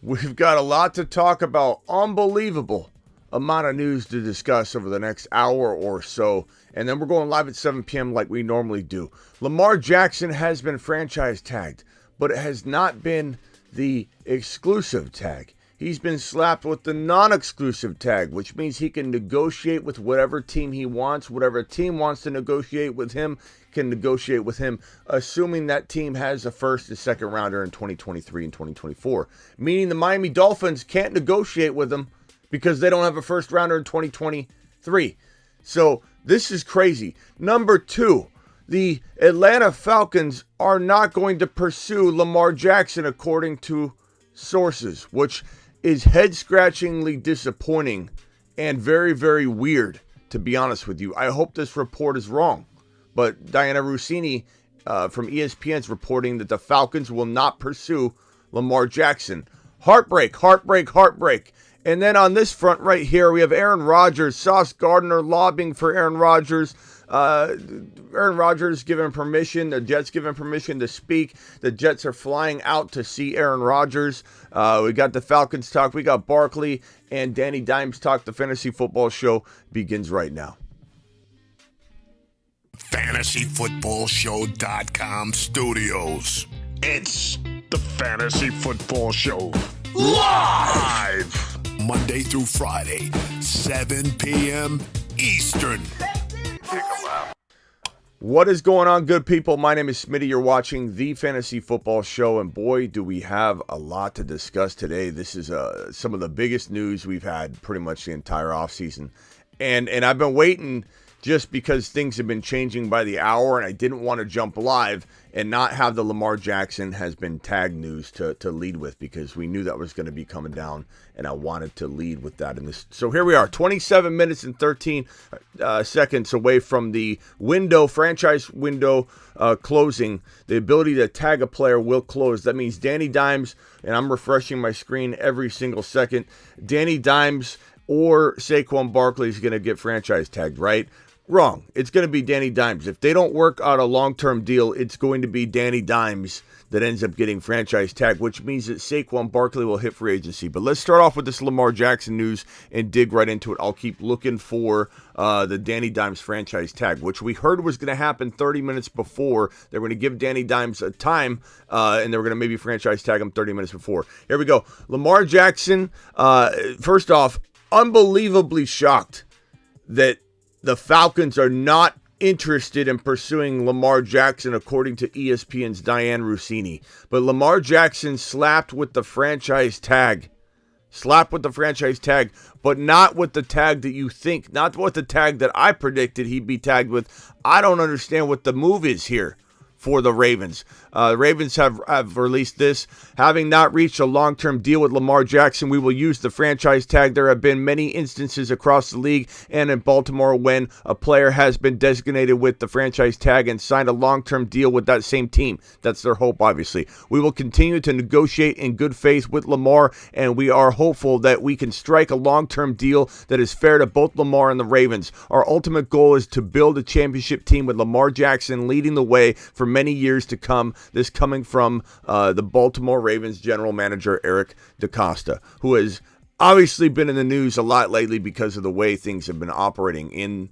We've got a lot to talk about. Unbelievable amount of news to discuss over the next hour or so. And then we're going live at 7 p.m. like we normally do. Lamar Jackson has been franchise tagged, but it has not been the exclusive tag. He's been slapped with the non-exclusive tag, which means he can negotiate with whatever team he wants. Whatever team wants to negotiate with him can negotiate with him, assuming that team has a first and second rounder in 2023 and 2024. Meaning the Miami Dolphins can't negotiate with him because they don't have a first rounder in 2023. So this is crazy. Number two, the Atlanta Falcons are not going to pursue Lamar Jackson according to sources, which is head-scratchingly disappointing and very, very weird, to be honest with you. I hope this report is wrong. But Diana Rossini from ESPN is reporting that the Falcons will not pursue Lamar Jackson. Heartbreak, heartbreak, heartbreak. And then on this front right here, we have Aaron Rodgers, Sauce Gardner lobbying for Aaron Rodgers. Aaron Rodgers given permission, the Jets given permission to speak. The Jets are flying out to see Aaron Rodgers. We got the Falcons talk, we got Barkley and Danny Dimes talk. The Fantasy Football Show begins right now. FantasyFootballShow.com studios. It's the Fantasy Football Show. Live! Monday through Friday, 7 p.m. Eastern. What is going on, good people? My name is Smitty. You're watching the Fantasy Football Show, and boy, do we have a lot to discuss today. This is some of the biggest news we've had pretty much the entire offseason. And I've been waiting just because things have been changing by the hour, and I didn't want to jump live and not have the Lamar Jackson has been tagged news to lead with, because we knew that was going to be coming down, and I wanted to lead with that in this. So here we are, 27 minutes and 13 seconds away from the franchise window closing. The ability to tag a player will close. That means Danny Dimes, and I'm refreshing my screen every single second, Danny Dimes or Saquon Barkley is going to get franchise tagged, right? Wrong. It's going to be Danny Dimes. If they don't work out a long-term deal, it's going to be Danny Dimes that ends up getting franchise tag, which means that Saquon Barkley will hit free agency. But let's start off with this Lamar Jackson news and dig right into it. I'll keep looking for the Danny Dimes franchise tag, which we heard was going to happen 30 minutes before. They were going to give Danny Dimes a time, and they were going to maybe franchise tag him 30 minutes before. Here we go. Lamar Jackson, first off, unbelievably shocked that the Falcons are not interested in pursuing Lamar Jackson, according to ESPN's Diane Rossini. But Lamar Jackson slapped with the franchise tag. Slapped with the franchise tag, but not with the tag that you think, not with the tag that I predicted he'd be tagged with. I don't understand what the move is here for the Ravens. The Ravens have released this. Having not reached a long-term deal with Lamar Jackson, we will use the franchise tag. There have been many instances across the league and in Baltimore when a player has been designated with the franchise tag and signed a long-term deal with that same team. That's their hope, obviously. We will continue to negotiate in good faith with Lamar, and we are hopeful that we can strike a long-term deal that is fair to both Lamar and the Ravens. Our ultimate goal is to build a championship team with Lamar Jackson leading the way for many years to come. This coming from the Baltimore Ravens general manager Eric DeCosta, who has obviously been in the news a lot lately because of the way things have been operating in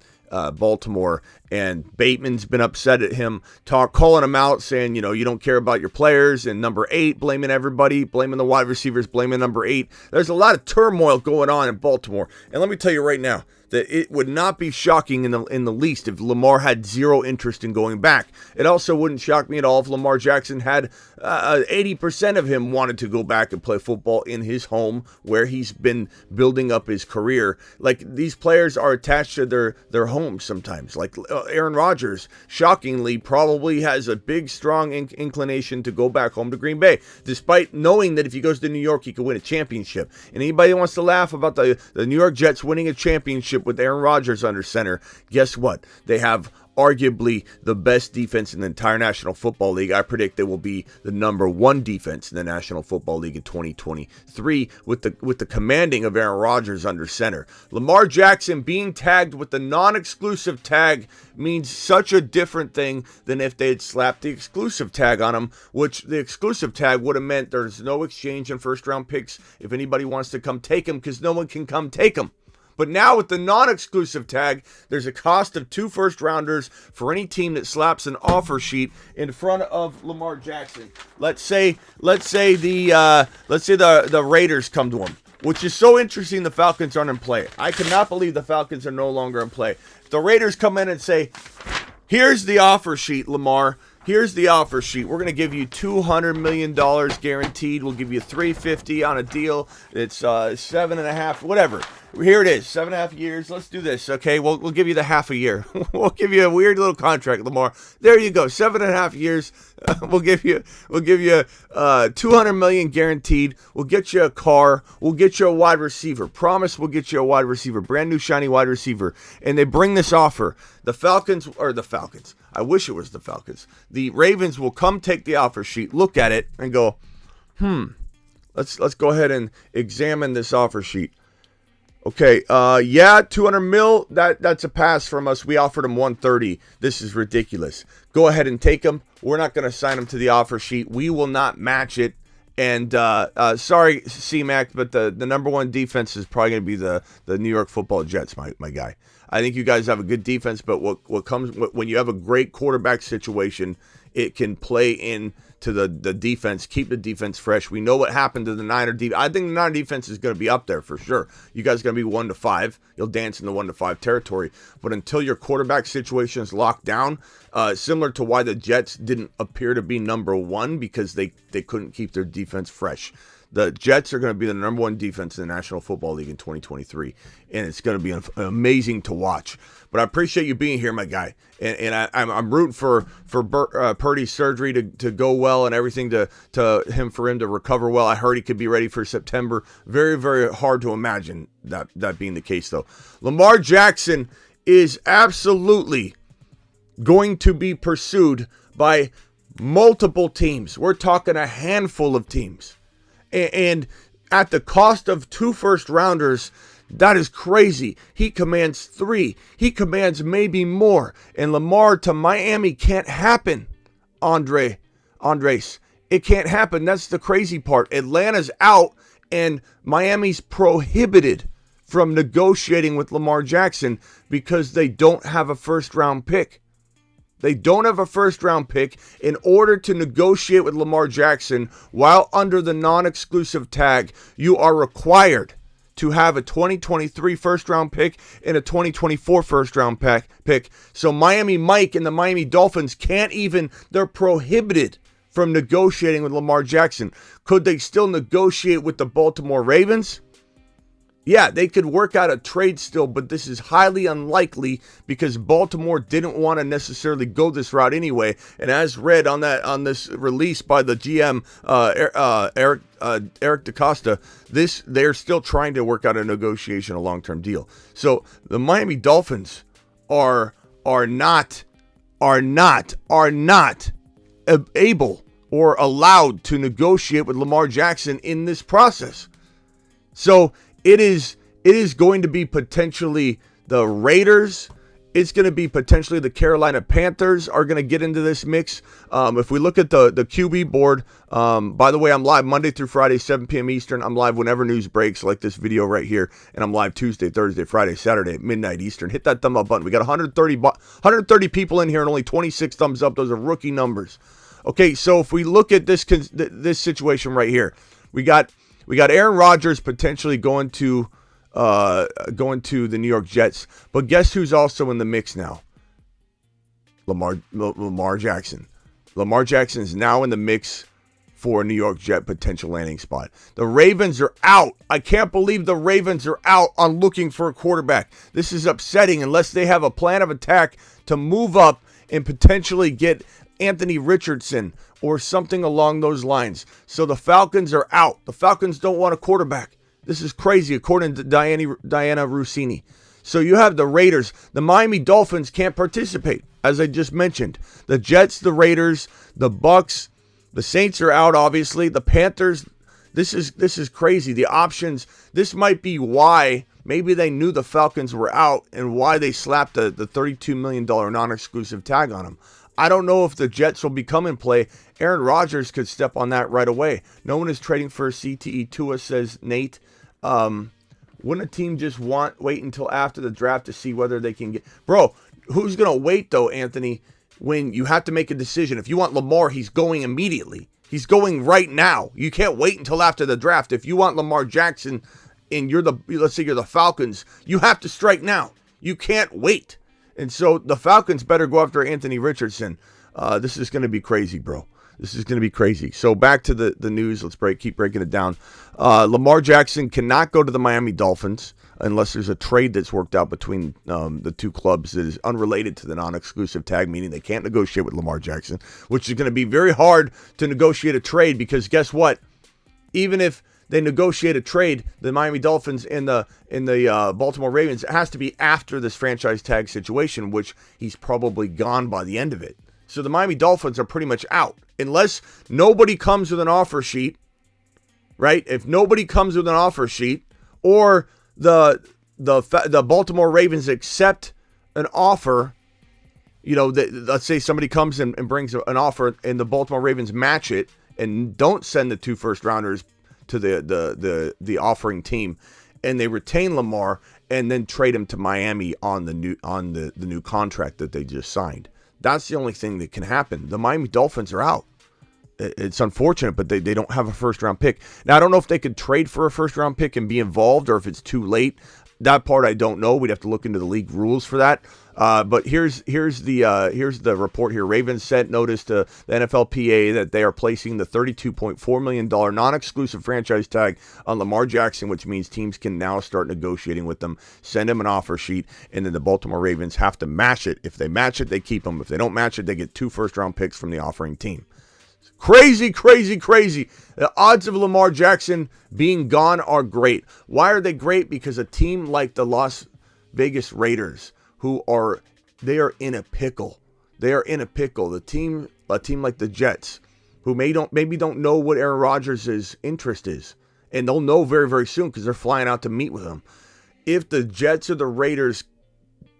Baltimore. And Bateman's been upset at him, calling him out, saying, you don't care about your players. And number 8, blaming everybody, blaming the wide receivers, blaming number 8. There's a lot of turmoil going on in Baltimore. And let me tell you right now, that it would not be shocking in the least if Lamar had zero interest in going back. It also wouldn't shock me at all if Lamar Jackson had 80% of him wanted to go back and play football in his home where he's been building up his career. Like, these players are attached to their homes sometimes. Like Aaron Rodgers, shockingly, probably has a big, strong inclination to go back home to Green Bay, despite knowing that if he goes to New York, he could win a championship. And anybody who wants to laugh about the New York Jets winning a championship with Aaron Rodgers under center, guess what? They have arguably the best defense in the entire National Football League. I predict they will be the number one defense in the National Football League in 2023 with the commanding of Aaron Rodgers under center. Lamar Jackson being tagged with the non-exclusive tag means such a different thing than if they had slapped the exclusive tag on him, which the exclusive tag would have meant there's no exchange in first-round picks if anybody wants to come take him, because no one can come take him. But now with the non-exclusive tag, there's a cost of 2 first-rounders for any team that slaps an offer sheet in front of Lamar Jackson. Let's say the Raiders come to him, which is so interesting. The Falcons aren't in play. I cannot believe the Falcons are no longer in play. If the Raiders come in and say, "Here's the offer sheet, Lamar. Here's the offer sheet. We're going to give you $200 million guaranteed. We'll give you $350 on a deal. It's 7.5, whatever. Here it is, 7.5 years. Let's do this, okay? We'll give you the half a year. We'll give you a weird little contract, Lamar. There you go, 7.5 years. We'll give you $200 million guaranteed. We'll get you a car. We'll get you a wide receiver. Promise, we'll get you a wide receiver, brand new shiny wide receiver." And they bring this offer. The Falcons. I wish it was the Falcons. The Ravens will come take the offer sheet, look at it, and go, let's go ahead and examine this offer sheet. Okay, 200 mil, that's a pass from us. We offered him 130. This is ridiculous. Go ahead and take him. We're not going to sign him to the offer sheet. We will not match it. And sorry, C-Mac, but the number one defense is probably going to be the New York Football Jets, my guy. I think you guys have a good defense, but what comes when you have a great quarterback situation, it can play into the defense, keep the defense fresh. We know what happened to the Niner defense. I think the Niner defense is going to be up there for sure. You guys are going to be 1-5. You'll dance in the 1-5 territory. But until your quarterback situation is locked down, similar to why the Jets didn't appear to be number one, because they couldn't keep their defense fresh. The Jets are going to be the number one defense in the National Football League in 2023, and it's going to be amazing to watch. But I appreciate you being here, my guy, and I'm rooting for Purdy's surgery to go well and everything for him to recover well. I heard he could be ready for September. Very, very hard to imagine that being the case, though. Lamar Jackson is absolutely going to be pursued by multiple teams. We're talking a handful of teams. And at the cost of 2 first-rounders, that is crazy. He commands 3. He commands maybe more. And Lamar to Miami can't happen, Andres. It can't happen. That's the crazy part. Atlanta's out, and Miami's prohibited from negotiating with Lamar Jackson because they don't have a first-round pick. They don't have a first-round pick. In order to negotiate with Lamar Jackson while under the non-exclusive tag, you are required to have a 2023 first-round pick and a 2024 first-round pick. So Miami Mike and the Miami Dolphins they're prohibited from negotiating with Lamar Jackson. Could they still negotiate with the Baltimore Ravens? Yeah, they could work out a trade still, but this is highly unlikely because Baltimore didn't want to necessarily go this route anyway. And as read on this release by the GM Eric DaCosta, they're still trying to work out a negotiation, a long-term deal. So the Miami Dolphins are not able or allowed to negotiate with Lamar Jackson in this process. So it is going to be potentially the Raiders. It's going to be potentially the Carolina Panthers are going to get into this mix. If we look at the QB board, by the way, I'm live Monday through Friday, 7 p.m. Eastern. I'm live whenever news breaks, like this video right here. And I'm live Tuesday, Thursday, Friday, Saturday at midnight Eastern. Hit that thumb up button. We got 130 people in here and only 26 thumbs up. Those are rookie numbers. Okay, so if we look at this situation right here, we got Aaron Rodgers potentially going to the New York Jets. But guess who's also in the mix now? Lamar Jackson. Lamar Jackson is now in the mix for a New York Jet potential landing spot. The Ravens are out. I can't believe the Ravens are out on looking for a quarterback. This is upsetting unless they have a plan of attack to move up and potentially get Anthony Richardson or something along those lines. So the Falcons are out. The Falcons don't want a quarterback. This is crazy, according to Diana Rossini. So you have the Raiders. The Miami Dolphins can't participate. as I just mentioned. The Jets, the Raiders, the Bucks, the Saints are out, obviously. The Panthers, this is crazy. The options, this might be why maybe they knew the Falcons were out and why they slapped the $32 million non-exclusive tag on them. I don't know if the Jets will become in play. Aaron Rodgers could step on that right away. No one is trading for CTE Tua, says Nate. Wouldn't a team just wait until after the draft to see whether they can get... Bro, who's going to wait, though, Anthony, when you have to make a decision? If you want Lamar, he's going immediately. He's going right now. You can't wait until after the draft. If you want Lamar Jackson and let's say you're the Falcons, you have to strike now. You can't wait. And so the Falcons better go after Anthony Richardson. This is going to be crazy, bro. This is going to be crazy. So back to the news. Let's keep breaking it down. Lamar Jackson cannot go to the Miami Dolphins unless there's a trade that's worked out between the two clubs that is unrelated to the non-exclusive tag, meaning they can't negotiate with Lamar Jackson, which is going to be very hard to negotiate a trade because guess what? Even if they negotiate a trade, the Miami Dolphins and the Baltimore Ravens, it has to be after this franchise tag situation, which he's probably gone by the end of it. So the Miami Dolphins are pretty much out. Unless nobody comes with an offer sheet, right? If nobody comes with an offer sheet or the Baltimore Ravens accept an offer, let's say somebody comes and brings an offer and the Baltimore Ravens match it and don't send the 2 first rounders to the offering team, and they retain Lamar and then trade him to Miami on the new contract that they just signed. That's the only thing that can happen. The Miami Dolphins are out. It's unfortunate, but they don't have a first-round pick. Now, I don't know if they could trade for a first-round pick and be involved or if it's too late. That part I don't know. We'd have to look into the league rules for that. But here's the report here. Ravens sent notice to the NFLPA that they are placing the $32.4 million non-exclusive franchise tag on Lamar Jackson, which means teams can now start negotiating with them, send him an offer sheet, and then the Baltimore Ravens have to match it. If they match it, they keep him. If they don't match it, they get 2 first-round picks from the offering team. Crazy, crazy, crazy. The odds of Lamar Jackson being gone are great. Why are they great? Because a team like the Las Vegas Raiders, they are in a pickle. They are in a pickle. A team like the Jets, who maybe don't know what Aaron Rodgers' interest is. And they'll know very, very soon because they're flying out to meet with him. If the Jets or the Raiders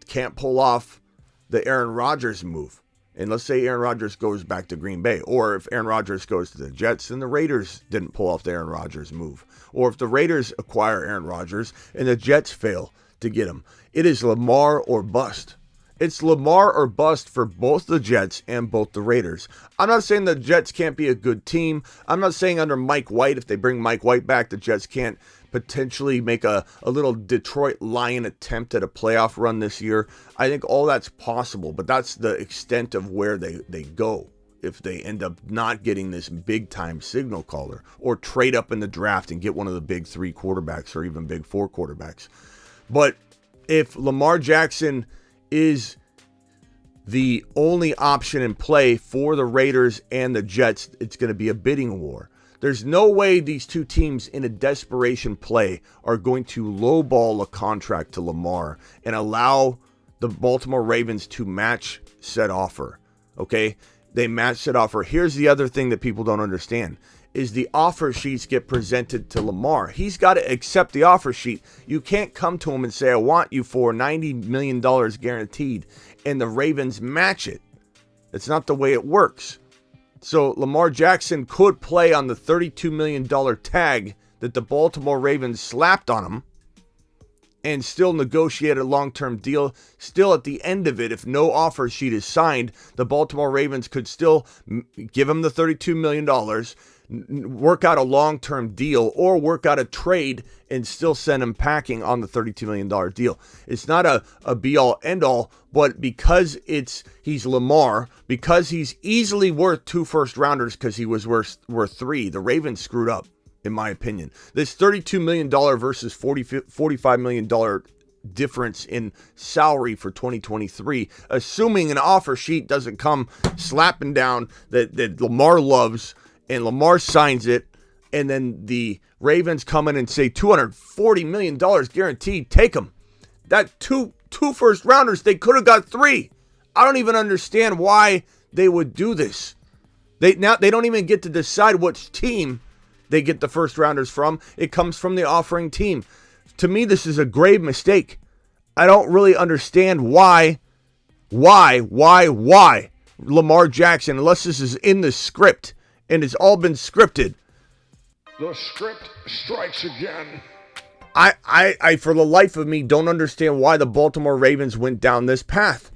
can't pull off the Aaron Rodgers move, and let's say Aaron Rodgers goes back to Green Bay, or if Aaron Rodgers goes to the Jets and the Raiders didn't pull off the Aaron Rodgers move, or if the Raiders acquire Aaron Rodgers and the Jets fail to get him, it is Lamar or bust. It's Lamar or bust for both the Jets and both the Raiders. I'm not saying the Jets can't be a good team. I'm not saying under Mike White, if they bring Mike White back, the Jets can't potentially make a little Detroit Lion attempt at a playoff run this year. I think all that's possible, but that's the extent of where they go if they end up not getting this big-time signal caller or trade up in the draft and get one of the big 3 quarterbacks or even big 4 quarterbacks. But if Lamar Jackson is the only option in play for the Raiders and the Jets, it's going to be a bidding war. There's no way these two teams in a desperation play are going to lowball a contract to Lamar and allow the Baltimore Ravens to match said offer. Okay? They match said offer. Here's the other thing that people don't understand is the offer sheets get presented to Lamar. He's got to accept the offer sheet. You can't come to him and say, I want you for $90 million guaranteed, and the Ravens match it. That's not the way it works. So Lamar Jackson could play on the $32 million tag that the Baltimore Ravens slapped on him and still negotiate a long-term deal. Still at the end of it, if no offer sheet is signed, the Baltimore Ravens could still give him the $32 million, work out a long-term deal, or work out a trade and still send him packing on the $32 million deal. It's not a be-all, end-all, but because he's Lamar, because he's easily worth 2 first-rounders because he was worth 3, the Ravens screwed up, in my opinion. This $32 million versus $45 million difference in salary for 2023, assuming an offer sheet doesn't come slapping down that Lamar loves, and Lamar signs it, and then the Ravens come in and say $240 million guaranteed, take them. That two first rounders, they could have got 3. I don't even understand why they would do this. They don't even get to decide which team they get the first rounders from. It comes from the offering team. To me, this is a grave mistake. I don't really understand why Lamar Jackson, unless this is in the script and it's all been scripted. The script strikes again. I for the life of me don't understand why the Baltimore Ravens went down this path.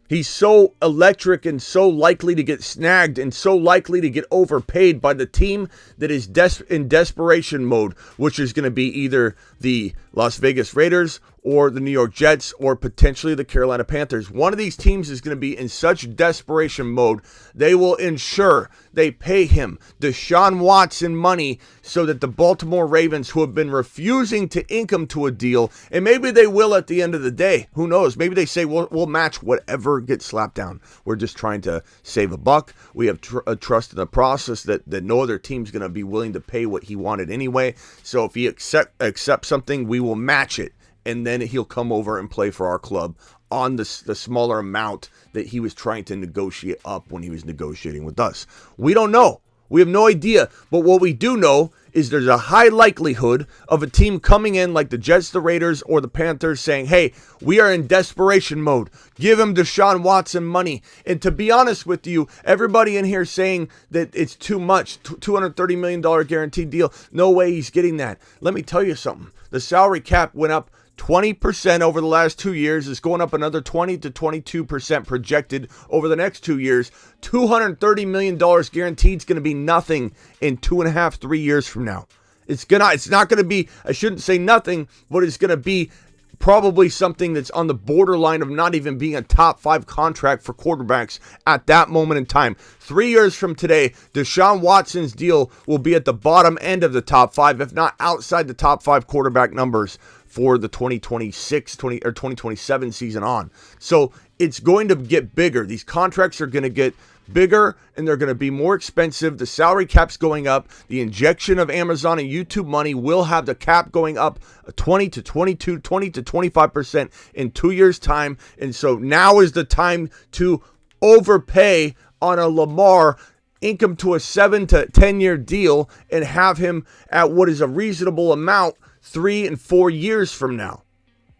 He's so electric and so likely to get snagged and so likely to get overpaid by the team that is in desperation mode, which is going to be either the Las Vegas Raiders or the New York Jets or potentially the Carolina Panthers. One of these teams is going to be in such desperation mode, they will ensure they pay him Deshaun Watson money so that the Baltimore Ravens, who have been refusing to ink him to a deal, and maybe they will at the end of the day. Who knows? Maybe they say, we'll match whatever gets slapped down. We're just trying to save a buck. We have trust in the process that no other team's going to be willing to pay what he wanted anyway. So if he accepts something, we will match it. And then he'll come over and play for our club on the smaller amount that he was trying to negotiate up when he was negotiating with us. We don't know. We have no idea. But what we do know is there's a high likelihood of a team coming in like the Jets, the Raiders, or the Panthers saying, hey, we are in desperation mode. Give him Deshaun Watson money. And to be honest with you, everybody in here saying that it's too much, $230 million guaranteed deal. No way he's getting that. Let me tell you something. The salary cap went up 20% over the last 2 years. Is going up another 20 to 22% projected over the next 2 years. $230 million guaranteed is going to be nothing in 2.5, 3 years from now. It's not going to be, I shouldn't say nothing, but it's going to be probably something that's on the borderline of not even being a top 5 contract for quarterbacks at that moment in time. 3 years from today, Deshaun Watson's deal will be at the bottom end of the top 5, if not outside the top 5 quarterback numbers for the 2027 season on. So it's going to get bigger. These contracts are going to get bigger and they're going to be more expensive. The salary cap's going up. The injection of Amazon and YouTube money will have the cap going up 20 to 22, 20 to 25% in 2 years' time. And so now is the time to overpay on a Lamar, ink him to a 7 to 10 year deal and have him at what is a reasonable amount 3 and 4 years from now.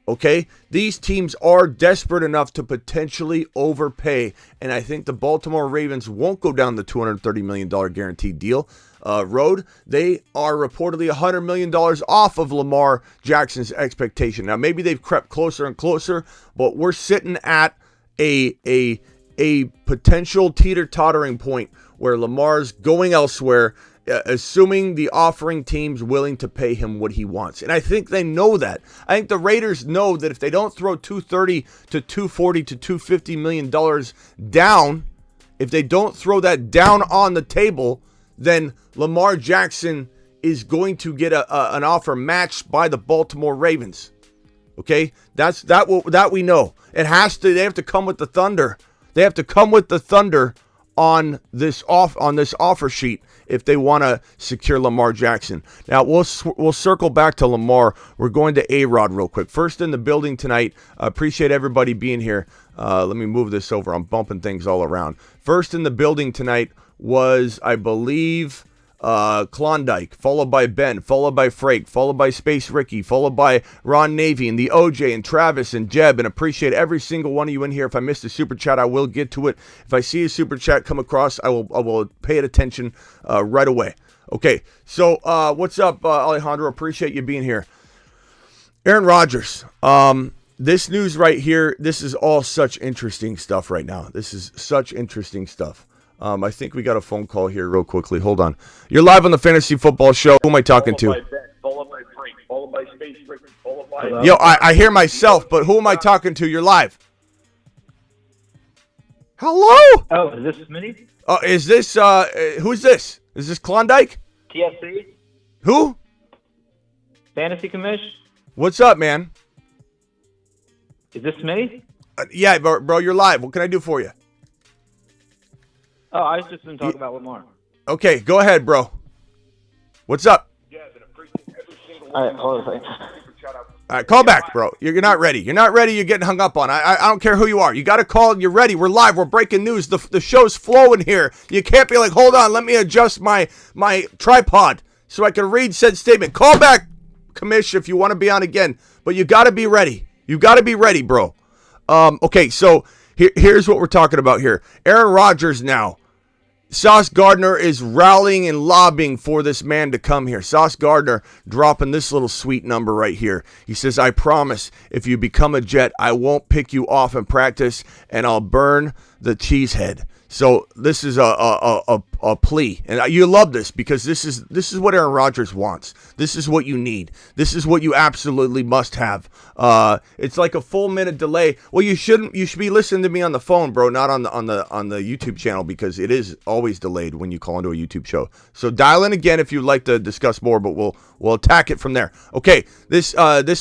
Okay? These teams are desperate enough to potentially overpay, and I think the Baltimore Ravens won't go down the $230 million guaranteed deal road. They are reportedly $100 million off of Lamar Jackson's expectation. Now, maybe they've crept closer and closer, but we're sitting at a potential teeter-tottering point where Lamar's going elsewhere, assuming the offering team's willing to pay him what he wants. And I think they know that. I think the Raiders know that if they don't throw $230 to $240 to $250 million down, if they don't throw that down on the table, then Lamar Jackson is going to get an offer matched by the Baltimore Ravens. Okay? That we know. They have to come with the thunder. They have to come with the thunder on this offer sheet if they want to secure Lamar Jackson. Now, we'll circle back to Lamar. We're going to A-Rod real quick. First in the building tonight. Appreciate everybody being here. Let me move this over. I'm bumping things all around. First in the building tonight was, I believe, Klondike, followed by Ben, followed by Frake, followed by Space Ricky, followed by Ron Navy and the OJ and Travis and Jeb, and appreciate every single one of you in here. If I missed a super chat, I will get to it. If I see a super chat come across, I will pay it attention right away. Okay, so what's up, Alejandro? Appreciate you being here. Aaron Rodgers. This news right here, this is all such interesting stuff right now. This is such interesting stuff. I think we got a phone call here real quickly. Hold on. You're live on the Fantasy Football Show. Who am I talking to? Followed by Frank, followed by Space Rick, followed by... Yo, I hear myself, but who am I talking to? You're live. Hello? Oh, is this Smitty? Is this, who's this? Is this Klondike? TSC? Who? Fantasy Commish? What's up, man? Is this Smitty? Yeah, bro, you're live. What can I do for you? Oh, I was just going to talk about Lamar. Okay, go ahead, bro. What's up? All right, hold on a second. All right, call back, bro. You're not ready. You're not ready. You're getting hung up on. I don't care who you are. You got to call. You're ready. We're live. We're breaking news. The show's flowing here. You can't be like, hold on, let me adjust my tripod so I can read said statement. Call back, Commish, if you want to be on again. But you got to be ready. You got to be ready, bro. Okay, so here's what we're talking about here. Aaron Rodgers now. Sauce Gardner is rallying and lobbying for this man to come here. Sauce Gardner dropping this little sweet number right here. He says, I promise if you become a Jet, I won't pick you off in practice and I'll burn the cheesehead. So this is a plea, and you love this because this is what Aaron Rodgers wants. This is what you need. This is what you absolutely must have. It's like a full minute delay. Well, you should be listening to me on the phone, bro, not on the YouTube channel because it is always delayed when you call into a YouTube show. So dial in again if you'd like to discuss more, but we'll attack it from there. Okay, this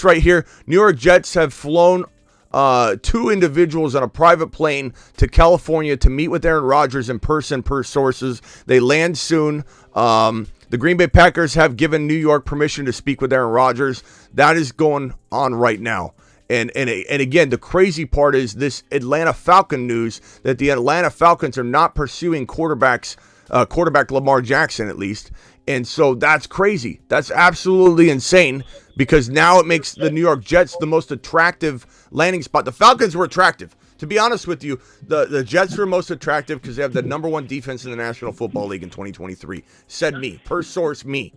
right here, New York Jets have flown 2 individuals on a private plane to California to meet with Aaron Rodgers in person per sources. They land soon. The Green Bay Packers have given New York permission to speak with Aaron Rodgers. That is going on right now. And again, the crazy part is this Atlanta Falcon news that the Atlanta Falcons are not pursuing quarterback Lamar Jackson at least. And so that's crazy. That's absolutely insane because now it makes the New York Jets the most attractive landing spot. The Falcons were attractive. To be honest with you, the Jets were most attractive because they have the number 1 defense in the National Football League in 2023. Said me. Per source, me.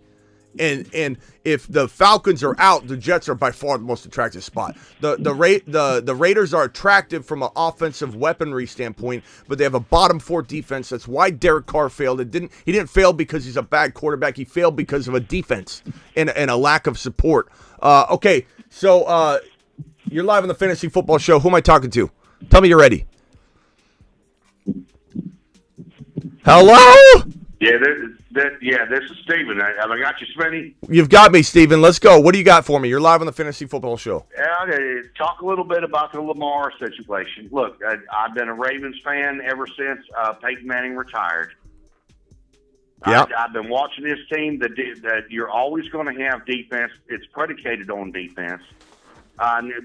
And if the Falcons are out, the Jets are by far the most attractive spot. The Raiders are attractive from an offensive weaponry standpoint, but they have a bottom 4 defense. That's why Derek Carr failed. He didn't fail because he's a bad quarterback. He failed because of a defense and a lack of support. Okay, so you're live on the Fantasy Football Show. Who am I talking to? Tell me you're ready. Hello? Yeah, this is Steven. Have I got you, Smitty? You've got me, Steven. Let's go. What do you got for me? You're live on the Fantasy Football Show. Talk a little bit about the Lamar situation. Look, I've been a Ravens fan ever since Peyton Manning retired. Yep. I've been watching this team. That you're always going to have defense. It's predicated on defense.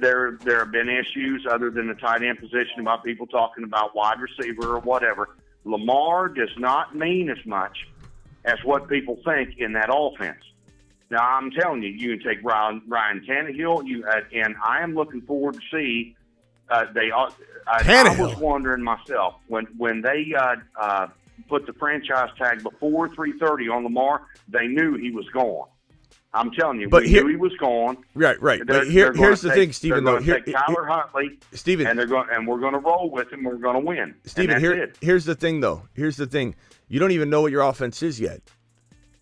There have been issues other than the tight end position about people talking about wide receiver or whatever. Lamar does not mean as much as what people think in that offense. Now, I'm telling you, you can take Ryan Tannehill, and I am looking forward to see. I was wondering myself when they put the franchise tag before 330 on Lamar, they knew he was gone. I'm telling you, knew he was gone. Right. But here's the thing, Stephen. They're going to take Tyler Huntley, Stephen, and we're going to roll with him. We're going to win. Stephen, here's the thing, though. Here's the thing. You don't even know what your offense is yet,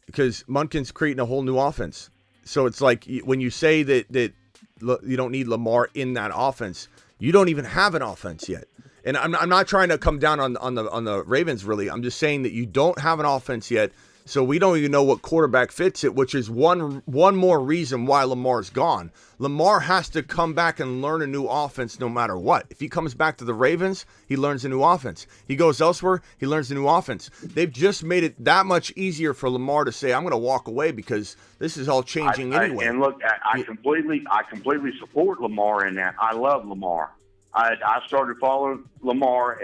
because Munkin's creating a whole new offense. So it's like when you say that you don't need Lamar in that offense, you don't even have an offense yet. And I'm not trying to come down on the Ravens, really. I'm just saying that you don't have an offense yet. So we don't even know what quarterback fits it, which is one more reason why Lamar's gone. Lamar has to come back and learn a new offense no matter what. If he comes back to the Ravens, he learns a new offense. He goes elsewhere, he learns a new offense. They've just made it that much easier for Lamar to say, I'm going to walk away because this is all changing anyway. And look, I completely support Lamar in that. I love Lamar. I started following Lamar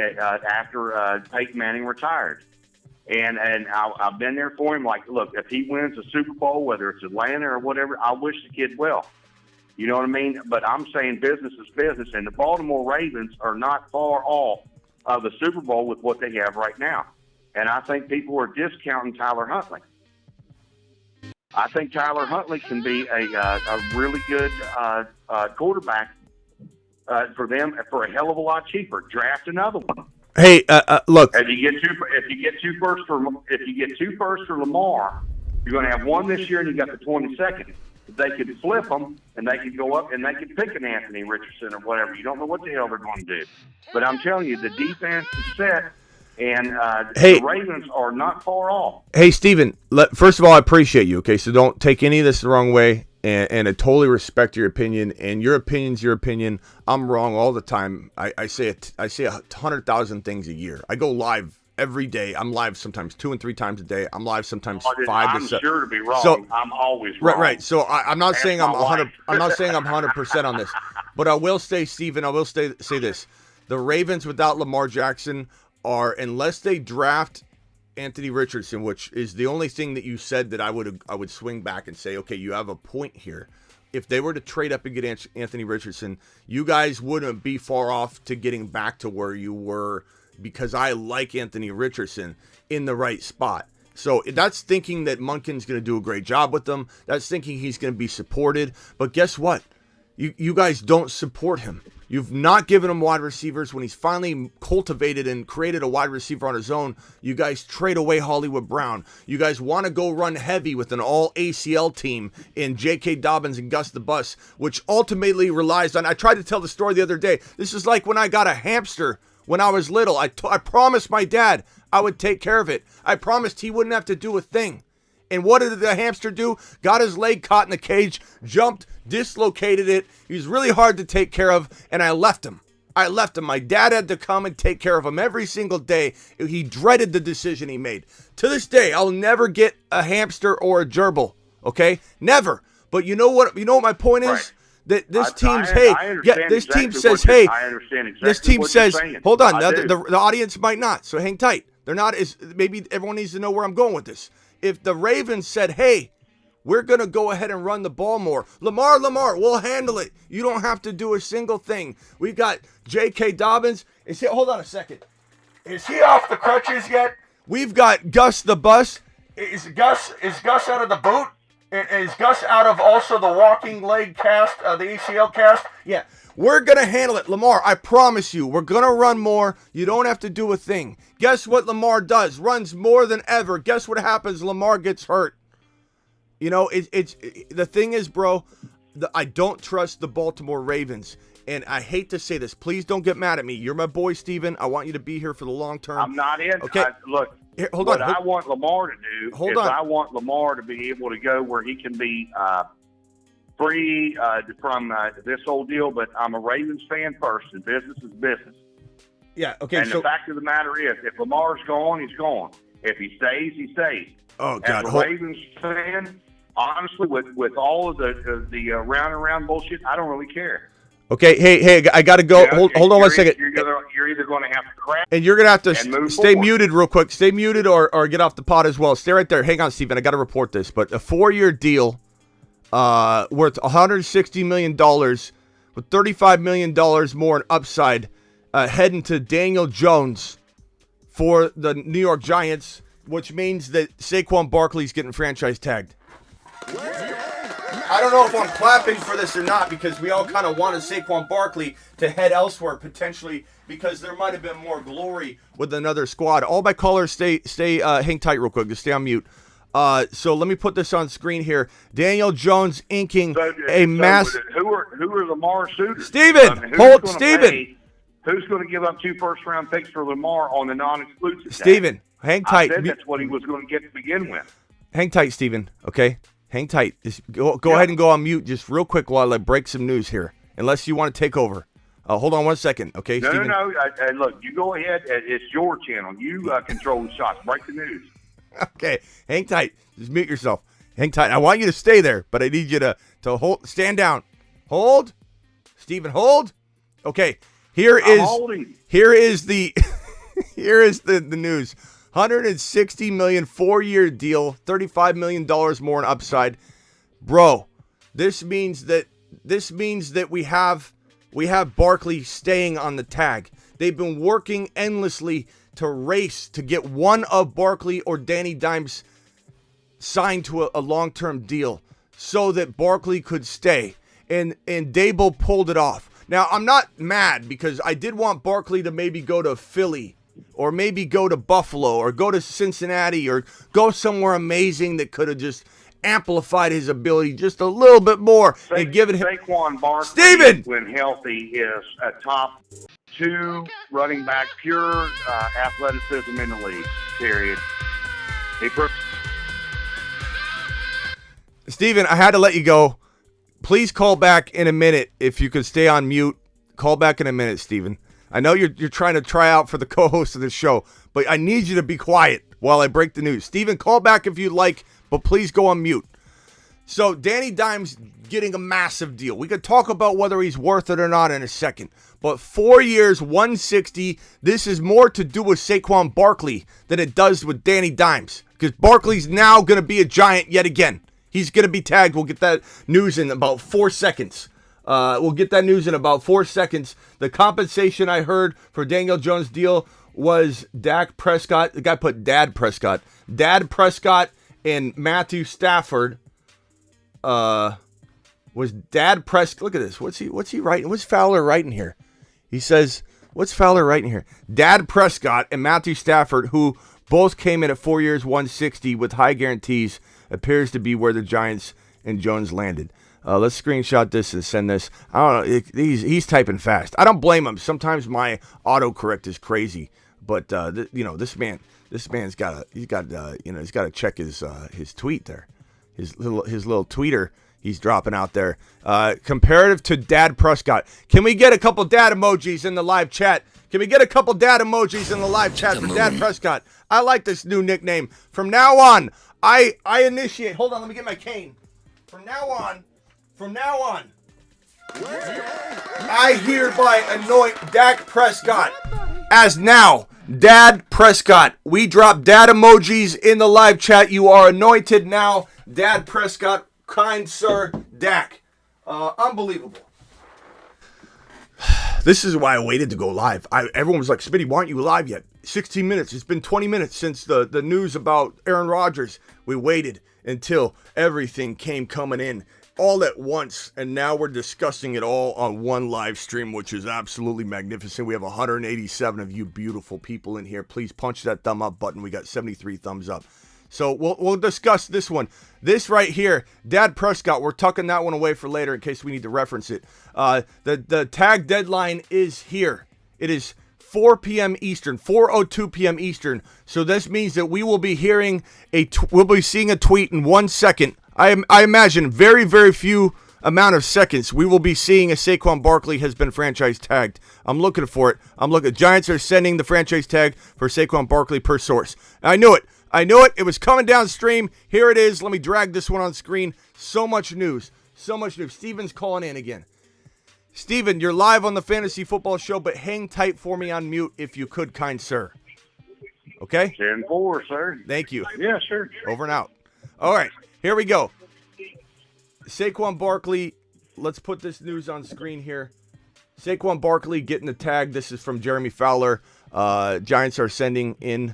after Peyton Manning retired. And I've been there for him. Like, look, if he wins a Super Bowl, whether it's Atlanta or whatever, I wish the kid well. You know what I mean? But I'm saying business is business, and the Baltimore Ravens are not far off of the Super Bowl with what they have right now. And I think people are discounting Tyler Huntley. I think Tyler Huntley can be a really good quarterback for them for a hell of a lot cheaper. Draft another one. Hey, look. If you get two first for Lamar, you're going to have one this year, and you got the 22nd. They could flip them, and they could go up, and they could pick an Anthony Richardson or whatever. You don't know what the hell they're going to do. But I'm telling you, the defense is set, and the Ravens are not far off. Hey, Steven, first of all, I appreciate you, okay? So don't take any of this the wrong way. And I totally respect your opinion, and your opinion's your opinion. I'm wrong all the time. I say 100,000 things a year. I go live every day. I'm live sometimes 2 and 3 times a day. I'm live sometimes Oh, 5 I'm to 7. sure to be wrong. So, I'm always wrong. right. So I'm not saying I'm my 100. wife. I'm not saying I'm 100% on this, but I will say, Steven, I will say this: the Ravens without Lamar Jackson are, unless they draft Anthony Richardson, which is the only thing that you said that I would swing back and say, okay, you have a point here. If they were to trade up and get Anthony Richardson, you guys wouldn't be far off to getting back to where you were, because I like Anthony Richardson in the right spot. So that's thinking that Monken's going to do a great job with them. That's thinking he's going to be supported. But guess what? You guys don't support him. You've not given him wide receivers. When he's finally cultivated and created a wide receiver on his own, you guys trade away Hollywood Brown. You guys want to go run heavy with an all ACL team in J.K. Dobbins and Gus the Bus, which ultimately relies on, I tried to tell the story the other day. This is like when I got a hamster when I was little. I promised my dad I would take care of it. I promised he wouldn't have to do a thing. And what did the hamster do? Got his leg caught in the cage, jumped, dislocated it. He was really hard to take care of, and I left him. My dad had to come and take care of him every single day. He dreaded the decision he made. To this day, I'll never get a hamster or a gerbil, okay? Never. But you know what my point is? Right. That this I team's, understand team exactly says, what hey, I understand exactly this team what says, you're saying. hold on, I do. the audience might not, so hang tight. They're not as, maybe everyone needs to know where I'm going with this. If the Ravens said, hey, we're going to go ahead and run the ball more, Lamar, we'll handle it. You don't have to do a single thing. We've got J.K. Dobbins. Hold on a second. Is he off the crutches yet? We've got Gus the Bus. Is Gus out of the boot? Is Gus out of also the walking leg cast, the ACL cast? Yeah. We're going to handle it. Lamar, I promise you, we're going to run more. You don't have to do a thing. Guess what Lamar does? Runs more than ever. Guess what happens? Lamar gets hurt. You know, it's the thing is, bro, I don't trust the Baltimore Ravens. And I hate to say this. Please don't get mad at me. You're my boy, Steven. I want you to be here for the long term. I'm not in. Okay. Look, here, hold what on. I want Lamar to do Hold is on. I want Lamar to be able to go where he can be free from this whole deal. But I'm a Ravens fan first, and business is business. Yeah, okay. And the fact of the matter is, if Lamar's gone, he's gone. If he stays, he stays. Oh, God. As a Ravens fan, honestly, with all of the round and round bullshit, I don't really care. Okay, hey, I got to go. You know, hold on one second. You're either going to have to crash. And you're going to have to stay forward. muted real quick. Stay muted or get off the pod as well. Stay right there. Hang on, Steven. I got to report this. But a 4-year deal worth $160 million with $35 million more in upside heading to Daniel Jones for the New York Giants, which means that Saquon Barkley's getting franchise tagged. I don't know if I'm clapping for this or not, because we all kind of wanted Saquon Barkley to head elsewhere potentially, because there might have been more glory with another squad. All my callers stay hang tight real quick. Just stay on mute. So let me put this on screen here. Daniel Jones inking a mass. Who are Lamar suitors? Steven, Steven. Who's going to give up 2 first-round picks for Lamar on the non-exclusive? Steven, hang tight. I said that's what he was going to get to begin with. Hang tight, Steven. Okay. Hang tight. Just go ahead and go on mute just real quick while I break some news here, unless you want to take over. Hold on one second, okay, Steven? No. Look, you go ahead. It's your channel. You control the shots. Break the news. Okay. Hang tight. Just mute yourself. Hang tight. I want you to stay there, but I need you to hold. Stand down. Hold. Steven, hold. Okay. Here is the the news. $160 million 4-year deal, $35 million more in upside. Bro, this means that we have Barkley staying on the tag. They've been working endlessly to race to get one of Barkley or Danny Dimes signed to a long-term deal so that Barkley could stay. And Dable pulled it off. Now, I'm not mad, because I did want Barkley to maybe go to Philly, or maybe go to Buffalo, or go to Cincinnati, or go somewhere amazing that could have just amplified his ability just a little bit more and given him. Saquon Barkley, Steven, when healthy, is a top 2 running back, pure athleticism in the league. Period. Steven, I had to let you go. Please call back in a minute if you could stay on mute. Call back in a minute, Steven. I know you're trying to try out for the co-host of this show, but I need you to be quiet while I break the news. Steven, call back if you'd like, but please go on mute. So Danny Dimes getting a massive deal. We could talk about whether he's worth it or not in a second. But 4 years, 160. This is more to do with Saquon Barkley than it does with Danny Dimes. Because Barkley's now going to be a Giant yet again. He's going to be tagged. We'll get that news in about 4 seconds. The compensation I heard for Daniel Jones' deal was Dak Prescott. The guy put Dad Prescott. Dad Prescott and Matthew Stafford. Was Dad Prescott? Look at this. What's he writing? What's Fowler writing here? He says, what's Fowler writing here? Dad Prescott and Matthew Stafford, who both came in at 4 years, 160 with high guarantees, appears to be where the Giants and Jones landed. Let's screenshot this and send this. I don't know. He's typing fast. I don't blame him. Sometimes my autocorrect is crazy, but this man's got to check his tweet there, his little tweeter he's dropping out there. Comparative to Dad Prescott. Can we get a couple dad emojis in the live chat? For Dad Prescott? I like this new nickname. From now on, I initiate. Hold on, let me get my cane. From now on, I hereby anoint Dak Prescott as now Dad Prescott. We drop dad emojis in the live chat. You are anointed now, Dad Prescott. Kind sir, Dak. Unbelievable. This is why I waited to go live. Everyone was like, Smitty, why aren't you live yet? 16 minutes. It's been 20 minutes since the news about Aaron Rodgers. We waited until everything came coming in all at once, and now we're discussing it all on one live stream, which is absolutely magnificent. We have 187 of you beautiful people in here. Please punch that thumb up button. We got 73 thumbs up. So we'll discuss this one. This right here, Dad Prescott, we're tucking that one away for later in case we need to reference it. The tag deadline is here. It is 4 p.m. Eastern, 4:02 p.m. Eastern. So this means that we will be hearing we'll be seeing a tweet in 1 second. I imagine very, very few amount of seconds we will be seeing a Saquon Barkley has been franchise tagged. I'm looking for it. Giants are sending the franchise tag for Saquon Barkley per source. I knew it. It was coming downstream. Here it is. Let me drag this one on screen. So much news. Steven's calling in again. Steven, you're live on the Fantasy Football Show, but hang tight for me on mute if you could, kind sir. Okay? 10-4, sir. Thank you. Yeah, sure. Over and out. All right. Here we go. Saquon Barkley. Let's put this news on screen here. Saquon Barkley getting the tag. This is from Jeremy Fowler. Giants are sending in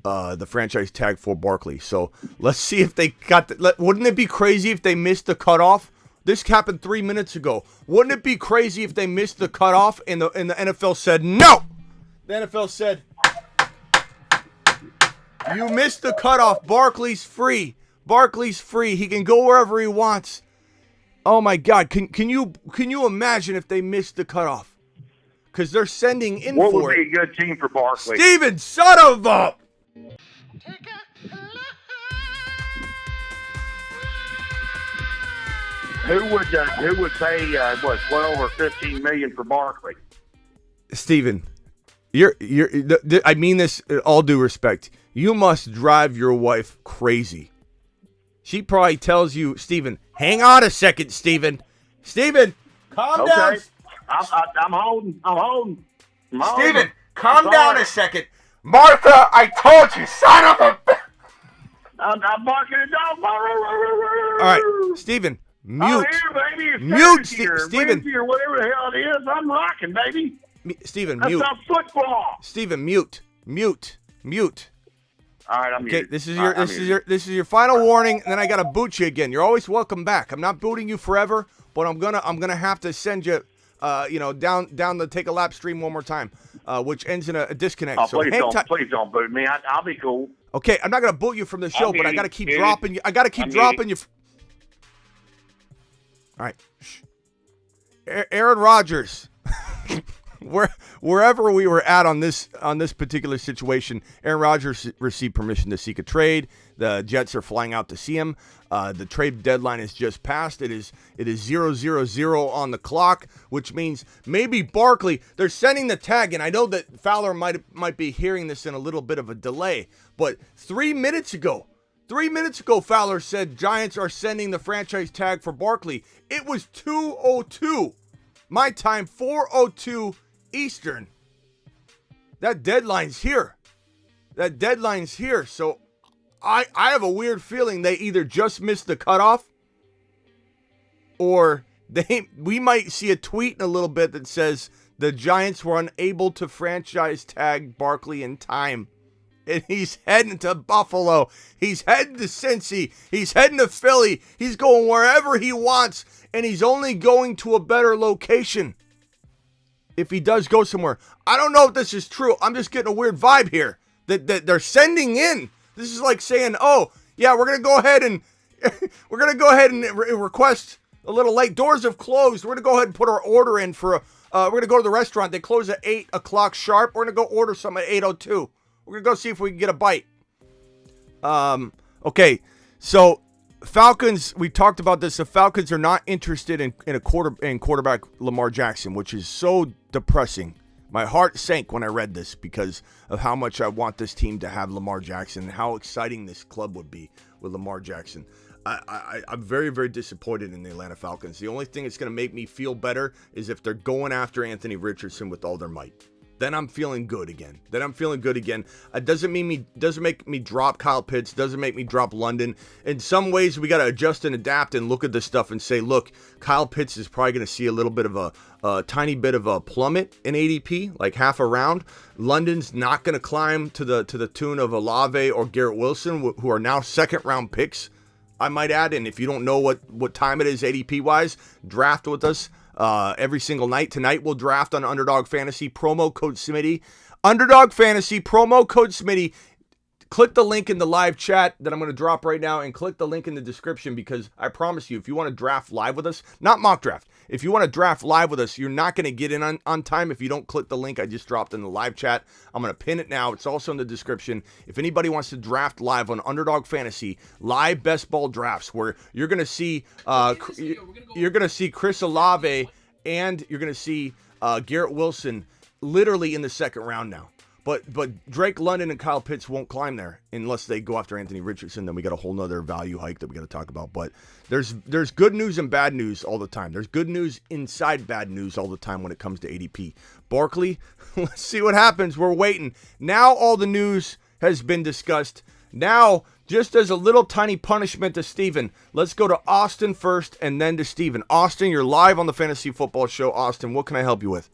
the franchise tag for Barkley. So let's see if they got wouldn't it be crazy if they missed the cutoff? This happened 3 minutes ago. Wouldn't it be crazy if they missed the cutoff and the NFL said no? The NFL said, you missed the cutoff. Barkley's free. He can go wherever he wants. Oh my God! Can you imagine if they missed the cutoff? Because they're sending in what for it. What would be a good team for Barkley? Steven, son of a... Who would pay 12 or 15 million for Barkley? Steven, I mean this in all due respect. You must drive your wife crazy. She probably tells you, Steven, hang on a second, Steven. Steven, calm down. I'm holding. Steven, calm down a second. Martha, I told you, son of a... I'm barking a dog. All right, Steven, mute. Here, baby. Mute, Steven. Or whatever the hell it is. I'm rocking, baby. Steven, That's mute. not football. Steven, mute. All right, I'm okay, muted. this is your final warning, and then I gotta boot you again. You're always welcome back. I'm not booting you forever, but I'm gonna have to send you, down the Take a Lap stream one more time, which ends in a disconnect. Oh, so please don't boot me. I'll be cool. Okay, I'm not gonna boot you from the show, but I gotta keep dropping you. All right, Aaron Rodgers. wherever we were at on this particular situation, Aaron Rodgers received permission to seek a trade. The Jets are flying out to see him. The trade deadline is just passed. It is 0-0-0 on the clock, which means maybe Barkley, they're sending the tag, and I know that Fowler might be hearing this in a little bit of a delay, but 3 minutes ago, Fowler said Giants are sending the franchise tag for Barkley. It was 2:02 my time, 4:02 Eastern. That deadline's here. So I have a weird feeling they either just missed the cutoff, or we might see a tweet in a little bit that says the Giants were unable to franchise tag Barkley in time. And he's heading to Buffalo. He's heading to Cincy. He's heading to Philly. He's going wherever he wants, and he's only going to a better location if he does go somewhere. I don't know if this is true. I'm just getting a weird vibe here that they're sending in. This is like saying, "Oh, yeah, we're gonna go ahead and request a little late. Doors have closed. We're gonna go ahead and put our order in for we're gonna go to the restaurant. They close at 8:00 sharp. We're gonna go order something at 8:02. We're gonna go see if we can get a bite." Okay, so Falcons. We talked about this. The Falcons are not interested in quarterback Lamar Jackson, which is so depressing. My heart sank when I read this because of how much I want this team to have Lamar Jackson and how exciting this club would be with Lamar Jackson. I'm very, very disappointed in the Atlanta Falcons. The only thing that's going to make me feel better is if they're going after Anthony Richardson with all their might. Then I'm feeling good again. It doesn't make me drop Kyle Pitts. Doesn't make me drop London. In some ways, we got to adjust and adapt and look at this stuff and say, look, Kyle Pitts is probably going to see a little bit of a tiny bit of a plummet in ADP, like half a round. London's not going to climb to the tune of Olave or Garrett Wilson, who are now second round picks, I might add. And if you don't know what time it is ADP wise, draft with us. Every single night. Tonight we'll draft on Underdog Fantasy, promo code Smitty. Underdog Fantasy, promo code Smitty. Click the link in the live chat that I'm going to drop right now, and click the link in the description, because I promise you, if you want to draft live with us, not mock draft, if you want to draft live with us, you're not going to get in on time if you don't click the link I just dropped in the live chat. I'm going to pin it now. It's also in the description. If anybody wants to draft live on Underdog Fantasy, live best ball drafts, where you're going to see Chris Olave and you're going to see Garrett Wilson literally in the second round now. But Drake London and Kyle Pitts won't climb there unless they go after Anthony Richardson. Then we got a whole nother value hike that we got to talk about. But there's good news and bad news all the time. There's good news inside bad news all the time when it comes to ADP. Barkley, let's see what happens. We're waiting. Now all the news has been discussed. Now, just as a little tiny punishment to Steven, let's go to Austin first and then to Steven. Austin, you're live on the Fantasy Football Show. Austin, what can I help you with?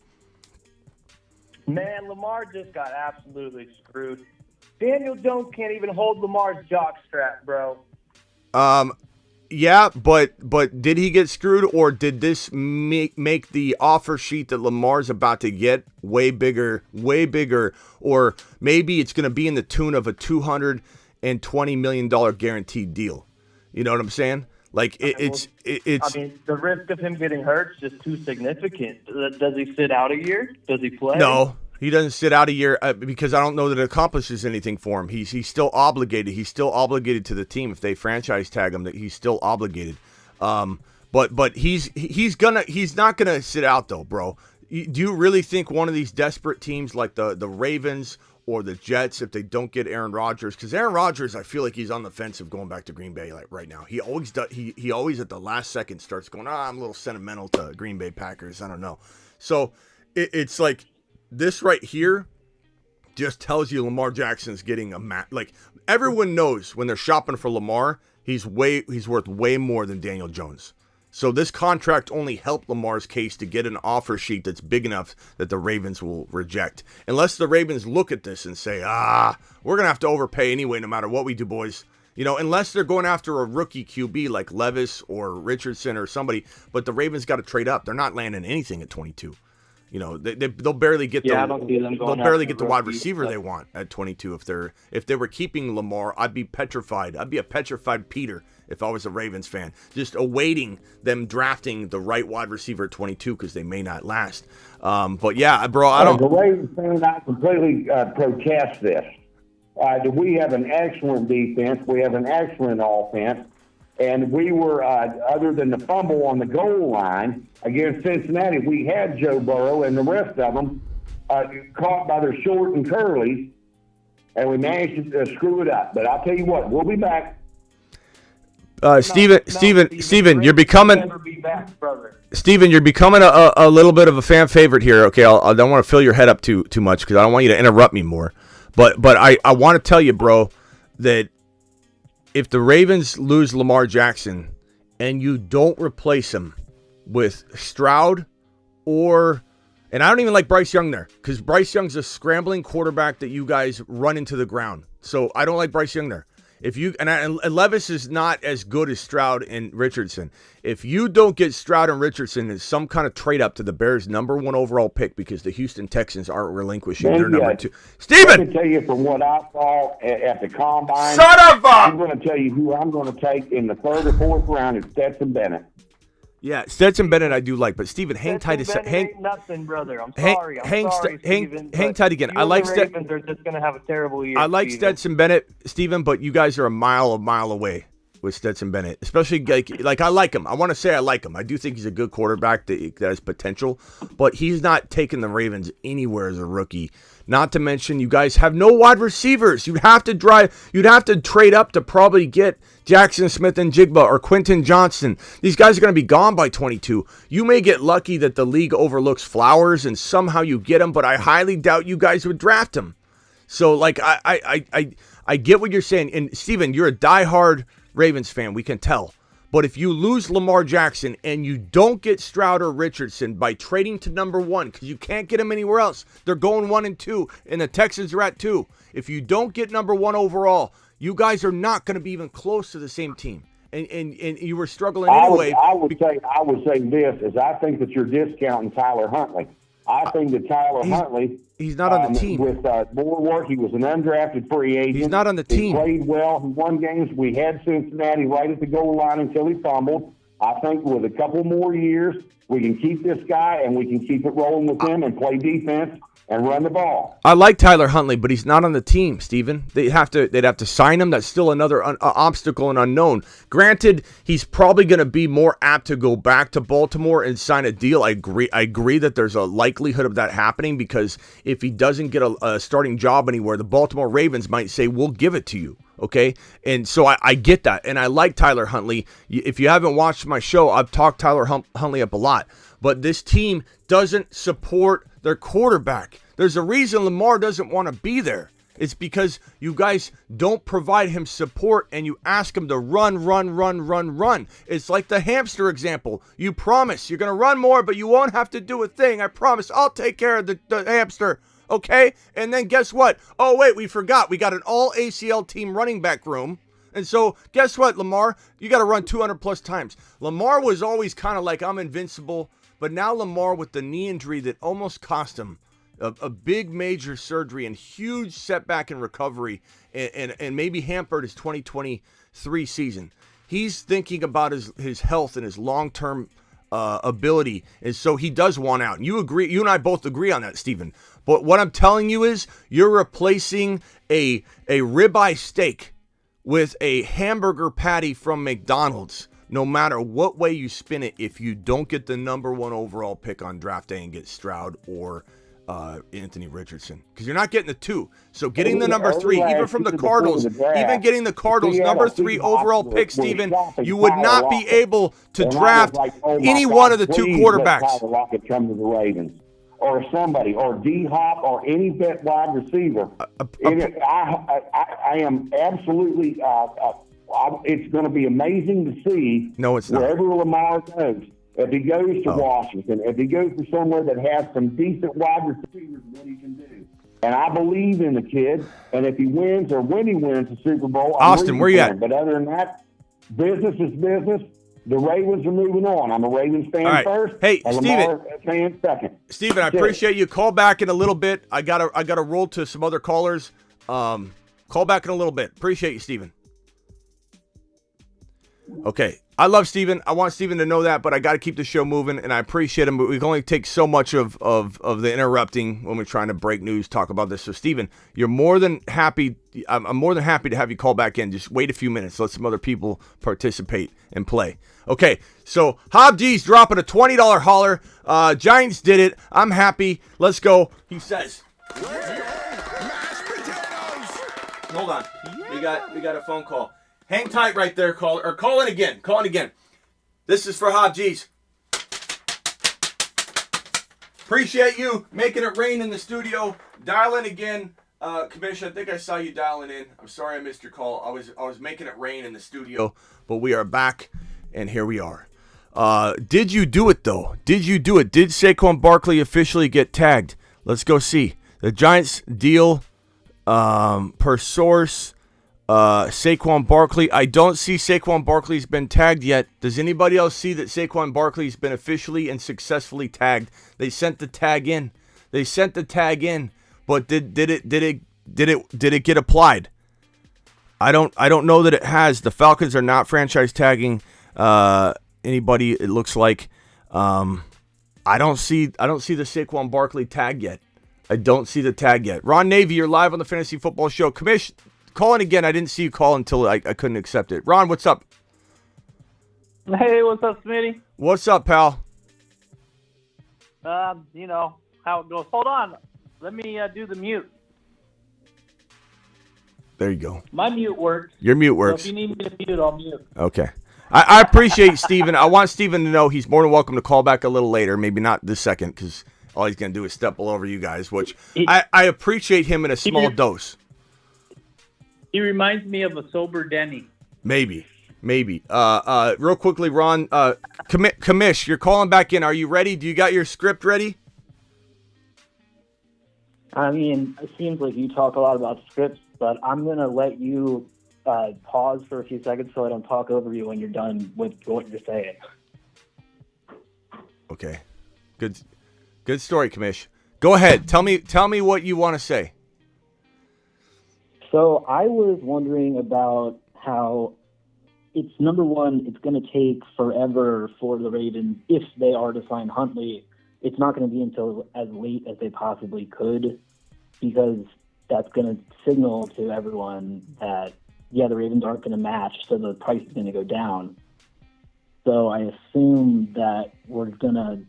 Man, Lamar just got absolutely screwed. Daniel Jones can't even hold Lamar's jockstrap, bro. Yeah, but did he get screwed, or did this make the offer sheet that Lamar's about to get way bigger, or maybe it's going to be in the tune of a $220 million guaranteed deal? You know what I'm saying? Like it's. I mean, the risk of him getting hurt is just too significant. Does he sit out a year? Does he play? No, he doesn't sit out a year because I don't know that it accomplishes anything for him. He's still obligated. He's still obligated to the team if they franchise tag him. That he's still obligated. But he's not gonna sit out though, bro. Do you really think one of these desperate teams like the Ravens or the Jets, if they don't get Aaron Rodgers, because Aaron Rodgers, I feel like he's on the fence of going back to Green Bay like right now. He always does. He always at the last second starts going, I'm a little sentimental to Green Bay Packers. I don't know. So it's like this right here just tells you Lamar Jackson's getting like everyone knows when they're shopping for Lamar, he's worth way more than Daniel Jones. So this contract only helped Lamar's case to get an offer sheet that's big enough that the Ravens will reject. Unless the Ravens look at this and say, we're going to have to overpay anyway no matter what we do, boys. You know, unless they're going after a rookie QB like Levis or Richardson or somebody. But the Ravens got to trade up. They're not landing anything at 22. You know, they'll barely get the wide receiver they want at 22. If they were keeping Lamar, I'd be petrified. I'd be a petrified Peter if I was a Ravens fan, just awaiting them drafting the right wide receiver at 22 because they may not last. But yeah, bro, I don't. As a Ravens fan, I completely protest this. We have an excellent defense. We have an excellent offense. And we were, other than the fumble on the goal line against Cincinnati, we had Joe Burrow and the rest of them caught by their short and curlies, and we managed to screw it up. But I'll tell you what, we'll be back. Steven, you're becoming Never be back, brother. Steven, you're becoming a little bit of a fan favorite here. Okay, I don't want to fill your head up too much because I don't want you to interrupt me more. But I want to tell you, bro, that if the Ravens lose Lamar Jackson and you don't replace him with Stroud and I don't even like Bryce Young there because Bryce Young's a scrambling quarterback that you guys run into the ground. So I don't like Bryce Young there. And Levis is not as good as Stroud and Richardson. If you don't get Stroud and Richardson as some kind of trade up to the Bears' #1 overall pick because the Houston Texans aren't relinquishing their number 2. Steven! Let me tell you from what I saw at the Combine. Son of a... I'm going to tell you who I'm going to take in the 3rd or 4th round is Stetson Bennett. Yeah, Stetson Bennett I do like, but Steven, hang tight a second. Ain't nothing, brother. I'm sorry. Hang tight again. I like the Ravens are just going to have a terrible year. I like Steven. Stetson Bennett, Steven, but you guys are a mile away with Stetson Bennett. Especially like I like him. I want to say I like him. I do think he's a good quarterback that has potential, but he's not taking the Ravens anywhere as a rookie. Not to mention, you guys have no wide receivers. You'd have to trade up to probably get Jackson Smith and Jigba or Quentin Johnston. These guys are going to be gone by 22. You may get lucky that the league overlooks Flowers and somehow you get him, but I highly doubt you guys would draft him. So, like, I get what you're saying. And, Steven, you're a diehard Ravens fan. We can tell. But if you lose Lamar Jackson and you don't get Stroud or Richardson by trading to #1, because you can't get them anywhere else, they're going 1 and 2, and the Texans are at 2. If you don't get #1 overall, you guys are not going to be even close to the same team. And you were struggling anyway. I would say this is I think that you're discounting Tyler Huntley. I think that Tyler Huntley. He's not on the team. With more work, he was an undrafted free agent. He's not on the team. He played well. He won games. We had Cincinnati right at the goal line until he fumbled. I think with a couple more years, we can keep this guy and we can keep it rolling with him and play defense and run the ball. I like Tyler Huntley, but he's not on the team, Steven. They'd have to sign him. That's still another obstacle and unknown. Granted, he's probably going to be more apt to go back to Baltimore and sign a deal. I agree that there's a likelihood of that happening because if he doesn't get a starting job anywhere, the Baltimore Ravens might say, we'll give it to you. Okay, and so I get that, and I like Tyler Huntley. If you haven't watched my show, I've talked Tyler Huntley up a lot, but this team doesn't support their quarterback. There's a reason Lamar doesn't want to be there. It's because you guys don't provide him support and you ask him to run. It's like the hamster example. You promise you're going to run more, but you won't have to do a thing. I promise I'll take care of the hamster. Okay? And then guess what? Oh, wait, we forgot. We got an all ACL team running back room. And so guess what, Lamar? You got to run 200 plus times. Lamar was always kind of like, I'm invincible. But now Lamar with the knee injury that almost cost him a big major surgery and huge setback in recovery and maybe hampered his 2023 season. He's thinking about his health and his long-term ability. And so he does want out. And you and I both agree on that, Steven. But what I'm telling you is you're replacing a ribeye steak with a hamburger patty from McDonald's. No matter what way you spin it, if you don't get the #1 overall pick on draft day and get Stroud or Anthony Richardson, because you're not getting the 2. So getting the #3, even from the Cardinals, even getting the Cardinals #3 overall pick, Steven, you would not be able to draft any one of the 2 quarterbacks. Tyler Lockett come to the Ravens, or somebody, or D-Hop, or any vet wide receiver. I am absolutely. It's going to be amazing to see. No, it's not. Wherever Lamar goes. If he goes to Washington, if he goes to somewhere that has some decent wide receivers, what he can do. And I believe in the kid. And if he wins or when he wins the Super Bowl, Austin, where you at? But other than that, business is business. The Ravens are moving on. I'm a Ravens fan first. Hey, and Steven. Lamar fan second. Steven, I appreciate you. Call back in a little bit. I gotta roll to some other callers. Call back in a little bit. Appreciate you, Steven. Okay. I love Steven. I want Steven to know that, but I got to keep the show moving, and I appreciate him, but we can only take so much of the interrupting when we're trying to break news, talk about this. So, Steven, you're more than happy. I'm more than happy to have you call back in. Just wait a few minutes. Let some other people participate and play. Okay, so Hob G's dropping a $20 holler. Giants did it. I'm happy. Let's go. He says. Hold on. We got a phone call. Hang tight right there, caller. Or call in again. Call in again. This is for Hob G's. Appreciate you making it rain in the studio. Dial in again. Commissioner, I think I saw you dialing in. I'm sorry I missed your call. I was making it rain in the studio, but we are back, and here we are. Did you do it, though? Did you do it? Did Saquon Barkley officially get tagged? Let's go see. The Giants deal, per source, Saquon Barkley. I don't see Saquon Barkley's been tagged yet. Does anybody else see that Saquon Barkley's been officially and successfully tagged? They sent the tag in. But did it get applied? I don't know that it has. The Falcons are not franchise tagging anybody. It looks like I don't see the Saquon Barkley tag yet. I don't see the tag yet. Ron Navy, you're live on the Fantasy Football Show. Commish, call in again. I didn't see you call until I couldn't accept it. Ron, what's up? Hey, what's up, Smitty? What's up, pal? You know how it goes. Hold on. Let me do the mute. There you go. My mute works. Your mute works. So if you need me to mute, I'll mute. Okay. I appreciate Steven. I want Steven to know he's more than welcome to call back a little later. Maybe not this second, because all he's going to do is step all over you guys, which I appreciate him in a small dose. He reminds me of a sober Denny. Maybe. Real quickly, Ron, Commish, you're calling back in. Are you ready? Do you got your script ready? I mean, it seems like you talk a lot about scripts, but I'm going to let you pause for a few seconds so I don't talk over you when you're done with what you're saying. Okay. Good story, Commish. Go ahead. Tell me what you want to say. So I was wondering about how it's, number one, it's going to take forever for the Ravens, if they are to sign Huntley. It's not going to be until as late as they possibly could, because that's going to signal to everyone that, yeah, the Ravens aren't going to match, so the price is going to go down. So I assume that we're going to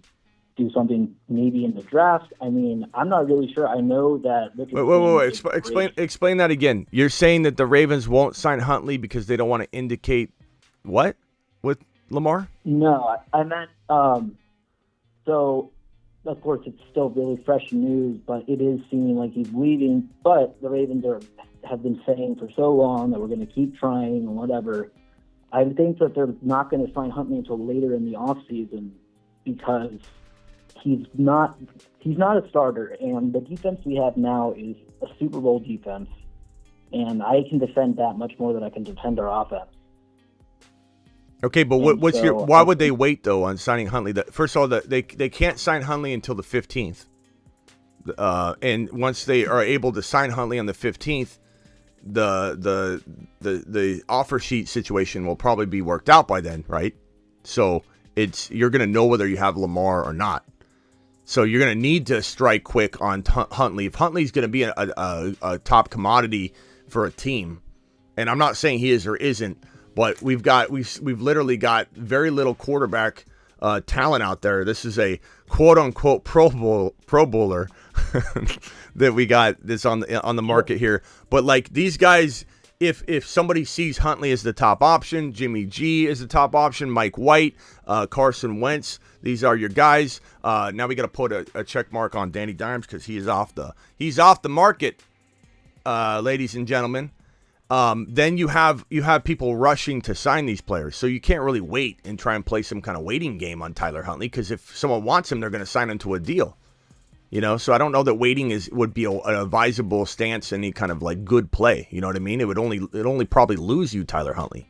do something maybe in the draft. I mean, I'm not really sure. I know that... Wait. Explain that again. You're saying that the Ravens won't sign Huntley because they don't want to indicate what with Lamar? No, I meant... so, of course, it's still really fresh news, but it is seeming like he's leaving. But the Ravens have been saying for so long that we're going to keep trying and whatever. I think that they're not going to sign Huntley until later in the offseason, because he's not a starter, and the defense we have now is a Super Bowl defense, and I can defend that much more than I can defend our offense. Okay, but why would they wait though on signing Huntley? First of all, they can't sign Huntley until the 15th, and once they are able to sign Huntley on the 15th, the offer sheet situation will probably be worked out by then, right? So you're going to know whether you have Lamar or not. So you're going to need to strike quick on Huntley. If Huntley's going to be a top commodity for a team, and I'm not saying he is or isn't, but we've literally got very little quarterback talent out there. This is a quote unquote Pro Bowler that we got this on the market here. But like these guys, if somebody sees Huntley as the top option, Jimmy G is the top option, Mike White, Carson Wentz, these are your guys. Now we got to put a check mark on Danny Dimes because he's off the market, ladies and gentlemen. Then you have people rushing to sign these players, so you can't really wait and try and play some kind of waiting game on Tyler Huntley, because if someone wants him, they're going to sign him to a deal. You know, so I don't know that waiting would be an advisable stance, any kind of like good play. You know what I mean? It would only probably lose you Tyler Huntley.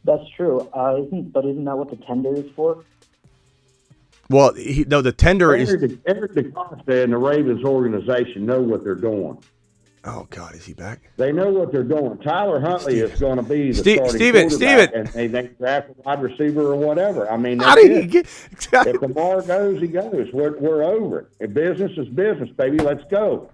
That's true. Isn't that what the tender is for? Well, the tender is. Every DeCosta and the Ravens organization know what they're doing. Oh, God, is he back? They know what they're doing. Tyler Huntley is going to be the starting Steven, quarterback, and they draft a wide receiver or whatever. I mean, How that's did he get? If Lamar goes, he goes. We're over it. If business is business, baby. Let's go.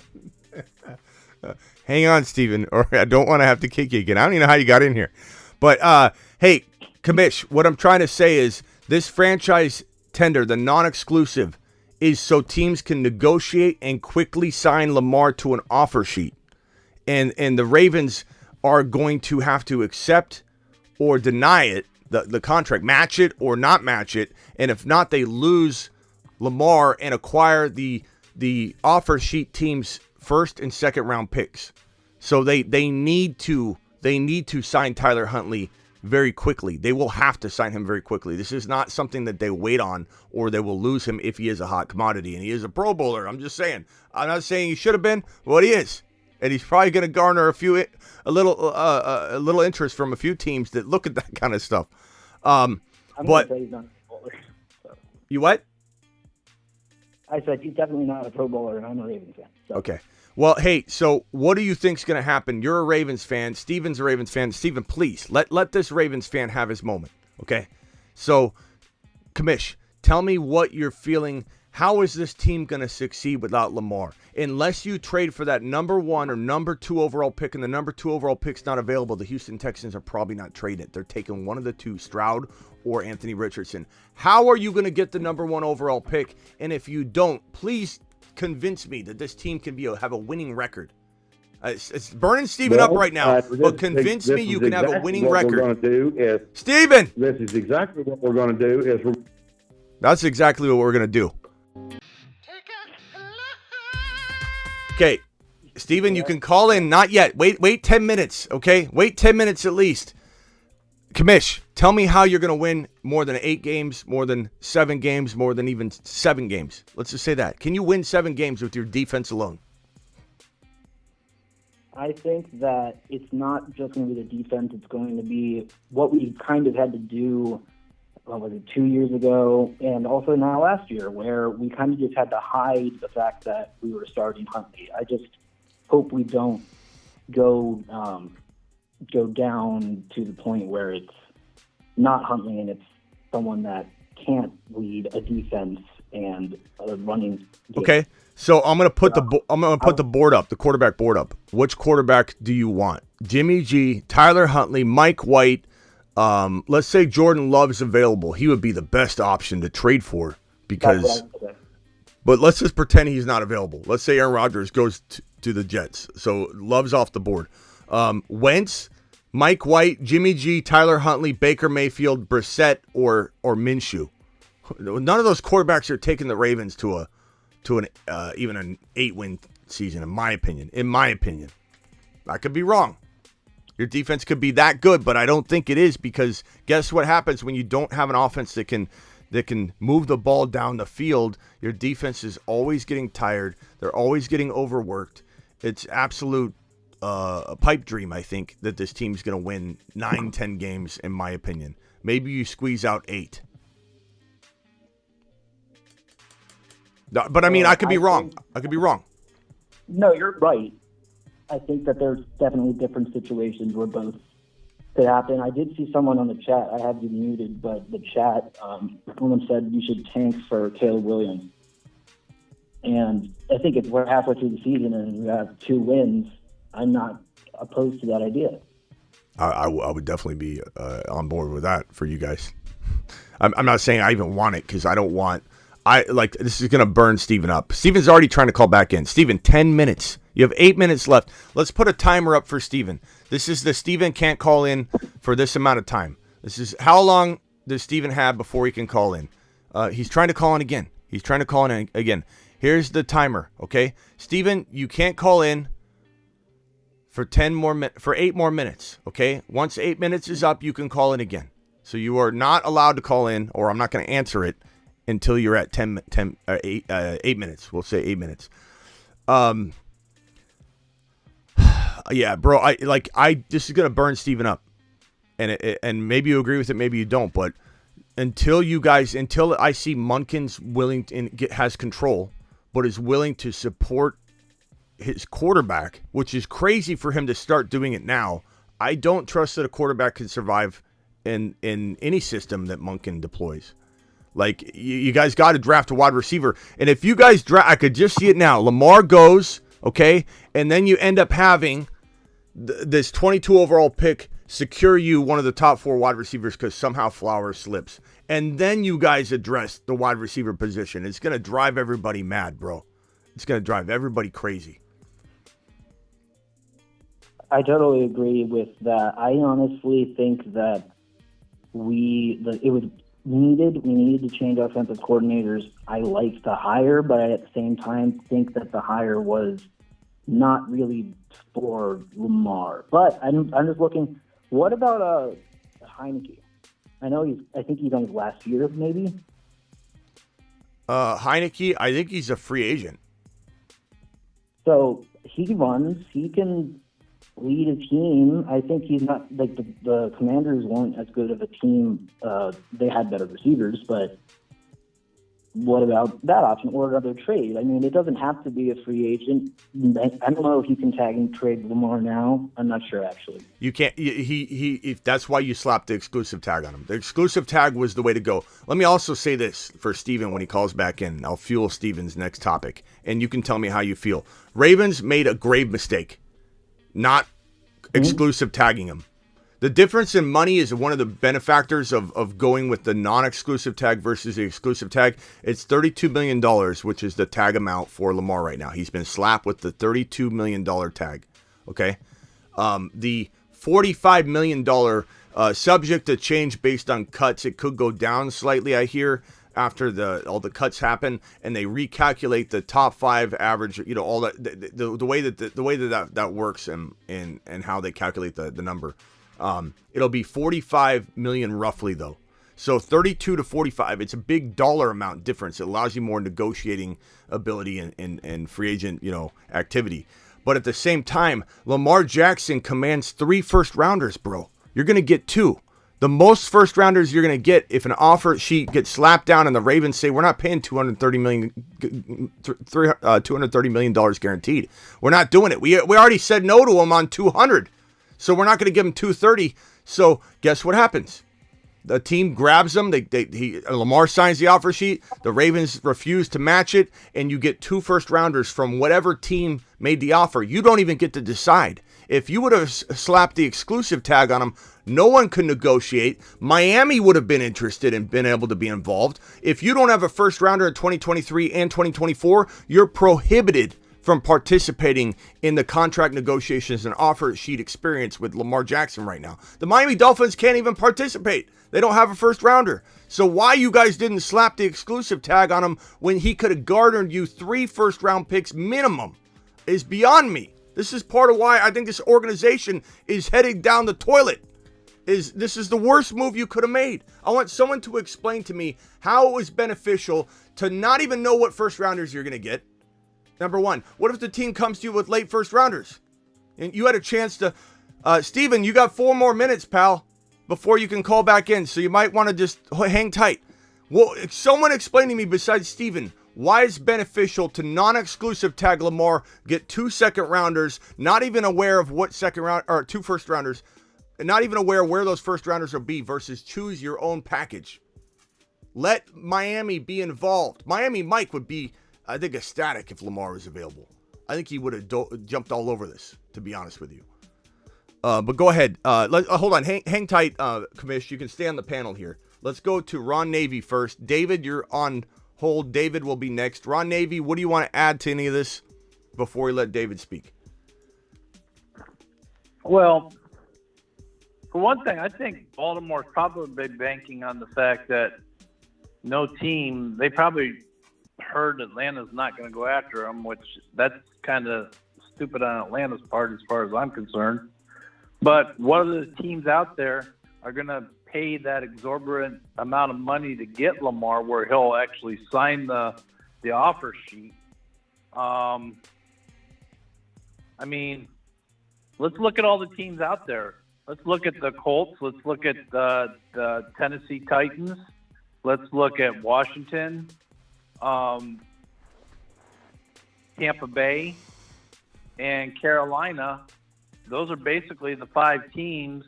Hang on, Steven, or I don't want to have to kick you again. I don't even know how you got in here. But, hey, Commish, what I'm trying to say is this franchise tender, the non-exclusive, is so teams can negotiate and quickly sign Lamar to an offer sheet. And the Ravens are going to have to accept or deny it, the contract, match it or not match it. And if not, they lose Lamar and acquire the offer sheet team's first and second round picks. So they need to sign Tyler Huntley very quickly. They will have to sign him very quickly. This is not something that they wait on, or they will lose him if he is a hot commodity. And he is a Pro Bowler. I'm just saying. I'm not saying he should have been, but he is. And he's probably going to garner a little interest from a few teams that look at that kind of stuff. I'm but say he's not a Pro Bowler. So. You what? I said he's definitely not a Pro Bowler, and I'm a Ravens fan. So. Okay. Well, hey, so what do you think's going to happen? You're a Ravens fan. Steven's a Ravens fan. Steven, please, let this Ravens fan have his moment, okay? So, Commish, tell me what you're feeling. How is this team going to succeed without Lamar? Unless you trade for that number 1 or number 2 overall pick, and the number 2 overall pick's not available, the Houston Texans are probably not trading it. They're taking one of the two, Stroud or Anthony Richardson. How are you going to get the number 1 overall pick? And if you don't, please convince me that this team can have a winning record. It's burning Steven up right now, but convince me you can have a winning record. What we're going to do is, Steven! This is exactly what we're going to do. That's exactly what we're going to do. Okay, Steven, you can call in. Not yet. Wait 10 minutes, okay? Wait 10 minutes at least. Commish, tell me how you're going to win more than 8 games, more than 7 games, more than even 7 games. Let's just say that. Can you win 7 games with your defense alone? I think that it's not just going to be the defense. It's going to be what we kind of had to do, 2 years ago, and also now last year, where we kind of just had to hide the fact that we were starting Huntley. I just hope we don't go down to the point where it's not Huntley and it's someone that can't lead a defense and a running game. Okay, so I'm gonna put the board up, the quarterback board up. Which quarterback do you want? Jimmy G, Tyler Huntley, Mike White. Let's say Jordan Love's available. He would be the best option to trade for because. But let's just pretend he's not available. Let's say Aaron Rodgers goes to the Jets, so Love's off the board. Wentz, Mike White, Jimmy G, Tyler Huntley, Baker Mayfield, Brissett, or Minshew. None of those quarterbacks are taking the Ravens to even an 8-win season, in my opinion. I could be wrong. Your defense could be that good, but I don't think it is, because guess what happens when you don't have an offense that can move the ball down the field? Your defense is always getting tired. They're always getting overworked. It's absolute a pipe dream, I think, that this team's going to win 9-10 games, in my opinion. Maybe you squeeze out 8. But, I mean, I could be wrong. No, you're right. I think that there's definitely different situations where both could happen. I did see someone on the chat. I have you muted, but the chat, someone said you should tank for Caleb Williams. And I think we're halfway through the season and we have 2 wins. I'm not opposed to that idea. I would definitely be on board with that for you guys. I'm not saying I even want it, because I don't want. This is going to burn Steven up. Steven's already trying to call back in. Steven, 10 minutes. You have 8 minutes left. Let's put a timer up for Steven. This is the Steven can't call in for this amount of time. This is how long does Steven have before he can call in? He's trying to call in again. Here's the timer, okay? Steven, you can't call in for 8 more minutes, okay? Once 8 minutes is up, you can call in again. So you are not allowed to call in, or I'm not going to answer it until you're at 8 minutes. We'll say 8 minutes. Yeah, bro. This is gonna burn Steven up, and maybe you agree with it, maybe you don't. But until I see Munkins willing has control, but is willing to support his quarterback, which is crazy for him to start doing it now. I don't trust that a quarterback can survive in any system that Monken deploys. Like, you guys got to draft a wide receiver. And if you guys draft, I could just see it now. Lamar goes, okay, and then you end up having this 22 overall pick secure you one of the top 4 wide receivers because somehow Flowers slips. And then you guys address the wide receiver position. It's going to drive everybody mad, bro. It's going to drive everybody crazy. I totally agree with that. I honestly think that we needed to change offensive coordinators. I like to hire, but I at the same time think that the hire was not really for Lamar. But I'm just looking. What about Heineke? I think he's on his last year, maybe. Heineke, I think he's a free agent. So he can lead a team. I think he's not like the Commanders weren't as good of a team. They had better receivers, but what about that option or another trade? I mean, it doesn't have to be a free agent. I don't know if you can tag and trade Lamar now. I'm not sure, actually. You can't. If that's why you slapped the exclusive tag on him. The exclusive tag was the way to go. Let me also say this for Steven when he calls back in. I'll fuel Steven's next topic, and you can tell me how you feel. Ravens made a grave mistake, not exclusive tagging him. The difference in money is one of the benefactors of going with the non-exclusive tag versus the exclusive tag. It's $32 million, which is the tag amount for Lamar right now. He's been slapped with the $32 million tag. Okay. The $45 million subject to change based on cuts. It could go down slightly, I hear, after all the cuts happen and they recalculate the top 5 average, all that the way that works and how they calculate the number. It'll be 45 million roughly though. So 32 to 45, it's a big dollar amount difference. It allows you more negotiating ability and free agent, activity. But at the same time, Lamar Jackson commands 3 first rounders, bro. You're going to get 2. The most first rounders you're going to get if an offer sheet gets slapped down and the Ravens say, we're not paying $230 million guaranteed. We're not doing it. We already said no to him on 200. So we're not going to give him 230. So guess what happens? The team grabs him. Lamar signs the offer sheet. The Ravens refuse to match it. And you get 2 first rounders from whatever team made the offer. You don't even get to decide. If you would have slapped the exclusive tag on him, no one could negotiate. Miami would have been interested and been able to be involved. If you don't have a first rounder in 2023 and 2024, you're prohibited from participating in the contract negotiations and offer sheet experience with Lamar Jackson right now. The Miami Dolphins can't even participate. They don't have a first rounder. So why you guys didn't slap the exclusive tag on him when he could have garnered you 3 first round picks minimum is beyond me. This is part of why I think this organization is heading down the toilet. This is the worst move you could have made. I want someone to explain to me how it was beneficial to not even know what first rounders you're going to get. Number one, what if the team comes to you with late first rounders? And you had a chance to... Steven, you got 4 more minutes, pal, before you can call back in. So you might want to just hang tight. Well, someone explain to me besides Steven, why it's beneficial to non-exclusive tag Lamar, get 2 second rounders, not even aware of what second round, or 2 first rounders, and not even aware where those first rounders will be versus choose your own package. Let Miami be involved. Miami Mike would be, I think, ecstatic if Lamar was available. I think he would have jumped all over this, to be honest with you. But go ahead. Hold on. Hang tight, Commish. You can stay on the panel here. Let's go to Ron Navy first. David, you're on hold. David will be next. Ron Navy, what do you want to add to any of this before we let David speak? Well, for one thing, I think Baltimore's probably banking on the fact that no team, they probably heard Atlanta's not going to go after them, which that's kind of stupid on Atlanta's part as far as I'm concerned. But what other teams out there are going to pay that exorbitant amount of money to get Lamar where he'll actually sign the offer sheet? I mean, let's look at all the teams out there. Let's look at the Colts. Let's look at the Tennessee Titans. Let's look at Washington, Tampa Bay. and Carolina. Those are basically the 5 teams,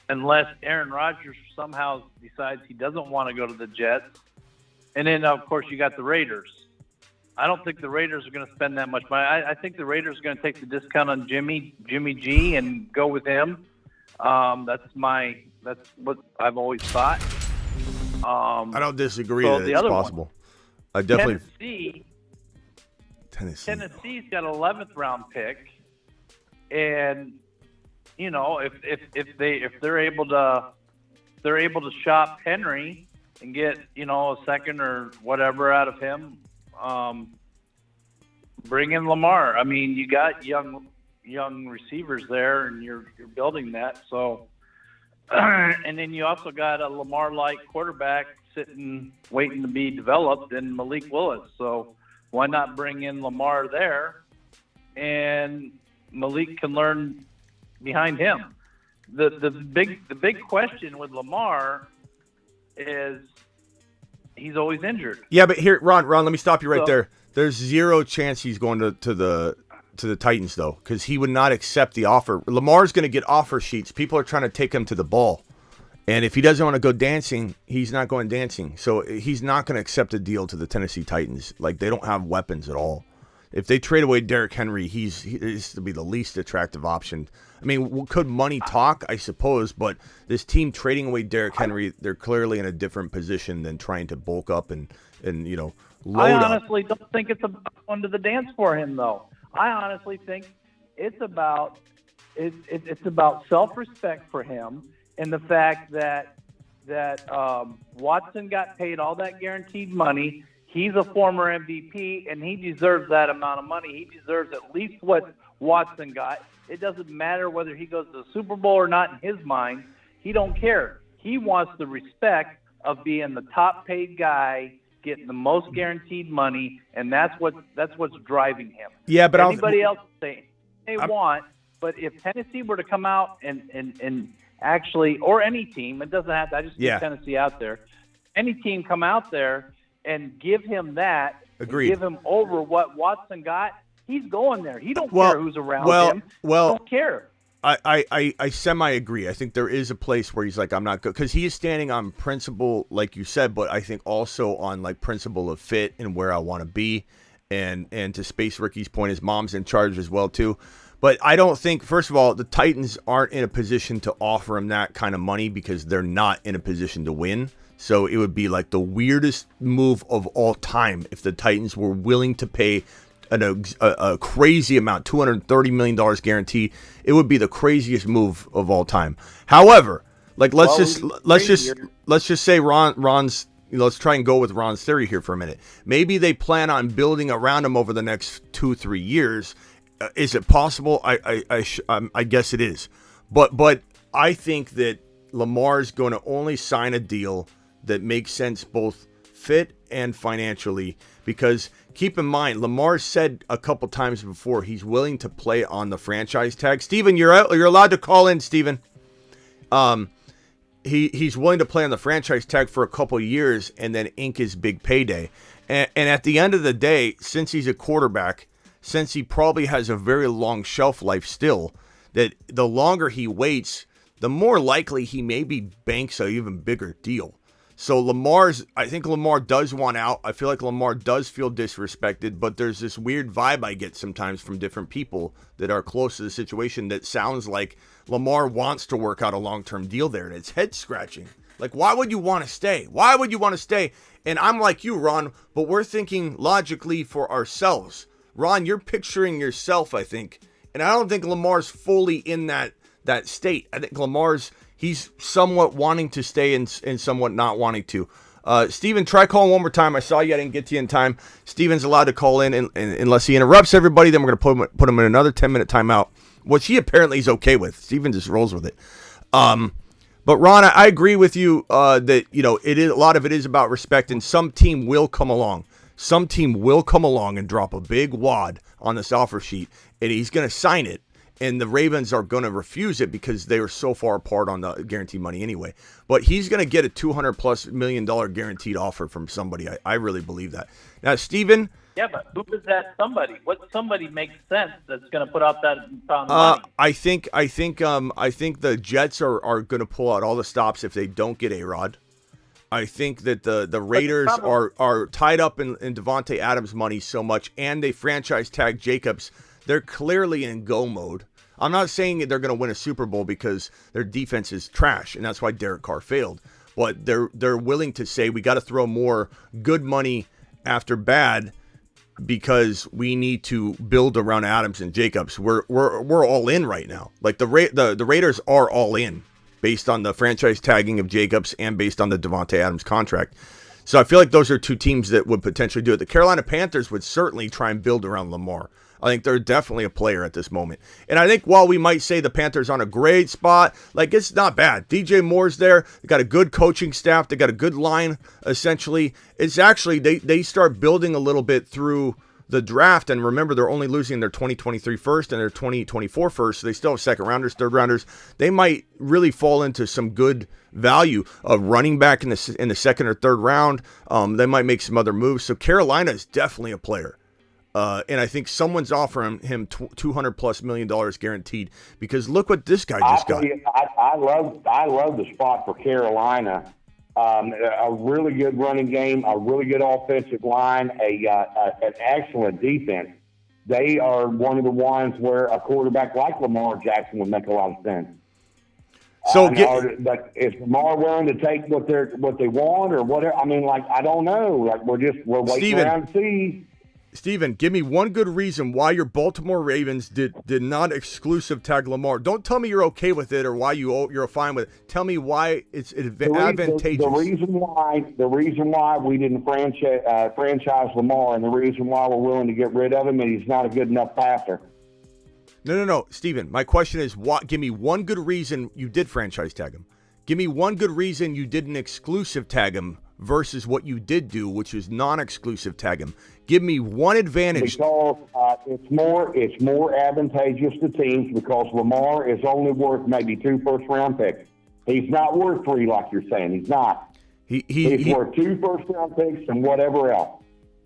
unless Aaron Rodgers somehow decides he doesn't want to go to the Jets. And then, of course, you got the Raiders. I don't think the Raiders are going to spend that much money. I think the Raiders are going to take the discount on Jimmy G, and go with him. That's what I've always thought. I don't disagree so that the it's other possible. I definitely Tennessee's got an 11th round pick, and you know if they're able to shop Henry and get a second or whatever out of him, bring in Lamar. I mean, you got young receivers there, and you're building that. So, and then you also got a Lamar-like quarterback sitting, waiting to be developed, in Malik Willis. So, why not bring in Lamar there, and Malik can learn behind him? The big question with Lamar is he's always injured. Yeah, but here, Ron, let me stop you right there. There's zero chance he's going to the Titans, though, because he would not accept the offer. Lamar's going to get offer sheets. People are trying to take him to the ball. And if he doesn't want to go dancing, he's not going dancing. So he's not going to accept a deal to the Tennessee Titans. Like, they don't have weapons at all. If they trade away Derrick Henry, he's to be the least attractive option. I mean, could money talk? I suppose. But this team trading away Derrick Henry, they're clearly in a different position than trying to bulk up and load up. I honestly don't think it's about going to the dance for him, though. I honestly think it's about self-respect for him, and the fact that Watson got paid all that guaranteed money. He's a former MVP, and he deserves that amount of money. He deserves at least what Watson got. It doesn't matter whether he goes to the Super Bowl or not in his mind. He don't care. He wants the respect of being the top-paid guy, getting the most guaranteed money, and that's what's driving him. Yeah, but anybody else say they want, but if Tennessee were to come out and actually, or any team, it doesn't have to. I just put Tennessee out there. Any team come out there and give him that, agreed, give him over what Watson got, he's going there. He don't care who's around him. He don't care. I semi-agree. I think there is a place where he's like, I'm not good, because he is standing on principle, like you said, but I think also on like principle of fit and where I want to be, and to Space Ricky's point, his mom's in charge as well too. But I don't think, first of all, the Titans aren't in a position to offer him that kind of money because they're not in a position to win. So it would be like the weirdest move of all time if the Titans were willing to pay a crazy amount, $230 million guaranteed. It would be the craziest move of all time. However, like let's just say Ron's. Let's try and go with Ron's theory here for a minute. Maybe they plan on building around him over the next 2-3 years. Is it possible? I guess it is. But I think that Lamar's going to only sign a deal that makes sense both fit and financially, because keep in mind, Lamar said a couple times before he's willing to play on the franchise tag. Steven, you're allowed to call in, Steven. He's willing to play on the franchise tag for a couple years and then ink his big payday. And at the end of the day, since he's a quarterback, since he probably has a very long shelf life still, that the longer he waits, the more likely he maybe banks an even bigger deal. So I think Lamar does want out. I feel like Lamar does feel disrespected, but there's this weird vibe I get sometimes from different people that are close to the situation that sounds like Lamar wants to work out a long-term deal there, and it's head-scratching. Like, why would you want to stay? Why would you want to stay? And I'm like you, Ron, but we're thinking logically for ourselves. Ron, you're picturing yourself, I think, and I don't think Lamar's fully in that state. I think he's somewhat wanting to stay and somewhat not wanting to. Steven, try calling one more time. I saw you. I didn't get to you in time. Steven's allowed to call in, and unless he interrupts everybody, then we're going to put him in another 10-minute timeout, which he apparently is okay with. Steven just rolls with it. But Ron, I agree with you that it is, a lot of it is about respect, and some team will come along. Some team will come along and drop a big wad on this offer sheet, and he's going to sign it. And the Ravens are going to refuse it because they were so far apart on the guaranteed money anyway. But he's going to get a $200+ million guaranteed offer from somebody. I really believe that. Now, Steven, Yeah, but who is that somebody? What somebody makes sense that's going to put out that amount of money? I think the Jets are going to pull out all the stops if they don't get A-Rod. I think that the Raiders are tied up in Devontae Adams' money so much, and they franchise tag Jacobs. They're clearly in go mode. I'm not saying they're going to win a Super Bowl because their defense is trash, and that's why Derek Carr failed. But they're willing to say we got to throw more good money after bad because we need to build around Adams and Jacobs. We're all in right now. Like the Raiders are all in based on the franchise tagging of Jacobs and based on the Devontae Adams contract. So I feel like those are two teams that would potentially do it. The Carolina Panthers would certainly try and build around Lamar. I think they're definitely a player at this moment. And I think while we might say the Panthers on a great spot, like it's not bad. DJ Moore's there. They got a good coaching staff. They got a good line, essentially. It's actually, they start building a little bit through the draft. And remember, they're only losing their 2023 first and their 2024 first. So they still have second rounders, third rounders. They might really fall into some good value of running back in the second or third round. They might make some other moves. So Carolina is definitely a player. And I think someone's offering him $200+ million guaranteed because look what this guy just got. I love the spot for Carolina. A really good running game, a really good offensive line, an excellent defense. They are one of the ones where a quarterback like Lamar Jackson would make a lot of sense. So, but is Lamar willing to take what they want or whatever? I mean, like I don't know. Like we're waiting around to see. Steven, give me one good reason why your Baltimore Ravens did not exclusive tag Lamar. Don't tell me you're okay with it or why you're fine with it. Tell me why it's advantageous. The reason why we didn't franchise Lamar and the reason why we're willing to get rid of him is he's not a good enough passer. No, Steven. My question is, give me one good reason you did franchise tag him. Give me one good reason you didn't exclusive tag him versus what you did do, which is non-exclusive tag him. Give me one advantage. Because it's more advantageous to teams because Lamar is only worth maybe 2 first-round picks. He's not worth 3 like you're saying. He's not. He's worth 2 first-round picks and whatever else.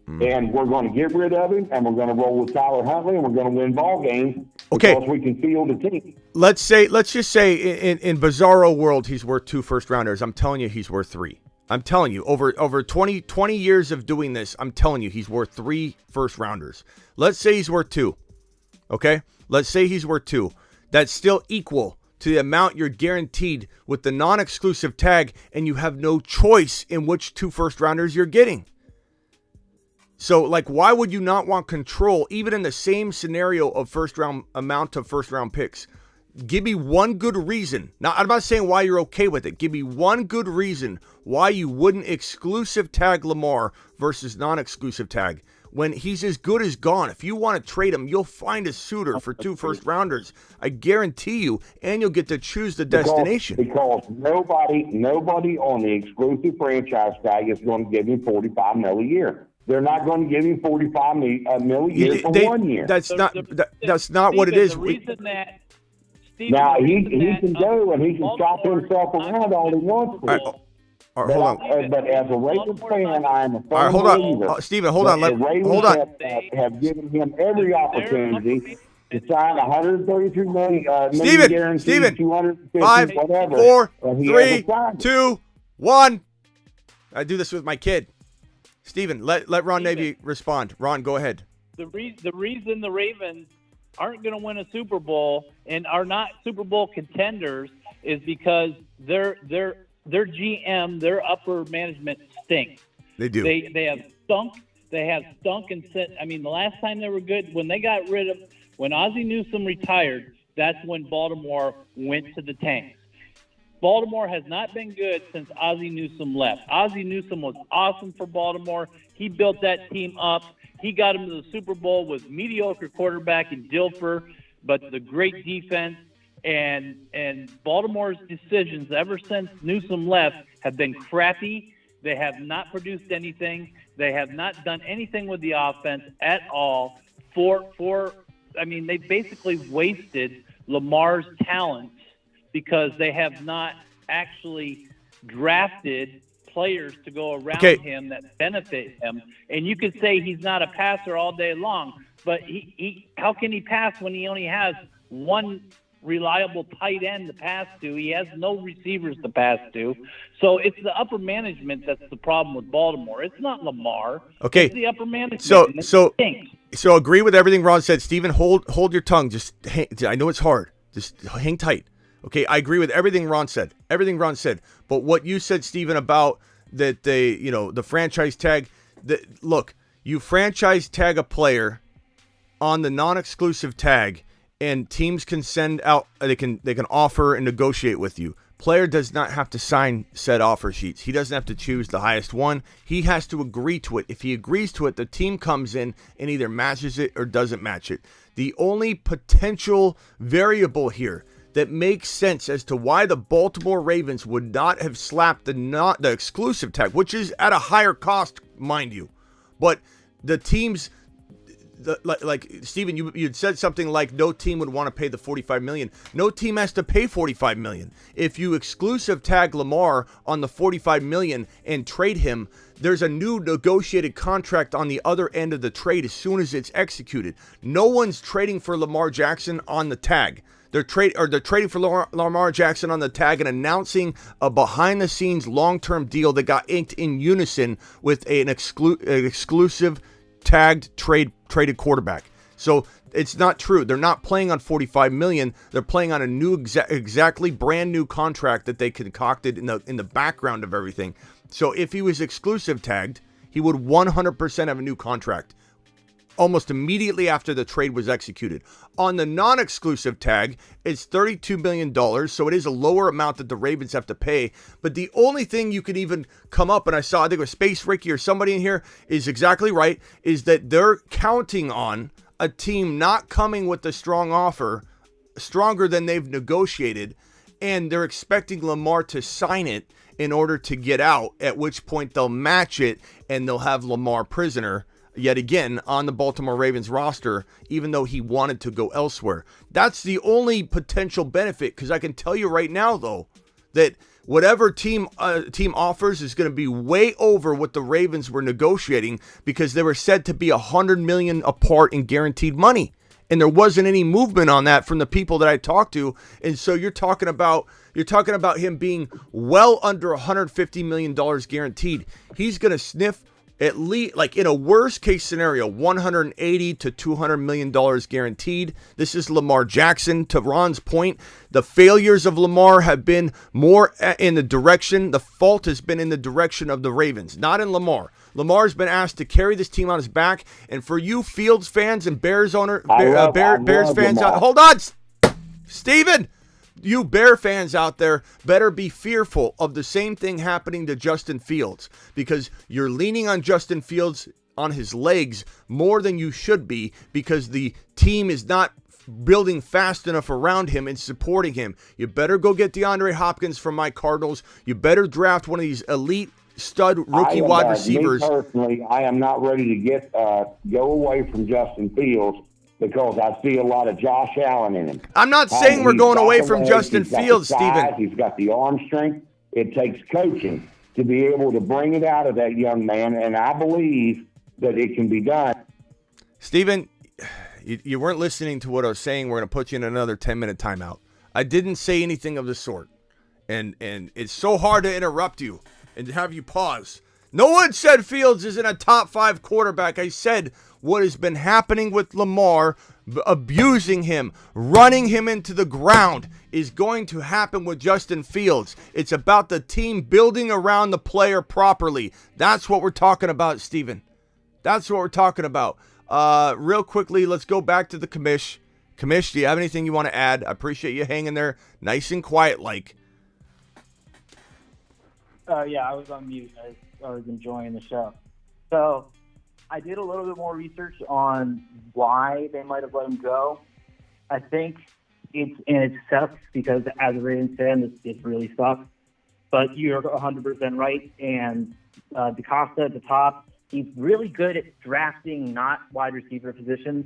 And we're going to get rid of him, and we're going to roll with Tyler Huntley, and we're going to win ball games because we can field a team. Let's just say in bizarro world, he's worth 2 first-rounders. I'm telling you, he's worth 3. I'm telling you, over 20 years of doing this, I'm telling you, he's worth 3 first-rounders. Let's say he's worth 2, okay? Let's say he's worth 2. That's still equal to the amount you're guaranteed with the non-exclusive tag, and you have no choice in which 2 first-rounders you're getting. So, like, why would you not want control, even in the same scenario of amount of first-round picks? Give me one good reason. Now, I'm not saying why you're okay with it. Give me one good reason why you wouldn't exclusive tag Lamar versus non-exclusive tag. When he's as good as gone. If you want to trade him, you'll find a suitor for 2 first-rounders. I guarantee you, and you'll get to choose the destination. Because nobody on the exclusive franchise tag is going to give him $45 million a year. They're not going to give him $45 million a year for 1 year. That's not what it is. The reason that now he can go and he can shop himself around all he wants to. All right, hold on. But as a Ravens fan, I am a firm believer. Steven, hold on. Hold on. Have given him every opportunity to sign $133 million guaranteed, Steven, 250, 5, whatever. 4, 3, 2, 1. I do this with my kid. Steven, let Ron Navy respond. Ron, go ahead. The reason the Ravens aren't going to win a Super Bowl and are not Super Bowl contenders is because their GM, their upper management stinks. They do. They have stunk. They have stunk and sit. I mean, the last time they were good, when Ozzie Newsome retired, that's when Baltimore went to the tanks. Baltimore has not been good since Ozzie Newsome left. Ozzie Newsome was awesome for Baltimore. He built that team up. He got him to the Super Bowl with mediocre quarterback in Dilfer, but the great defense. And Baltimore's decisions ever since Newsome left have been crappy. They have not produced anything. They have not done anything with the offense at all. They basically wasted Lamar's talents because they have not actually drafted players to go around Okay. him that benefit him. And you could say he's not a passer all day long, but he how can he pass when he only has one reliable tight end to pass to? He has no receivers to pass to. So it's the upper management that's the problem with Baltimore. It's not Lamar. Okay. It's the upper management. So- and it so- stinks. So agree with everything Ron said. Steven, hold your tongue. Just hang, I know it's hard. Just hang tight. Okay, I agree with everything Ron said. Everything Ron said. But what you said, Steven, about that the franchise tag, look, you franchise tag a player on the non-exclusive tag, and teams can send out, they can offer and negotiate with you. Player does not have to sign said offer sheets. He doesn't have to choose the highest one. He has to agree to it. If he agrees to it, the team comes in and either matches it or doesn't match it. The only potential variable here that makes sense as to why the Baltimore Ravens would not have slapped the exclusive tag, which is at a higher cost, mind you, but the teams, like Steven, you'd said something like no team would want to pay the $45 million. No team has to pay $45 million. If you exclusive tag Lamar on the $45 million and trade him, there's a new negotiated contract on the other end of the trade as soon as it's executed. No one's trading for Lamar Jackson on the tag. They're trading for Lamar Jackson on the tag and announcing a behind-the-scenes long-term deal that got inked in unison with an exclusive tagged traded quarterback. So it's not true. They're not playing on $45 million. They're playing on a new exactly brand new contract that they concocted in the background of everything. So if he was exclusive tagged, he would 100% have a new contract almost immediately after the trade was executed. On the non-exclusive tag, it's $32 million, so it is a lower amount that the Ravens have to pay. But the only thing you could even come up, and I think it was Space Ricky or somebody in here, is exactly right, is that they're counting on a team not coming with a strong offer, stronger than they've negotiated, and they're expecting Lamar to sign it in order to get out, at which point they'll match it, and they'll have Lamar prisoner yet again on the Baltimore Ravens roster, even though he wanted to go elsewhere. That's the only potential benefit, because I can tell you right now, though, that whatever team offers is going to be way over what the Ravens were negotiating, because they were said to be $100 million apart in guaranteed money, and there wasn't any movement on that from the people that I talked to. And so you're talking about him being well under $150 million guaranteed. He's going to sniff at least, like in a worst case scenario, $180 to $200 million guaranteed. This is Lamar Jackson. To Ron's point, the failures of Lamar have been more in the direction, the fault has been in the direction of the Ravens, not in Lamar. Lamar's been asked to carry this team on his back. And for you Fields fans and Bears fans out, hold on, Steven. You Bear fans out there better be fearful of the same thing happening to Justin Fields, because you're leaning on Justin Fields on his legs more than you should be, because the team is not building fast enough around him and supporting him. You better go get DeAndre Hopkins from my Cardinals. You better draft one of these elite stud rookie wide receivers. Me personally, I am not ready to go away from Justin Fields, because I see a lot of Josh Allen in him. I'm not saying we're going away from Justin Fields, Steven. He's got the arm strength. It takes coaching to be able to bring it out of that young man, and I believe that it can be done. Steven, you weren't listening to what I was saying. We're going to put you in another 10-minute timeout. I didn't say anything of the sort, and it's so hard to interrupt you and to have you pause. No one said Fields isn't a top 5 quarterback. I said what has been happening with Lamar, abusing him, running him into the ground, is going to happen with Justin Fields. It's about the team building around the player properly. That's what we're talking about, Steven. That's what we're talking about. Real quickly, let's go back to the commish. Commish, do you have anything you want to add? I appreciate you hanging there nice and quiet like. Yeah, I was on mute. I was enjoying the show. So I did a little bit more research on why they might have let him go. I think it sucks, because as a Ravens fan, it really sucks. But you're 100% right. And DaCosta at the top, he's really good at drafting not wide receiver positions,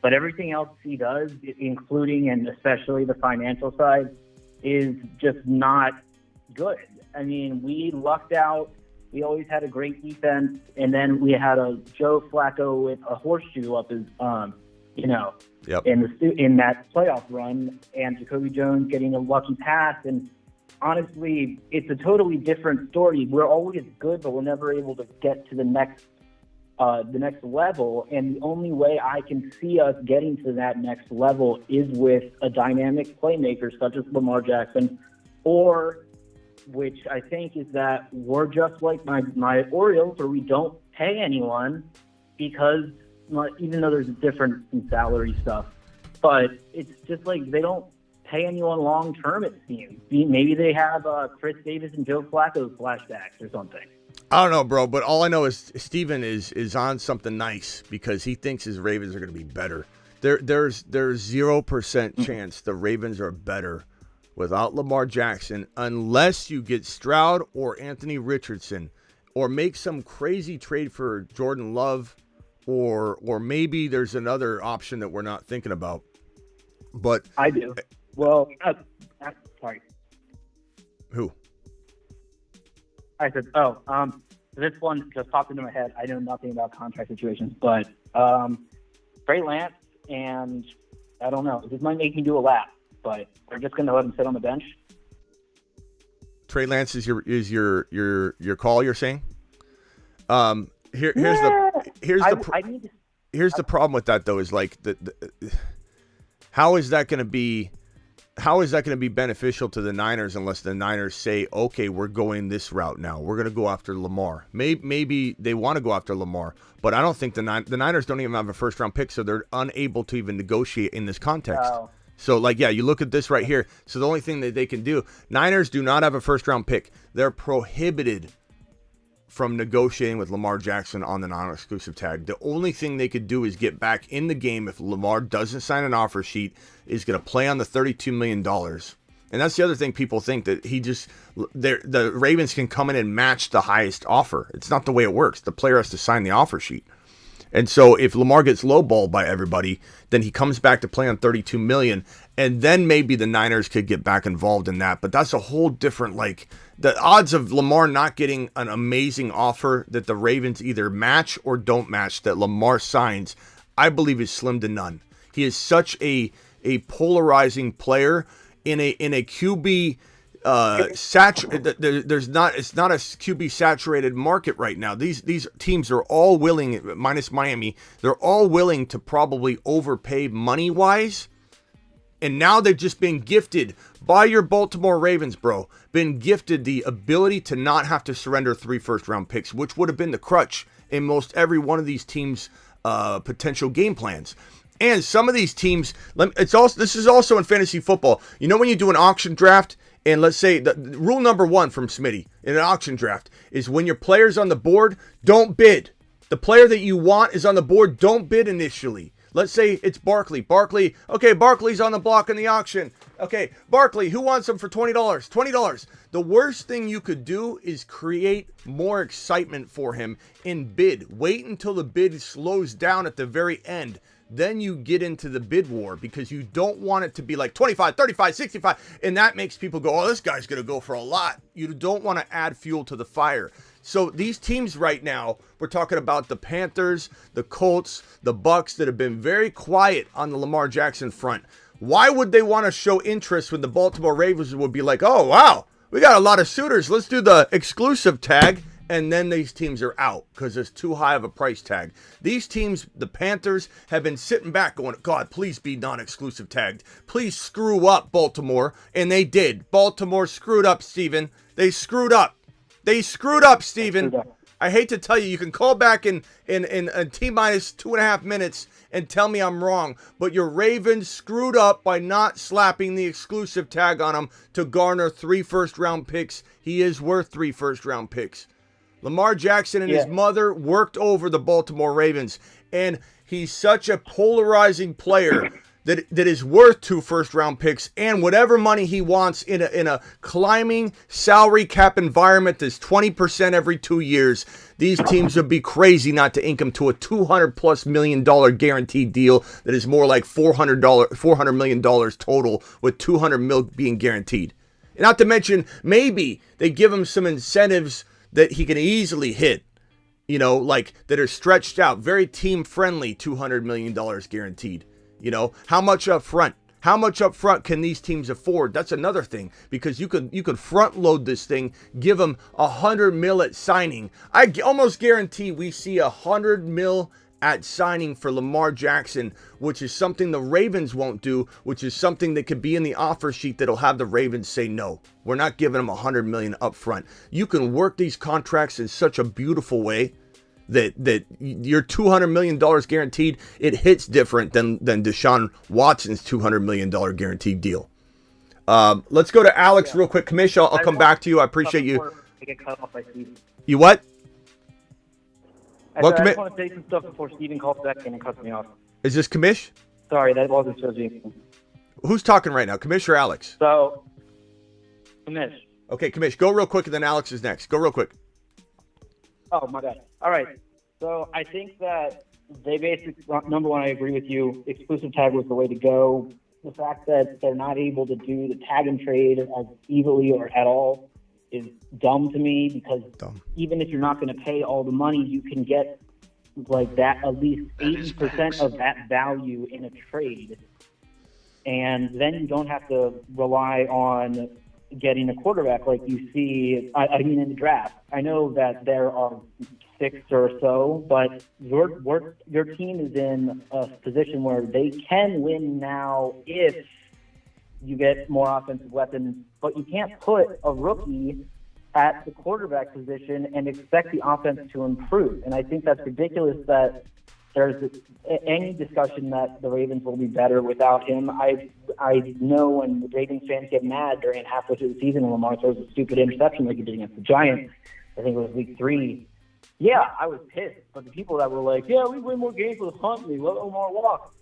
but everything else he does, including and especially the financial side, is just not good. I mean, we lucked out. We always had a great defense, and then we had a Joe Flacco with a horseshoe up his, Yep. in that playoff run, and Jacoby Jones getting a lucky pass. And honestly, it's a totally different story. We're always good, but we're never able to get to the next level. And the only way I can see us getting to that next level is with a dynamic playmaker such as Lamar Jackson, or which I think is that we're just like my Orioles, where we don't pay anyone because even though there's a difference in salary stuff, but it's just like they don't pay anyone long term, it seems. Maybe they have Chris Davis and Joe Flacco flashbacks or something. I don't know, bro, but all I know is Steven is on something nice because he thinks his Ravens are going to be better. There's 0% chance the Ravens are better without Lamar Jackson unless you get Stroud or Anthony Richardson or make some crazy trade for Jordan Love or maybe there's another option that we're not thinking about. But I do. Well, sorry. Who? I said, this one just popped into my head. I know nothing about contract situations, but Trey Lance, and I don't know. This might make me do a lap, but we're just going to let him sit on the bench. Trey Lance is your call. You're saying? Here's the problem with that though is like how is that going to be beneficial to the Niners unless the Niners say, okay, we're going this route now. We're going to go after Lamar. Maybe they want to go after Lamar, but I don't think the Niners don't even have a first-round pick, so they're unable to even negotiate in this context. Oh. So, you look at this right here. So the only thing that they can do, Niners do not have a first-round pick. They're prohibited from negotiating with Lamar Jackson on the non-exclusive tag. The only thing they could do is get back in the game if Lamar doesn't sign an offer sheet, is going to play on the $32 million. And that's the other thing people think, that the Ravens can come in and match the highest offer. It's not the way it works. The player has to sign the offer sheet. And so if Lamar gets lowballed by everybody, then he comes back to play on $32 million, and then maybe the Niners could get back involved in that. But that's a whole different, the odds of Lamar not getting an amazing offer that the Ravens either match or don't match that Lamar signs, I believe is slim to none. He is such a polarizing player in a QB it's not a QB saturated market right now. These teams are all willing, minus Miami, they're all willing to probably overpay money wise. And now they've just been gifted by your Baltimore Ravens, bro. Been gifted the ability to not have to surrender 3 first-round picks, which would have been the crutch in most every one of these teams' potential game plans. And some of these teams, this is also in fantasy football. You know when you do an auction draft, and let's say the rule number 1 from Smitty in an auction draft is when your player's on the board, don't bid. The player that you want is on the board, don't bid initially. Let's say it's Barkley. Okay, Barkley's on the block in the auction. Okay, Barkley, who wants him for $20? $20. The worst thing you could do is create more excitement for him in bid. Wait until the bid slows down at the very end. Then you get into the bid war because you don't want it to be like 25, 35, 65. And that makes people go, oh, this guy's going to go for a lot. You don't want to add fuel to the fire. So these teams right now, we're talking about the Panthers, the Colts, the Bucks that have been very quiet on the Lamar Jackson front. Why would they want to show interest when the Baltimore Ravens would be like, oh, wow, we got a lot of suitors. Let's do the exclusive tag. And then these teams are out because it's too high of a price tag. These teams, the Panthers, have been sitting back going, God, please be non-exclusive tagged. Please screw up, Baltimore. And they did. Baltimore screwed up, Steven. They screwed up. Steven. I hate to tell you, you can call back in T-minus 2.5 minutes and tell me I'm wrong, but your Ravens screwed up by not slapping the exclusive tag on him to garner 3 first-round picks. He is worth 3 first-round picks. Lamar Jackson and his mother worked over the Baltimore Ravens, and he's such a polarizing player that is worth 2 first-round picks and whatever money he wants in a climbing salary cap environment that's 20% every 2 years. These teams would be crazy not to ink him to a $200+ million guaranteed deal that is more like $400 million total, with $200 million being guaranteed. Not to mention, maybe they give him some incentives that he can easily hit, like that are stretched out, very team-friendly, $200 million guaranteed. How much up front? How much up front can these teams afford? That's another thing, because you could front load this thing, give them $100 million at signing. I almost guarantee we see $100 million at signing for Lamar Jackson, which is something the Ravens won't do, which is something that could be in the offer sheet that'll have the Ravens say, no, we're not giving them $100 million up front. You can work these contracts in such a beautiful way that your $200 million guaranteed, it hits different than Deshaun Watson's $200 million guaranteed deal. Let's go to Alex real quick. Commish, I'll come back to you. I appreciate you. You what? I just want to say some stuff before Steven calls back in and cuts me off. Is this Commish? Sorry, that wasn't Josie. Who's talking right now, Commish or Alex? So, Commish. Okay, Commish, go real quick, and then Alex is next. Go real quick. Oh, my bad. All right. So I think that they basically, number one, I agree with you. Exclusive tag was the way to go. The fact that they're not able to do the tag and trade as easily or at all is dumb to me, because even if you're not going to pay all the money, you can get like that, at least 80% of that value in a trade. And then you don't have to rely on getting a quarterback like you see, in the draft. I know that there are 6 or so, but your team is in a position where they can win now if you get more offensive weapons, but you can't put a rookie at the quarterback position and expect the offense to improve. And I think that's ridiculous that there's any discussion that the Ravens will be better without him. I know when the Ravens fans get mad during halfway through the season and Lamar throws a stupid interception like he did against the Giants, I think it was week 3. Yeah, I was pissed. But the people that were like, yeah, we win more games with Huntley, let Lamar walk,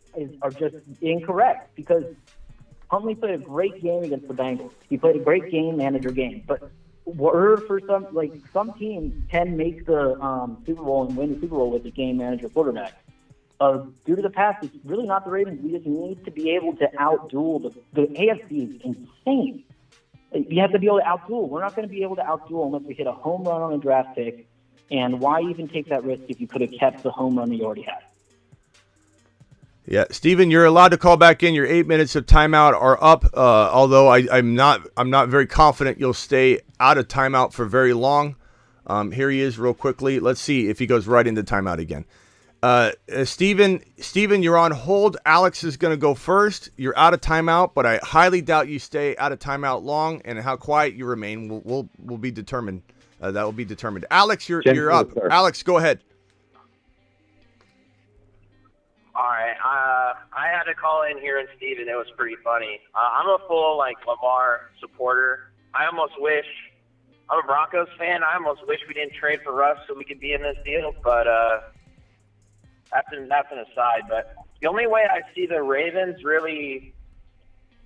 are just incorrect, because Huntley played a great game against the Bengals. He played a great game manager game. But for some teams can make the Super Bowl and win the Super Bowl with the game manager quarterback. Due to the past, it's really not the Ravens. We just need to be able to outduel. The AFC is insane. You have to be able to outduel. We're not going to be able to outduel unless we hit a home run on a draft pick. And why even take that risk if you could have kept the home run that you already had? Yeah, Steven, you're allowed to call back in. Your 8 minutes of timeout are up. Although I'm not very confident you'll stay out of timeout for very long. Here he is, real quickly. Let's see if he goes right into timeout again. Steven, you're on hold. Alex is going to go first. You're out of timeout, but I highly doubt you stay out of timeout long. And how quiet you remain will be determined. That will be determined. Alex, you're up. Sir. Alex, go ahead. All right. I had to call in here, and Steven, it was pretty funny. I'm a full Lamar supporter. I'm a Broncos fan. I almost wish we didn't trade for Russ so we could be in this deal. But that's an aside. But the only way I see the Ravens really,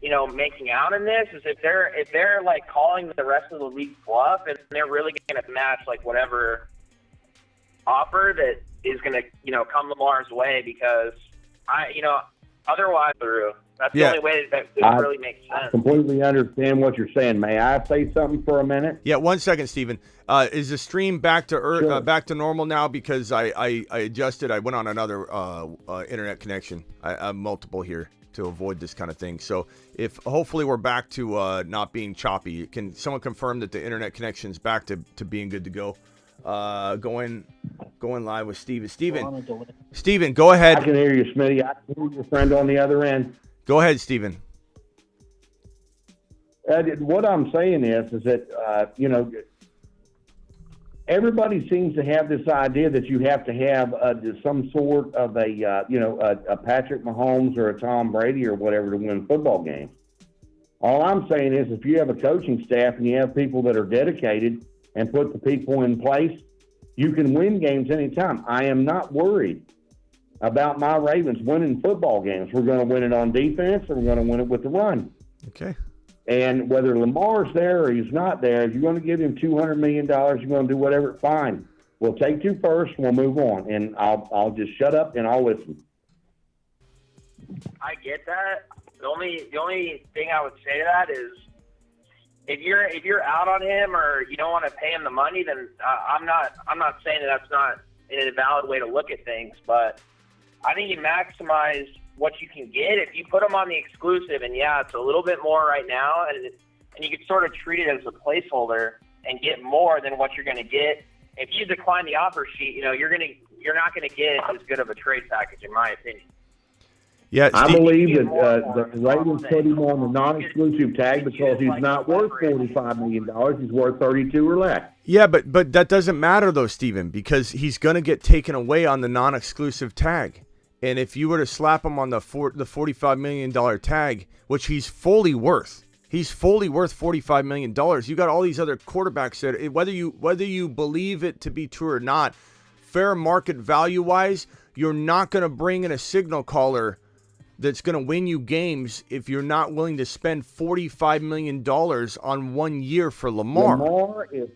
making out in this is if they're calling the rest of the league bluff, and they're really going to match whatever offer that is going to come Lamar's way, because otherwise through. That's the only way that really makes sense. I completely understand what you're saying. May I say something for a minute? Yeah, 1 second, Steven. Is the stream back to back to normal now? Because I adjusted. I went on another internet connection. I have multiple here to avoid this kind of thing. So if hopefully we're back to not being choppy. Can someone confirm that the internet connection's back to being good to go? Going live with Steven. Steven, go ahead. I can hear you, Smitty. I can hear your friend on the other end. Go ahead, Steven. What I'm saying is that, everybody seems to have this idea that you have to have some sort of a Patrick Mahomes or a Tom Brady or whatever to win football games. All I'm saying is if you have a coaching staff and you have people that are dedicated and put the people in place, you can win games anytime. I am not worried about my Ravens winning football games. We're going to win it on defense, or we're going to win it with the run. Okay. And whether Lamar's there or he's not there, if you're going to give him $200 million, you're going to do whatever, fine. We'll take 2 first, and we'll move on. And I'll just shut up and I'll listen. I get that. The only thing I would say to that is if you're out on him or you don't want to pay him the money, then I'm not saying that's not an invalid way to look at things, but I think you maximize what you can get if you put him on the exclusive. And yeah, it's a little bit more right now, and you can sort of treat it as a placeholder and get more than what you're going to get. If you decline the offer sheet, you're not going to get as good of a trade package, in my opinion. Yeah, I believe that the Ravens put him on the non-exclusive tag because he's not worth $45 million. He's worth 32 or less. Yeah, but that doesn't matter though, Steven, because he's going to get taken away on the non-exclusive tag. And if you were to slap him on the $45 million tag, which he's fully worth $45 million. You got all these other quarterbacks that, whether you believe it to be true or not, fair market value wise, you're not going to bring in a signal caller that's going to win you games if you're not willing to spend $45 million on 1 year for Lamar. Lamar is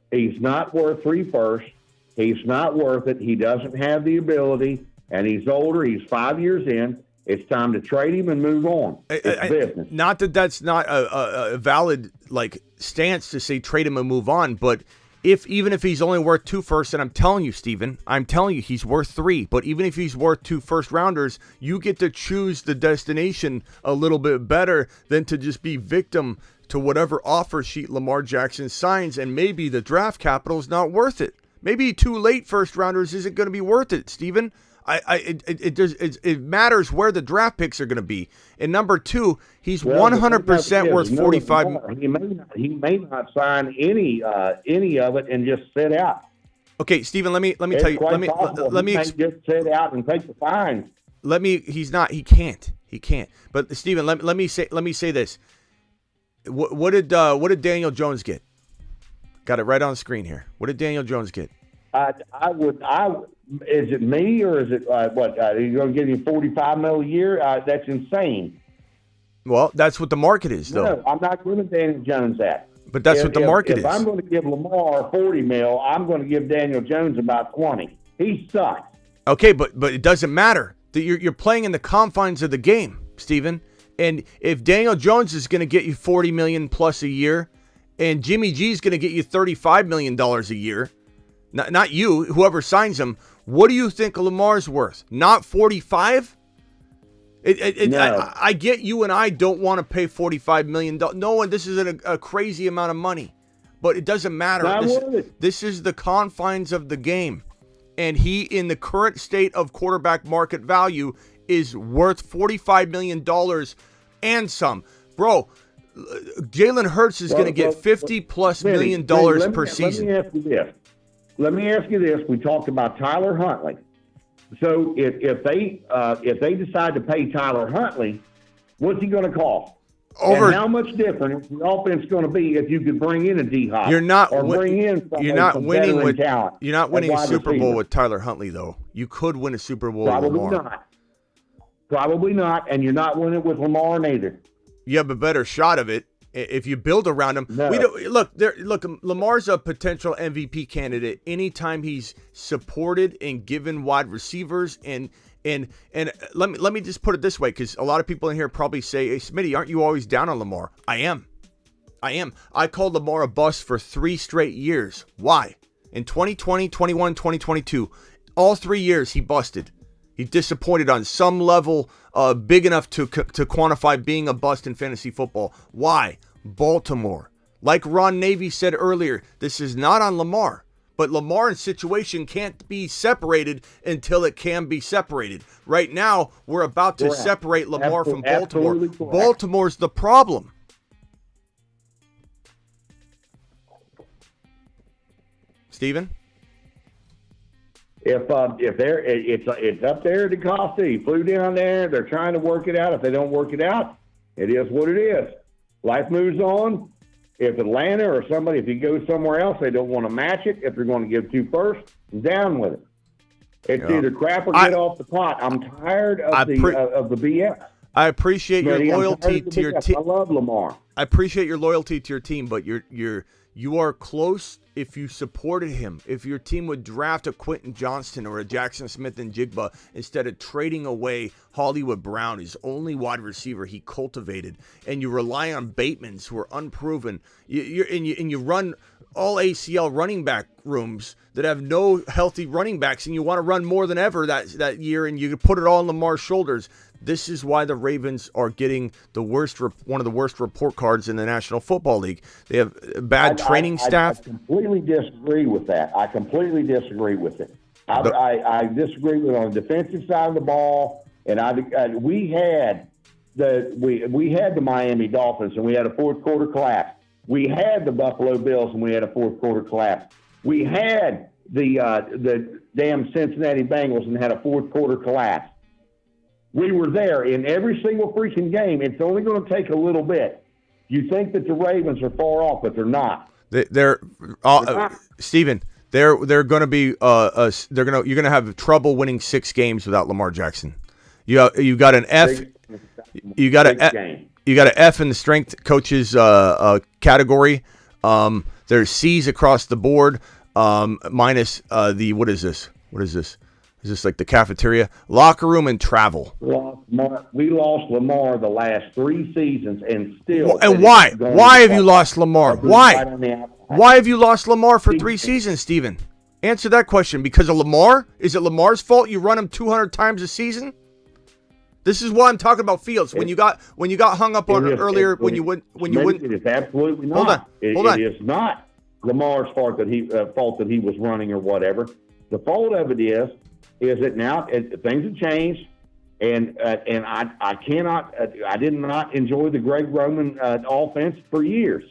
he's not worth 3 firsts. He's not worth it. He doesn't have the ability, and he's older. He's 5 years in. It's time to trade him and move on. It's business. Not that that's not a valid stance to say trade him and move on, but even if he's only worth 2 firsts, and I'm telling you, Steven, he's worth 3. But even if he's worth 2 first rounders, you get to choose the destination a little bit better than to just be victim to whatever offer sheet Lamar Jackson signs, and maybe the draft capital is not worth it. Maybe 2 late first rounders isn't going to be worth it, Steven. It matters where the draft picks are going to be. And number 2, he's 100% worth 45. He may not sign any of it and just sit out. Okay, Steven, let me tell you. Let me just sit out and take the fines. He can't. But Steven, let me say this. What did Daniel Jones get? Got it right on the screen here. What did Daniel Jones get? Is it me or is it what? Are you going to give him $45 million a year? That's insane. Well, that's what the market is, though. No, I'm not giving Daniel Jones that. But that's what the market is. If I'm going to give Lamar $40 million, I'm going to give Daniel Jones about $20. He sucks. Okay, but it doesn't matter. You're playing in the confines of the game, Steven. And if Daniel Jones is going to get you $40 million plus a year, and Jimmy G is going to get you $35 million a year, not you, whoever signs him, what do you think Lamar's worth? Not 45? No. I get you and I don't want to pay $45 million. No one, this isn't a crazy amount of money, but it doesn't matter. This is the confines of the game. And he, in the current state of quarterback market value, is worth $45 million and some. Bro, Jalen Hurts is going to get $50+ million per season. Let me ask you this. We talked about Tyler Huntley. So if they decide to pay Tyler Huntley, what's he going to cost? And how much different is the offense going to be if you could bring in a D-Hop? You're not winning a Super Bowl with Tyler Huntley, though. You could win a Super Bowl with Lamar. Probably not, and you're not winning with Lamar neither. You have a better shot of it if you build around him. No. Look, Lamar's a potential MVP candidate anytime he's supported and given wide receivers and let me just put it this way, because a lot of people in here probably say, hey, Smitty, aren't you always down on Lamar? I am. I called Lamar a bust for 3 straight years. Why? In 2020, 21, 2022, all 3 years he busted. He disappointed on some level big enough to quantify being a bust in fantasy football. Why? Baltimore. Like Ron Navy said earlier, this is not on Lamar. But Lamar's situation can't be separated until it can be separated. Right now, we're about to separate Lamar from Baltimore. Baltimore's the problem. Steven? If it's up there at Acosta, he flew down there. They're trying to work it out. If they don't work it out, it is what it is. Life moves on. If Atlanta or somebody, if he goes somewhere else, they don't want to match it. If they're going to give 2 firsts, I'm down with it. It's either crap or get off the pot. I'm tired of the BS. I appreciate your loyalty to your team. I love Lamar. I appreciate your loyalty to your team, but you are close if you supported him, if your team would draft a Quentin Johnston or a Jackson Smith and Jigba instead of trading away Hollywood Brown, his only wide receiver he cultivated, and you rely on Batemans who are unproven, you run all ACL running back rooms that have no healthy running backs, and you want to run more than ever that year, and you put it all on Lamar's shoulders. This is why the Ravens are getting one of the worst report cards in the National Football League. They have bad training staff. I completely disagree with that. I completely disagree with it. I disagree with it on the defensive side of the ball. And we had the Miami Dolphins, and we had a fourth quarter collapse. We had the Buffalo Bills, and we had a fourth quarter collapse. We had the damn Cincinnati Bengals and had a fourth quarter collapse. We were there in every single freaking game. It's only going to take a little bit. You think that the Ravens are far off, but they're not. They're Steven, they're going to be you're going to have trouble winning 6 games without Lamar Jackson. You got an F. You got an F in the strength coaches category. There's C's across the board, minus the what is this? What is this? Is this like the cafeteria, locker room, and travel? We lost Lamar the last 3 seasons, and still. And why? Why have you lost Lamar? Why? Why have you lost Lamar for 3 seasons, Steven? Answer that question. Because of Lamar? Is it Lamar's fault you run him 200 times a season? This is why I'm talking about Fields. When you got hung up on earlier, when you wouldn't. It is absolutely not. Hold on. It is not Lamar's fault that he was running or whatever. The fault of it is that now things have changed, and I did not enjoy the Greg Roman offense for years.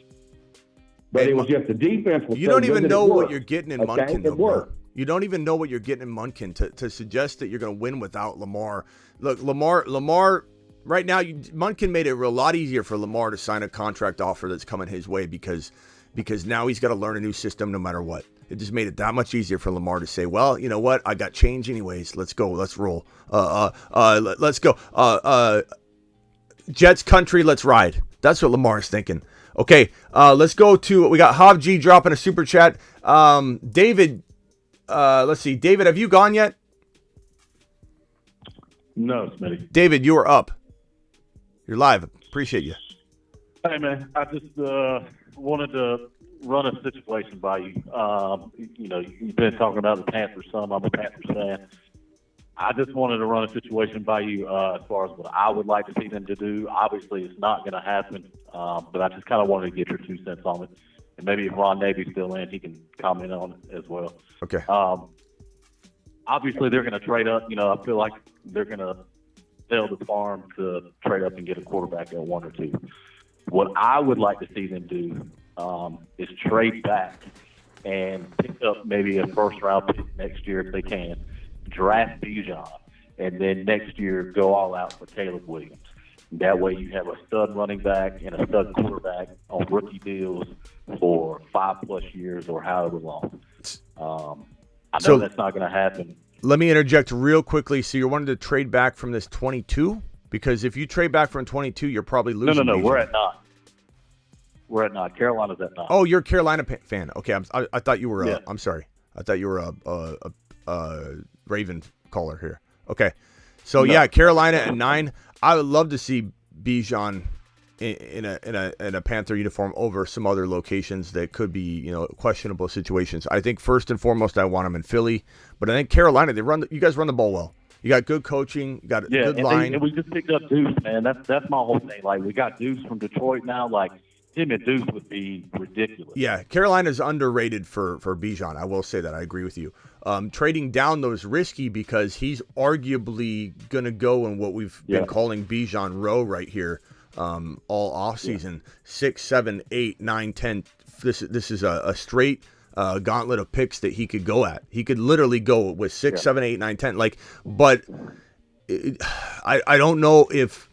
But it was just the defense was. You don't even know what you're getting in Munkin. You don't even know what you're getting in Munkin to suggest that you're going to win without Lamar. Look, Lamar. Right now, Munkin made it a lot easier for Lamar to sign a contract offer that's coming his way because now he's got to learn a new system no matter what. It just made it that much easier for Lamar to say, well, you know what? I got change anyways. Let's go. Let's roll. Let's go. Jets country, let's ride. That's what Lamar is thinking. Okay, let's go to, we got Hav G dropping a super chat. David, let's see. David, have you gone yet? No, Smitty. David, you are up. You're live. Appreciate you. Hey, man. I just wanted to run a situation by you. You've been talking about the Panthers some. I'm a Panthers fan. I just wanted to run a situation by you as far as what I would like to see them to do. Obviously, it's not going to happen, but I just kind of wanted to get your 2 cents on it. And maybe if Ron Navy's still in, he can comment on it as well. Okay. Obviously, they're going to trade up. I feel like they're going to sell the farm to trade up and get a quarterback at 1 or 2. What I would like to see them do is trade back and pick up maybe a first-round pick next year if they can, draft Bijan, and then next year go all out for Caleb Williams. That way you have a stud running back and a stud quarterback on rookie deals for 5+ years or however long. I know that's not going to happen. Let me interject real quickly. So you're wanting to trade back from this 22? Because if you trade back from 22, you're probably losing. No. Bijan. We're at 9. We're at 9. Carolina's at 9. Oh, you're a Carolina fan. Okay, I thought you were. Yeah. I'm sorry. I thought you were a Raven caller here. Okay, so yeah, Carolina at 9. I would love to see Bijan in a Panther uniform over some other locations that could be questionable situations. I think first and foremost I want him in Philly, but I think Carolina you guys run the ball well. You got good coaching, you got a good line. And we just picked up Deuce, man. That's my whole thing. Like we got Deuce from Detroit now. Like him and Deuce would be ridiculous. Yeah, Carolina's underrated for Bijan. I will say that. I agree with you. Trading down those risky because he's arguably going to go in what we've been calling Bijan Row right here all offseason. 6, 7, 8, 9, 10. This is a straight gauntlet of picks that he could go at. He could literally go with 6, 7, 8, 9, 10. But I don't know if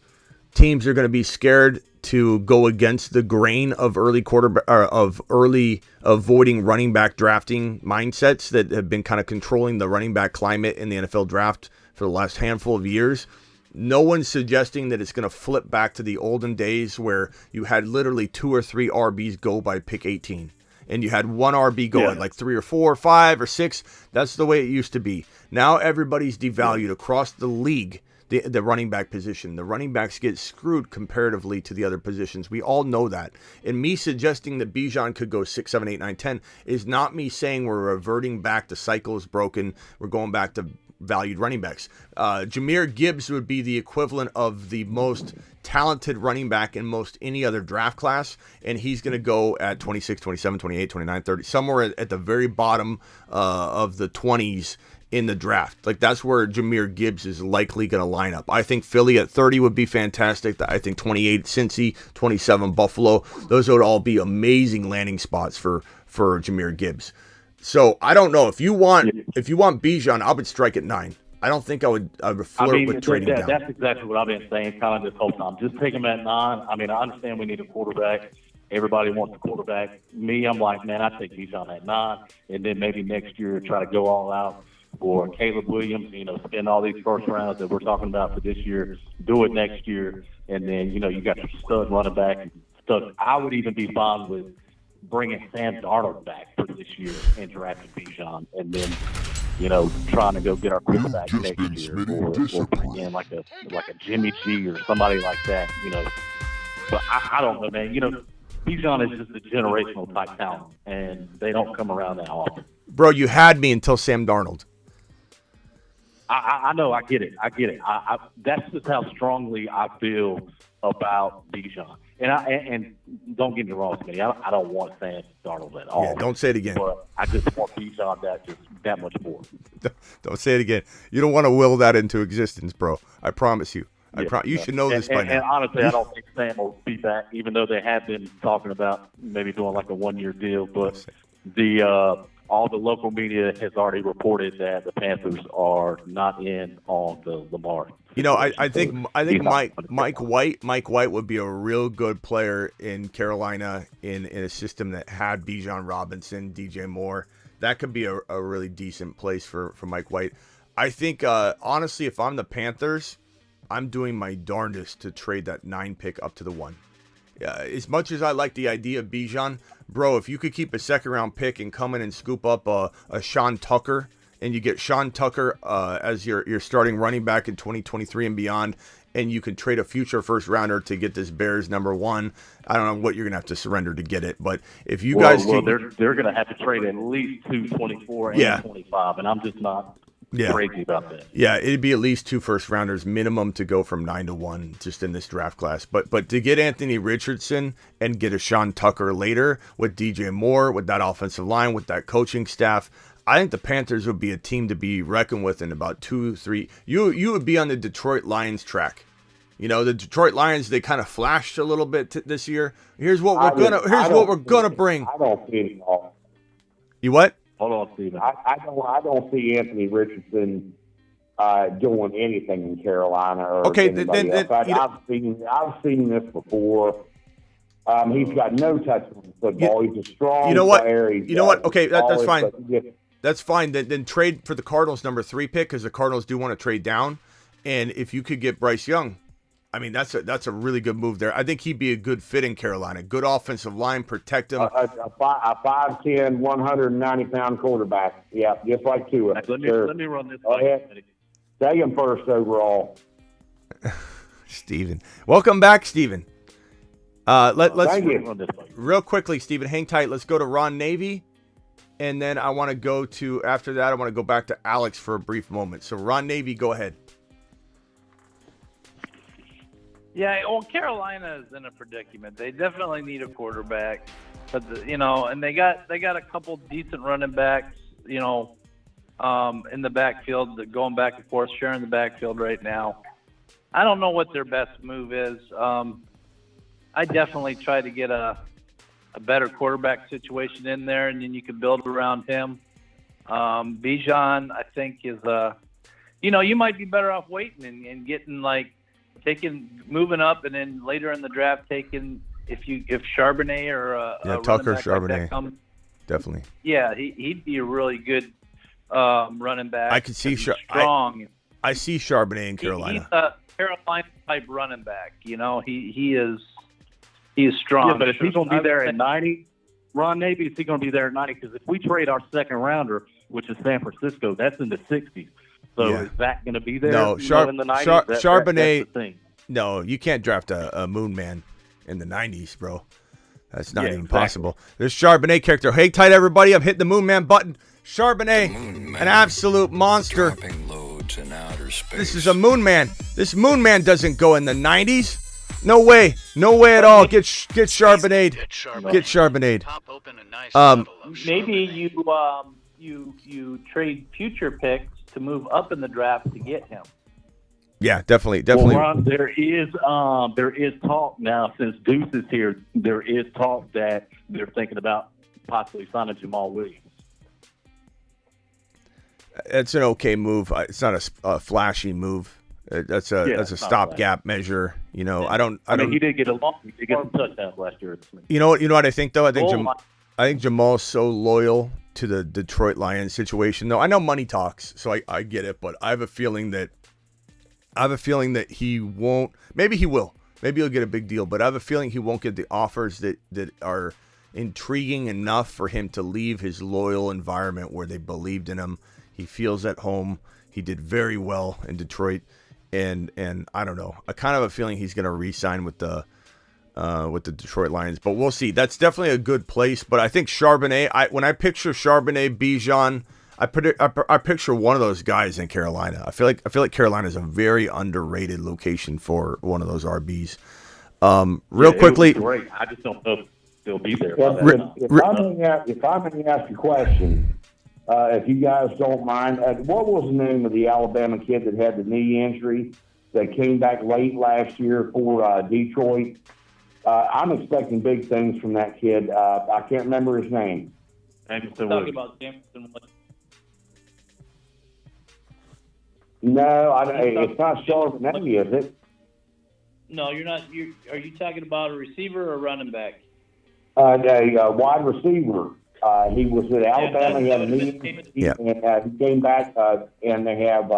teams are going to be scared to go against the grain of early avoiding running back drafting mindsets that have been kind of controlling the running back climate in the NFL draft for the last handful of years. No one's suggesting that it's going to flip back to the olden days where you had literally 2 or 3 RBs go by pick 18. and you had one RB go at Yeah. like 3 or 4 or 5 or 6. That's the way it used to be. Now everybody's devalued across the league. The running back position. The running backs get screwed comparatively to the other positions. We all know that. And me suggesting that Bijan could go 6, 7, 8, 9, 10 is not me saying we're reverting back. The cycle is broken. We're going back to valued running backs. Jahmyr Gibbs would be the equivalent of the most talented running back in most any other draft class, and he's going to go at 26, 27, 28, 29, 30, somewhere at the very bottom of the 20s in the draft. Like, that's where Jahmyr Gibbs is likely going to line up. I think Philly at 30 would be fantastic. I think 28 Cincy, 27 Buffalo. Those would all be amazing landing spots for Jahmyr Gibbs. So I don't know if you want Bijan, I would strike at 9. I don't think I would flirt with trading down. That's exactly what I've been saying kind of this whole time. Just take him at 9. I mean, I understand we need a quarterback. Everybody wants a quarterback. Me, I'm like, man, I take Bijan at 9, and then maybe next year try to go all out. Or Caleb Williams, spend all these first rounds that we're talking about for this year, do it next year, and then, you got your stud running back. Stud. I would even be fine with bringing Sam Darnold back for this year and drafting Bijan, and then, trying to go get our quarterback next year, or bring in like a Jimmy G or somebody like that, But I don't know, man. Bijan is just a generational type talent, and they don't come around that often. Bro, you had me until Sam Darnold. I know. I get it. That's just how strongly I feel about Bijan. And don't get me wrong, Smitty. I don't want Sam Darnold at all. Yeah, don't say it again. But I just want Bijan that much more. Don't say it again. You don't want to will that into existence, bro. I promise you. You should know this by now. And honestly, I don't think Sam will be back, even though they have been talking about maybe doing like a one-year deal. But all the local media has already reported that the Panthers are not in on the Lamar. I think Mike White would be a real good player in Carolina in a system that had Bijan Robinson, DJ Moore. That could be a really decent place for Mike White. I think, honestly, if I'm the Panthers, I'm doing my darndest to trade that 9 pick up to the 1. As much as I like the idea of Bijan, bro, if you could keep a second-round pick and come in and scoop up a Sean Tucker, and you get Sean Tucker as your starting running back in 2023 and beyond, and you can trade a future first-rounder to get this Bears number 1, I don't know what you're going to have to surrender to get it, but if you guys... Well, they're going to have to trade at least 224 and 25, and I'm just not... crazy about that. Yeah, it'd be at least 2 first-rounders minimum to go from 9 to 1 just in this draft class. But to get Anthony Richardson and get a Sean Tucker later with DJ Moore, with that offensive line, with that coaching staff, I think the Panthers would be a team to be reckoned with in about 2-3. You would be on the Detroit Lions track. The Detroit Lions, they kind of flashed a little bit this year. Here's what we're gonna bring. I don't see it all. You what? Hold on, Steven. I don't see Anthony Richardson doing anything in Carolina or anybody else. I've seen this before. He's got no touch on football. He's a strong player. You know what? Okay, that's fine. That's fine. Then trade for the Cardinals number 3 pick, because the Cardinals do want to trade down. And if you could get Bryce Young, I mean, that's a really good move there. I think he'd be a good fit in Carolina. Good offensive line, protect him. A 5'10", 190-pound quarterback. Yeah, just like Tua. Let me run this. Go ahead. Take him first overall. Steven. Welcome back, Steven. Let's Thank you. Real quickly, Steven, hang tight. Let's go to Ron Navy. And then I want to go to, after that, I want to go back to Alex for a brief moment. So, Ron Navy, go ahead. Yeah, well, Carolina is in a predicament. They definitely need a quarterback, but and they got a couple decent running backs, in the backfield, going back and forth, sharing the backfield right now. I don't know what their best move is. I definitely try to get a better quarterback situation in there, and then you can build around him. Bijan, I think, is you might be better off waiting and getting moving up, and then later in the draft taking if Charbonnet or Tucker Charbonnet like that comes, definitely. Yeah, he'd be a really good running back. I could see strong. I see Charbonnet in Carolina. He's a Carolina type running back. He is strong. Yeah, but if he's gonna be there at 90, Ron Navy, is he going to be there at 90? Because if we trade our second rounder, which is San Francisco, that's in the 60s. So is that going to be there? No, in the 90s? Charbonnet. That's the thing. No, you can't draft a Moon Man in the 90s, bro. That's not even exactly. possible. There's Charbonnet character. Hang tight, everybody. I'm hitting the Moon Man button. Charbonnet, an absolute monster. Loads in outer space. This is a Moon Man. This Moon Man doesn't go in the 90s. No way. No way at all. Get Charbonnet. Get Charbonnet. Maybe you trade future picks to move up in the draft to get him. Yeah, definitely. Well, Ron, there is talk now, since Deuce is here, there is talk that they're thinking about possibly signing Jamal Williams. It's an okay move. It's not a flashy move. That's a stopgap measure. You know, I mean, he did get some touchdowns last year. You know what I think though? I think Jamal's so loyal to the Detroit Lions situation. Though I know money talks, so I get it, but I have a feeling that he won't. Maybe he will. Maybe he'll get a big deal, but I have a feeling he won't get the offers that are intriguing enough for him to leave his loyal environment where they believed in him. He feels at home. He did very well in Detroit, and I don't know. I kind of have a feeling he's going to re-sign with the Detroit Lions, but we'll see. That's definitely a good place. But I think Charbonnet. When I picture Charbonnet, Bijan, I picture one of those guys in Carolina. I feel like Carolina is a very underrated location for one of those RBs. Real quickly, great. I just don't know if they'll be there. Well, if I may ask a question, if you guys don't mind, what was the name of the Alabama kid that had the knee injury that came back late last year for Detroit? I'm expecting big things from that kid. I can't remember his name. Talking about Jameson. No, it's not Charbonnet, is it? No, you're not. Are you talking about a receiver or a running back? A wide receiver. He was at Alabama. He had a knee, and he came back, and they have.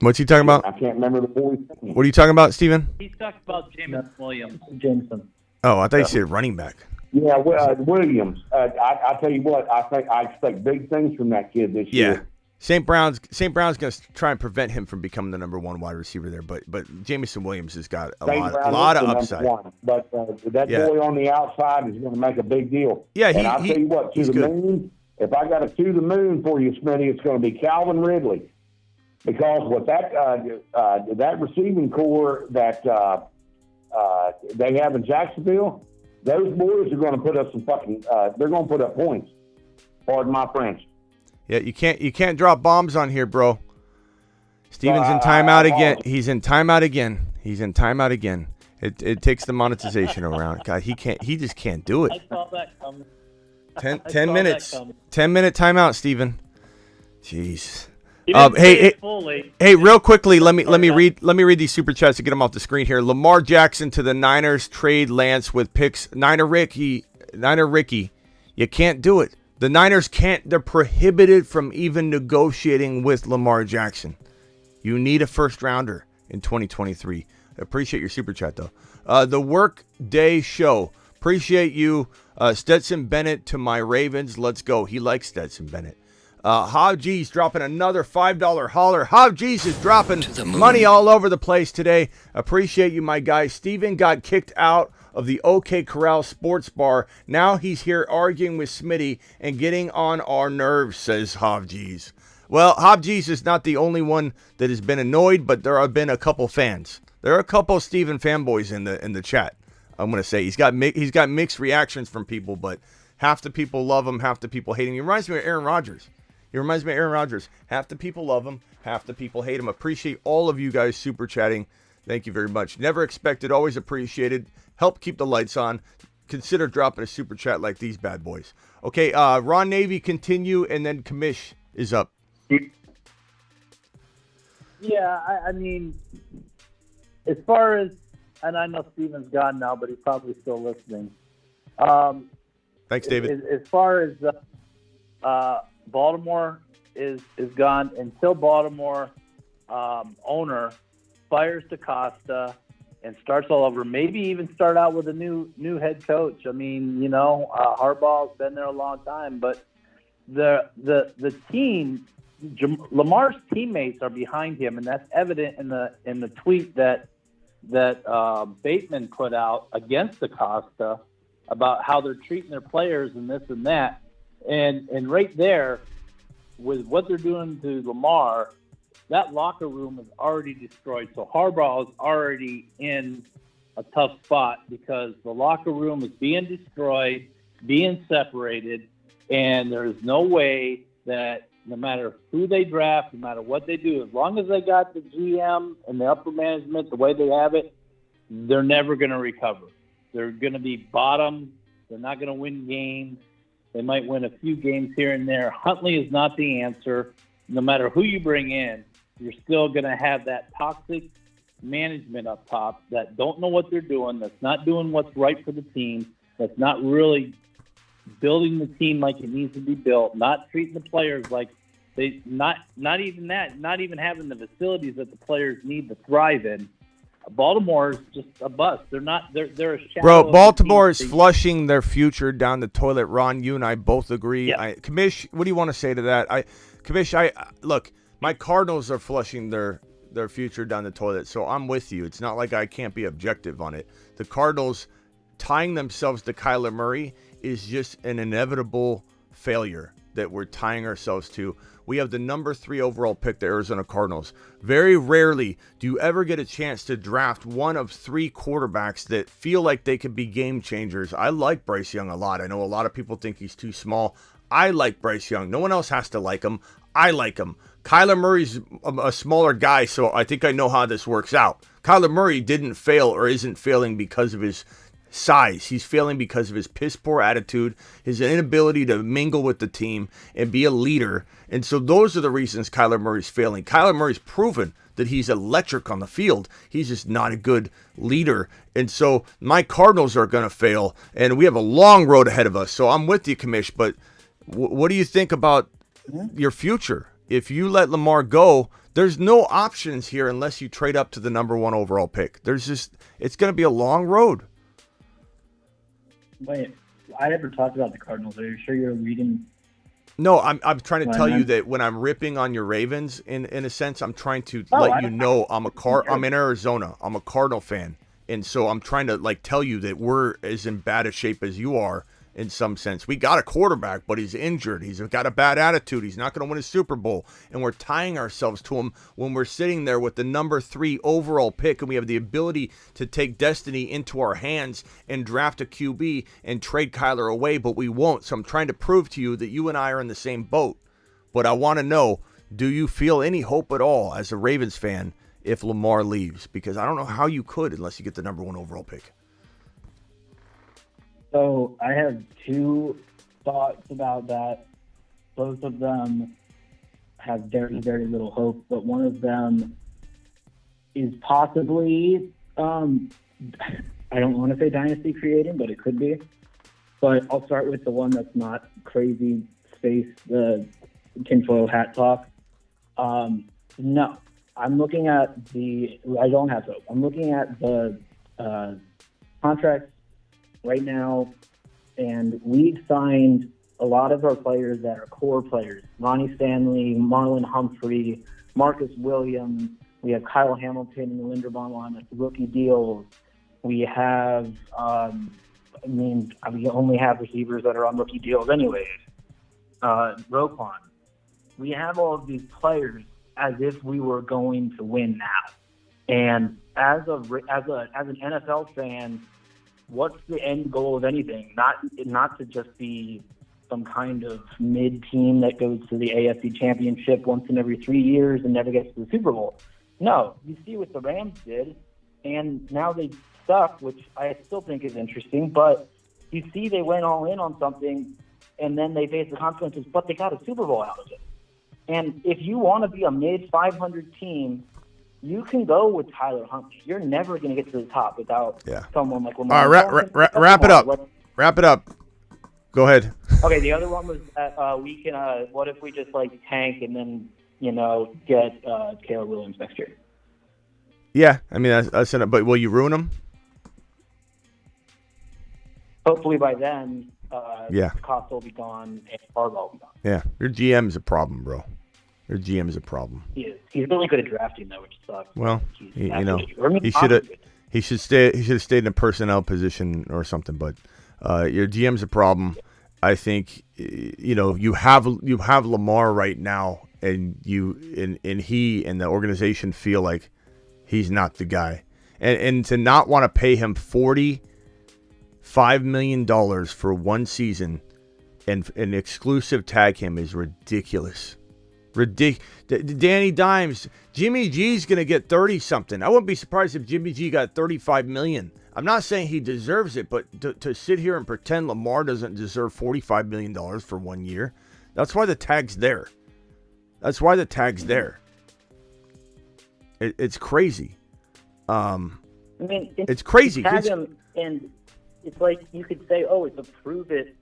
What's he talking about? I can't remember the boy's name. What are you talking about, Steven? He's talking about Jameson Williams. Jameson. Oh, I thought you said running back. Yeah, Williams. I tell you what, I expect big things from that kid this year. St. Brown's going to try and prevent him from becoming the number one wide receiver there, but Jameson Williams has got a lot of upside. But that boy on the outside is going to make a big deal. Yeah, and I'll tell you what, to the moon. If I got a to the moon for you, Smitty, it's going to be Calvin Ridley, because with that receiving core that they have in Jacksonville, those boys are going to put up some fucking. They're going to put up points. Pardon my French. Yeah, you can't drop bombs on here, bro. Steven's in timeout again. He's in timeout again. It takes the monetization around. God, he just can't do it. I saw that coming. 10 minutes. 10-minute timeout, Steven. Jeez. Hey, real quickly, let me read these super chats to get them off the screen here. Lamar Jackson to the Niners, trade Lance with picks. Niner Ricky, you can't do it. The Niners can't. They're prohibited from even negotiating with Lamar Jackson. You need a first rounder in 2023. I appreciate your super chat though. The Work Day Show. Appreciate you, Stetson Bennett to my Ravens. Let's go. He likes Stetson Bennett. Hob G's dropping another $5 holler. Hob G's is dropping money all over the place today. Appreciate you, my guy. Steven got kicked out of the OK Corral Sports Bar. Now he's here arguing with Smitty and getting on our nerves, says Hob G's. Well, Hob G's is not the only one that has been annoyed, but there have been a couple fans. There are a couple Steven fanboys in the chat. I'm going to say he's got mixed reactions from people, but half the people love him, half the people hate him. He reminds me of Aaron Rodgers. Half the people love him, half the people hate him. Appreciate all of you guys super chatting. Thank you very much. Never expected, always appreciated. Help keep the lights on. Consider dropping a super chat like these bad boys. Okay, Ron Navy, continue, and then Kamish is up. Yeah, I mean, as far as, and I know Steven's gone now, but he's probably still listening. Thanks, David. As far as Baltimore is gone, until Baltimore owner fires DaCosta and starts all over. Maybe even start out with a new head coach. I mean, Harbaugh's been there a long time, but the team, Lamar's teammates are behind him, and that's evident in the tweet that Bateman put out against Acosta about how they're treating their players and this and that, and right there with what they're doing to Lamar, that locker room is already destroyed. So Harbaugh is already in a tough spot because the locker room is being destroyed, being separated, and there's no way that no matter who they draft, no matter what they do, as long as they got the GM and the upper management the way they have it, they're never going to recover. They're going to be bottom. They're not going to win games. They might win a few games here and there. Huntley is not the answer. No matter who you bring in, you're still going to have that toxic management up top that don't know what they're doing, that's not doing what's right for the team, that's not really building the team like it needs to be built, not treating the players like not even having the facilities that the players need to thrive in. Baltimore's just a bust. They're a shadow. Bro, Baltimore is flushing their future down the toilet. Ron, you and I both agree. Yeah. Commish, what do you want to say to that? Look, my Cardinals are flushing their future down the toilet, so I'm with you. It's not like I can't be objective on it. The Cardinals tying themselves to Kyler Murray is just an inevitable failure that we're tying ourselves to. We have the number 3 overall pick, the Arizona Cardinals. Very rarely do you ever get a chance to draft one of 3 quarterbacks that feel like they could be game changers. I like Bryce Young a lot. I know a lot of people think he's too small. I like Bryce Young. No one else has to like him. I like him. Kyler Murray's a smaller guy, so I think I know how this works out. Kyler Murray didn't fail or isn't failing because of his size. He's failing because of his piss poor attitude, his inability to mingle with the team and be a leader. And so those are the reasons Kyler Murray's failing. Kyler Murray's proven that he's electric on the field. He's just not a good leader. And so my Cardinals are going to fail, and we have a long road ahead of us. So I'm with you, Commish, but what do you think about your future? If you let Lamar go, there's no options here unless you trade up to the number 1 overall pick. It's going to be a long road. Wait, I never talked about the Cardinals. Are you sure you're reading? No, I'm trying to tell you that when I'm ripping on your Ravens, in a sense, I'm trying to let you know I'm in Arizona. I'm a Cardinal fan, and so I'm trying to tell you that we're as in bad a shape as you are. In some sense, we got a quarterback, but he's injured. He's got a bad attitude. He's not going to win a Super Bowl. And we're tying ourselves to him when we're sitting there with the number 3 overall pick, and we have the ability to take destiny into our hands and draft a QB and trade Kyler away, but we won't. So I'm trying to prove to you that you and I are in the same boat. But I want to know, do you feel any hope at all as a Ravens fan if Lamar leaves? Because I don't know how you could unless you get the number 1 overall pick. So I have 2 thoughts about that. Both of them have very, very little hope, but one of them is possibly, I don't want to say dynasty creating, but it could be. But I'll start with the one that's not crazy space, the tinfoil hat talk. No, I'm looking at I don't have hope. I'm looking at the contracts right now, and we've signed a lot of our players that are core players. Ronnie Stanley, Marlon Humphrey, Marcus Williams. We have Kyle Hamilton and Linderbaum on rookie deals. We have, we only have receivers that are on rookie deals anyways. Roquan. We have all of these players as if we were going to win now. And as an NFL fan, what's the end goal of anything? Not to just be some kind of mid-team that goes to the AFC Championship once in every 3 years and never gets to the Super Bowl. No, you see what the Rams did, and now they suck, which I still think is interesting, but you see they went all in on something, and then they faced the consequences, but they got a Super Bowl out of it. And if you want to be a mid-500 team, you can go with Tyler Huntley. You're never going to get to the top without someone like Lamar. All right, wrap it up. Wrap it up. Go ahead. Okay, the other one was that we can. What if we just tank and then get Caleb Williams next year? Yeah, I mean, but will you ruin him? Hopefully by then, Yeah. Costa will be gone and Harbaugh will be gone. Yeah, your GM is a problem, bro. Your GM is a problem. He is. He's really good at drafting, though, which sucks. Well, He's he should have stayed in a personnel position or something. But your GM's a problem. I think you have Lamar right now, and he and the organization feel like he's not the guy, and to not want to pay him $45 million for one season and an exclusive tag him is ridiculous. Danny Dimes, Jimmy G's going to get 30 something. I wouldn't be surprised if Jimmy G got 35 million. I'm not saying he deserves it, but to sit here and pretend Lamar doesn't deserve $45 million for 1 year, that's why the tag's there. It's crazy. It's crazy. Tag him, and it's like you could say, oh, it's a prove it.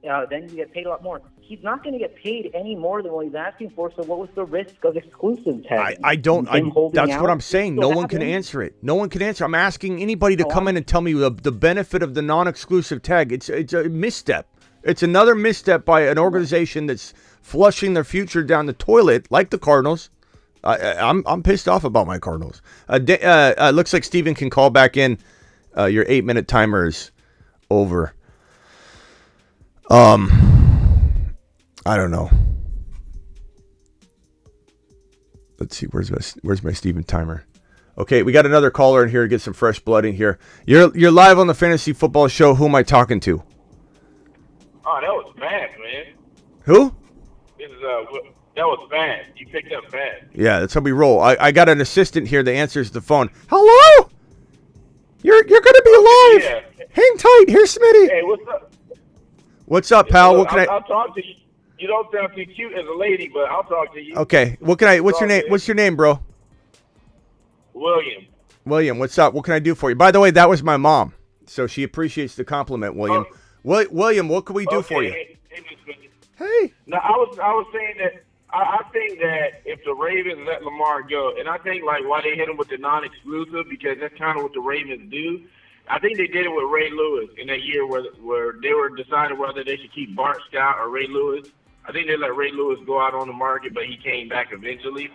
Then you get paid a lot more. He's not going to get paid any more than what he's asking for. So what was the risk of exclusive tagging? That's what I'm saying. No one can answer it. No one can answer. I'm asking anybody to come in and tell me the benefit of the non-exclusive tag. It's a misstep. It's another misstep by an organization that's flushing their future down the toilet, like the Cardinals. I'm pissed off about my Cardinals. Looks like Steven can call back in. Your 8-minute timer is over. I don't know. Let's see. Where's my Steven timer? Okay, we got another caller in here to get some fresh blood in here. You're live on the Fantasy Football Show. Who am I talking to? Oh, that was fast, man. Who? That was fast. You picked up fast. Yeah, that's how we roll. I got an assistant here that answers the phone. Hello? You're gonna be live. Yeah. Hang tight. Here's Smitty. Hey, what's up? What's up, pal? Look, What can I'll talk to you. You don't sound too cute as a lady, but I'll talk to you. Okay. What's your name? What's your name, bro? William. William, what's up? What can I do for you? By the way, that was my mom, so she appreciates the compliment, William. William, what can we do for you? Hey. No, I was saying that I think that if the Ravens let Lamar go, and I think like why they hit him with the non-exclusive, because that's kind of what the Ravens do. I think they did it with Ray Lewis in that year where they were deciding whether they should keep Bart Scott or Ray Lewis. I think they let Ray Lewis go out on the market, but he came back eventually.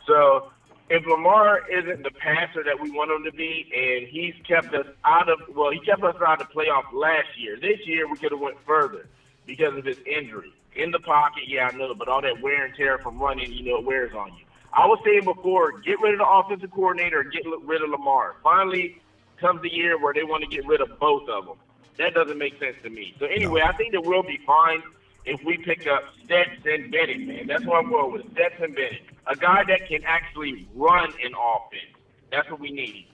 So if Lamar isn't the passer that we want him to be, and he kept us out of the playoffs last year. This year we could have went further because of his injury. In the pocket, yeah, I know, but all that wear and tear from running, it wears on you. I was saying before, get rid of the offensive coordinator, get rid of Lamar. Finally comes the year where they want to get rid of both of them. That doesn't make sense to me. So anyway, I think that we'll be fine if we pick up Stetson Bennett, man. That's what I'm going with, Stetson Bennett. A guy that can actually run an offense. That's what we need.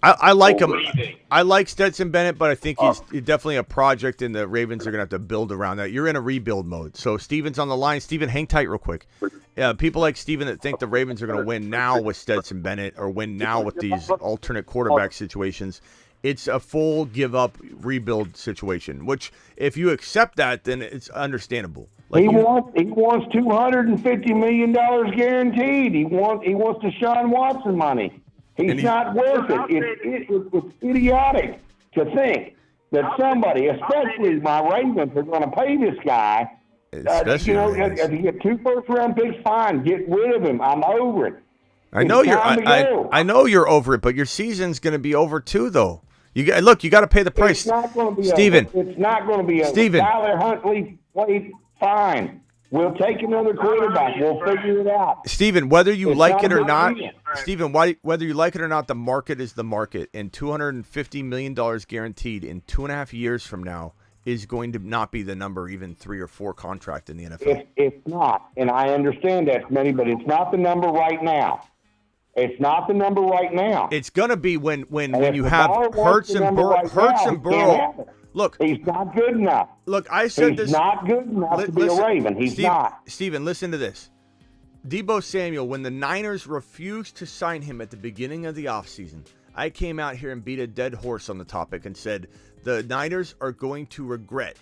I like him. What do you think? I like Stetson Bennett, but I think he's definitely a project, and the Ravens are going to have to build around that. You're in a rebuild mode. So Steven's on the line. Steven, hang tight real quick. People like Steven that think the Ravens are going to win now with Stetson Bennett or win now with these alternate quarterback situations. It's a full give-up rebuild situation, which if you accept that, then it's understandable. He wants $250 million guaranteed. He wants Deshaun Watson money. He's not worth it. It's idiotic to think that somebody, especially my Ravens, are going to pay this guy. If you get 2 first-round picks, fine. Get rid of him. I'm over it. I know you're over it, but your season's going to be over too, though. You got to pay the price. It's not going to be Steven. It's not going to be Steven. Tyler Huntley played fine. We'll take another quarterback. We'll figure it out. Steven, whether you like it or not, Steven, whether you like it or not, the market is the market, and $250 million guaranteed in 2.5 years from now is going to not be the number, even 3 or 4 contract in the NFL. It's not, and I understand that, Smitty, but it's not the number right now. It's not the number right now. It's going to be when you have Hurts and Burrow. Look, he's not good enough. Look, I said he's not good enough to be a Raven. He's not. Steven, listen to this. Deebo Samuel, when the Niners refused to sign him at the beginning of the offseason, I came out here and beat a dead horse on the topic and said the Niners are going to regret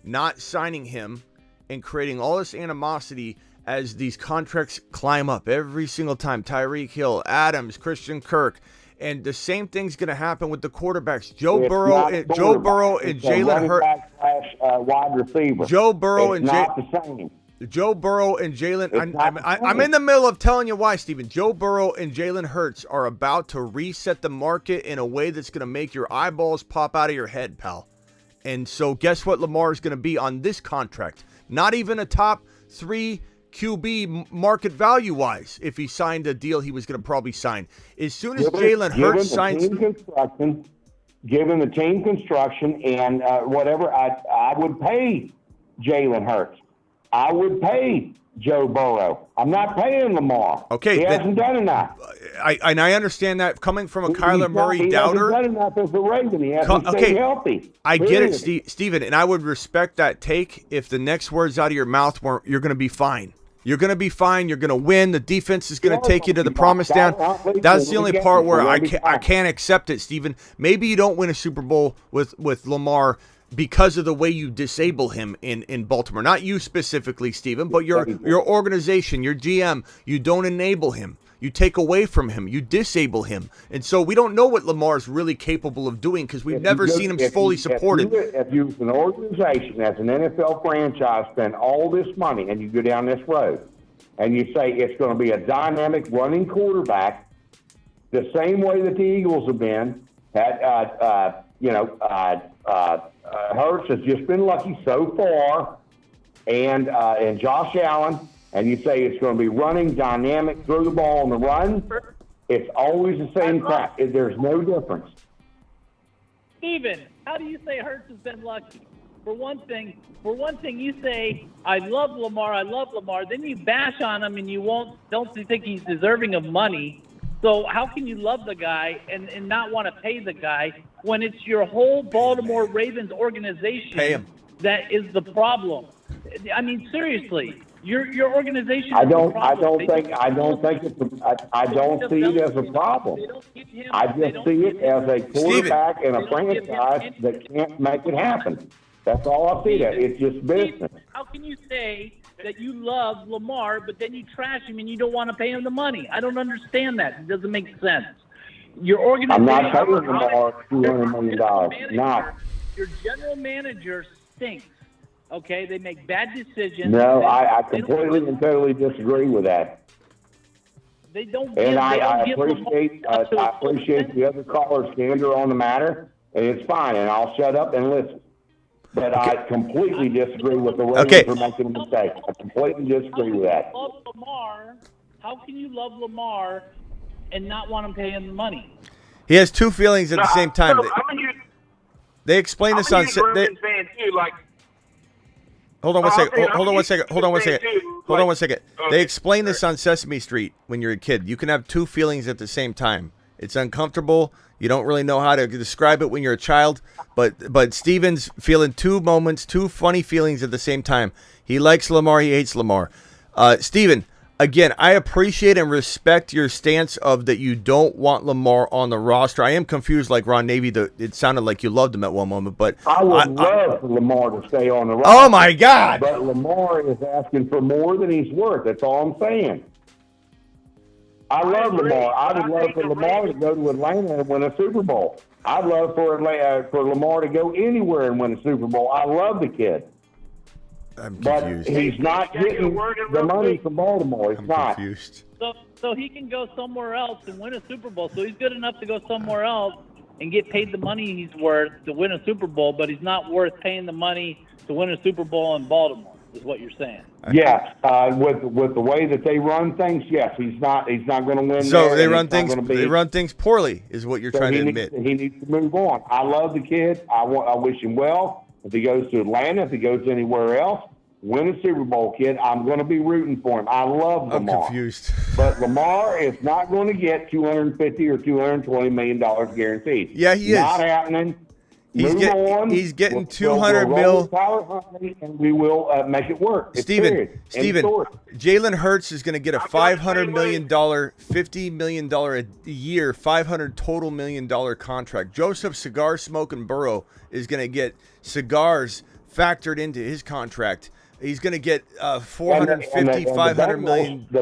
not signing him and creating all this animosity as these contracts climb up every single time. Tyreek Hill, Adams, Christian Kirk. And the same thing's going to happen with the quarterbacks. Joe Burrow and Jalen Hurts. Wide receiver. Joe Burrow it's not the same. Joe Burrow and Jalen. I'm in the middle of telling you why, Steven. Joe Burrow and Jalen Hurts are about to reset the market in a way that's going to make your eyeballs pop out of your head, pal. And so guess what Lamar is going to be on this contract? Not even a top 3 QB market value-wise if he signed a deal he was going to probably sign. As soon as Jalen Hurts signs... Given the team construction and whatever, I would pay Jalen Hurts. I would pay Joe Burrow. I'm not paying Lamar. Okay, he hasn't done enough. I understand that coming from a Kyler Murray doubter. He hasn't done enough as a Raven. He hasn't stayed healthy. I get it, Steven, and I would respect that take if the next words out of your mouth were, you're going to be fine. You're going to be fine. You're going to win. The defense is going to take you to the promised down. That's the only part where I can't accept it, Steven. Maybe you don't win a Super Bowl with Lamar because of the way you disable him in Baltimore. Not you specifically, Steven, but your organization, your GM. You don't enable him. You take away from him. You disable him. And so we don't know what Lamar is really capable of doing because we've never seen him fully supported. If you, as an organization, as an NFL franchise, spend all this money and you go down this road and you say it's going to be a dynamic running quarterback the same way that the Eagles have been, Hurts has just been lucky so far, and Josh Allen, and you say it's going to be running, dynamic, throw the ball on the run, it's always the same crap. There's no difference. Steven, how do you say Hurts has been lucky? For one thing, you say, I love Lamar, then you bash on him and you don't think he's deserving of money. So how can you love the guy and not want to pay the guy when it's your whole Baltimore Ravens organization that is the problem? I mean, seriously, your organization. I don't see it as a problem. I just see it as a quarterback and a franchise that can't make it happen. That's all I see. It's just business. How can you say that you love Lamar, but then you trash him and you don't want to pay him the money? I don't understand that. It doesn't make sense. Your organization. I'm not paying Lamar $200 million. Not. Your general manager stinks. Okay, they make bad decisions. No, I completely and totally disagree with that. They don't. And I appreciate the other caller's candor on the matter, and it's fine. And I'll shut up and listen. But I completely disagree with the Ravens for making a mistake. I completely disagree with that. How can you love Lamar and not want to pay him the money? He has two feelings at the same time. They explain this on. Hold on one second. They explain this on Sesame Street when you're a kid. You can have two feelings at the same time. It's uncomfortable. You don't really know how to describe it when you're a child. But Steven's feeling two funny feelings at the same time. He likes Lamar. He hates Lamar. Steven, again, I appreciate and respect your stance of that you don't want Lamar on the roster. I am confused like Ron Navy. It sounded like you loved him at one moment. But I would love for Lamar to stay on the roster. Oh, my God. But Lamar is asking for more than he's worth. That's all I'm saying. I love Lamar. I would love for Lamar to go to Atlanta and win a Super Bowl. I'd love for Lamar to go anywhere and win a Super Bowl. I love the kid. I'm confused. But he's not getting the money from Baltimore. He's not. Confused. So he can go somewhere else and win a Super Bowl. So he's good enough to go somewhere else and get paid the money he's worth to win a Super Bowl, but he's not worth paying the money to win a Super Bowl in Baltimore, is what you're saying. Yes, with the way that they run things, yes, he's not going to win. So they run things poorly, is what you're trying to admit. He needs to move on. I love the kid. I wish him well. If he goes to Atlanta, if he goes anywhere else, win a Super Bowl, kid. I'm going to be rooting for him. I love Lamar. I'm confused. But Lamar is not going to get $250 or $220 million guaranteed. Yeah, he is. Not happening. He's getting $200 million, and we will make it work. Steven, Jalen Hurts is going to get a $500 million, $50 million a year, $500 total million contract. Joseph Cigar Smoking Burrow is going to get cigars factored into his contract He's going to get 450, $500 million. The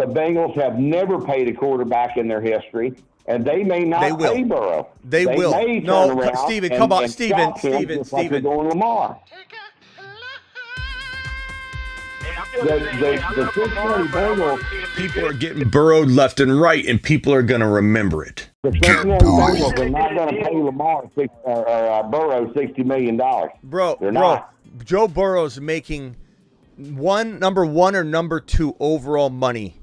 Bengals have never paid a quarterback in their history, and they may not pay Burrow. They will. May No, turn around Steven, come on. and Steven, stop him just like they're doing Lamar. The Cincinnati Bengals. People are getting burrowed left and right, and people are going to remember it. The Cincinnati Bengals are not going to pay Lamar Burrow $60 million. Bro, they're not. Joe Burrow's making number one or number two overall money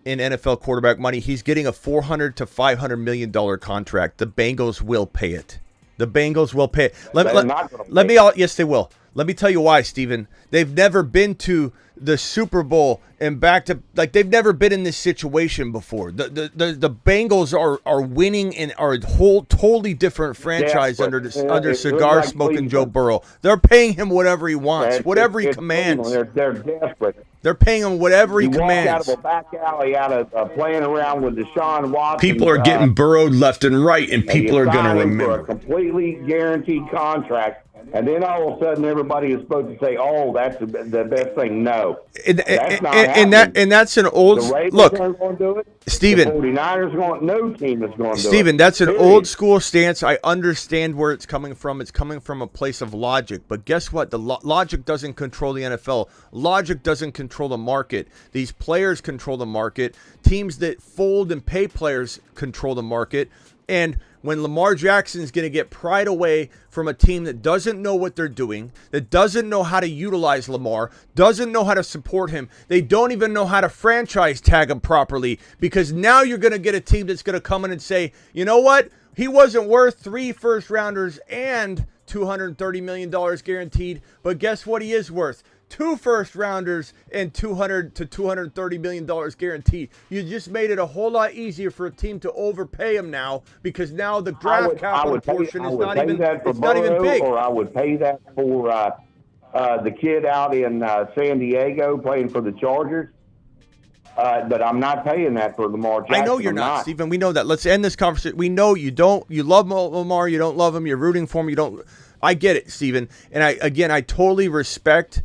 in NFL quarterback money. He's getting a $400 to $500 million contract. The Bengals will pay it. The Bengals will pay it. Yes, they will. Let me tell you why, Steven. They've never been to the Super Bowl and they've never been in this situation before. The Bengals are winning and are a whole totally different franchise under cigar smoking Joe Burrow. They're paying him whatever he wants, whatever he commands. They're desperate. They're paying him whatever he commands. Walk out of a back alley out of playing around with Deshaun Watson. People are getting burrowed left and right, and people are going to remember. For a completely guaranteed contract. And then all of a sudden, everybody is supposed to say, "Oh, that's the best thing." No, that's not happening. And that's an old the Ravens look. aren't going to do it. Steven, the 49ers no team is going to do it. Steven, that's an old school stance. I understand where it's coming from. It's coming from a place of logic. But guess what? The logic doesn't control the NFL. Logic doesn't control the market. These players control the market. Teams that fold and pay players control the market. And when Lamar Jackson's going to get pried away from a team that doesn't know what they're doing, that doesn't know how to utilize Lamar, doesn't know how to support him, they don't even know how to franchise tag him properly, because now you're going to get a team that's going to come in and say, you know what? He wasn't worth 3 first-rounders and $230 million guaranteed, but guess what he is worth? 2 first-rounders and $200 to $230 million guaranteed. You just made it a whole lot easier for a team to overpay him now, because now the draft capital portion is not even big. Or I would pay that for the kid out in San Diego playing for the Chargers. But I'm not paying that for Lamar Jackson. I know you're not, Stephen. We know that. Let's end this conversation. We know you don't. You love Lamar. You don't love him. You're rooting for him. You don't. I get it, Stephen. And I totally respect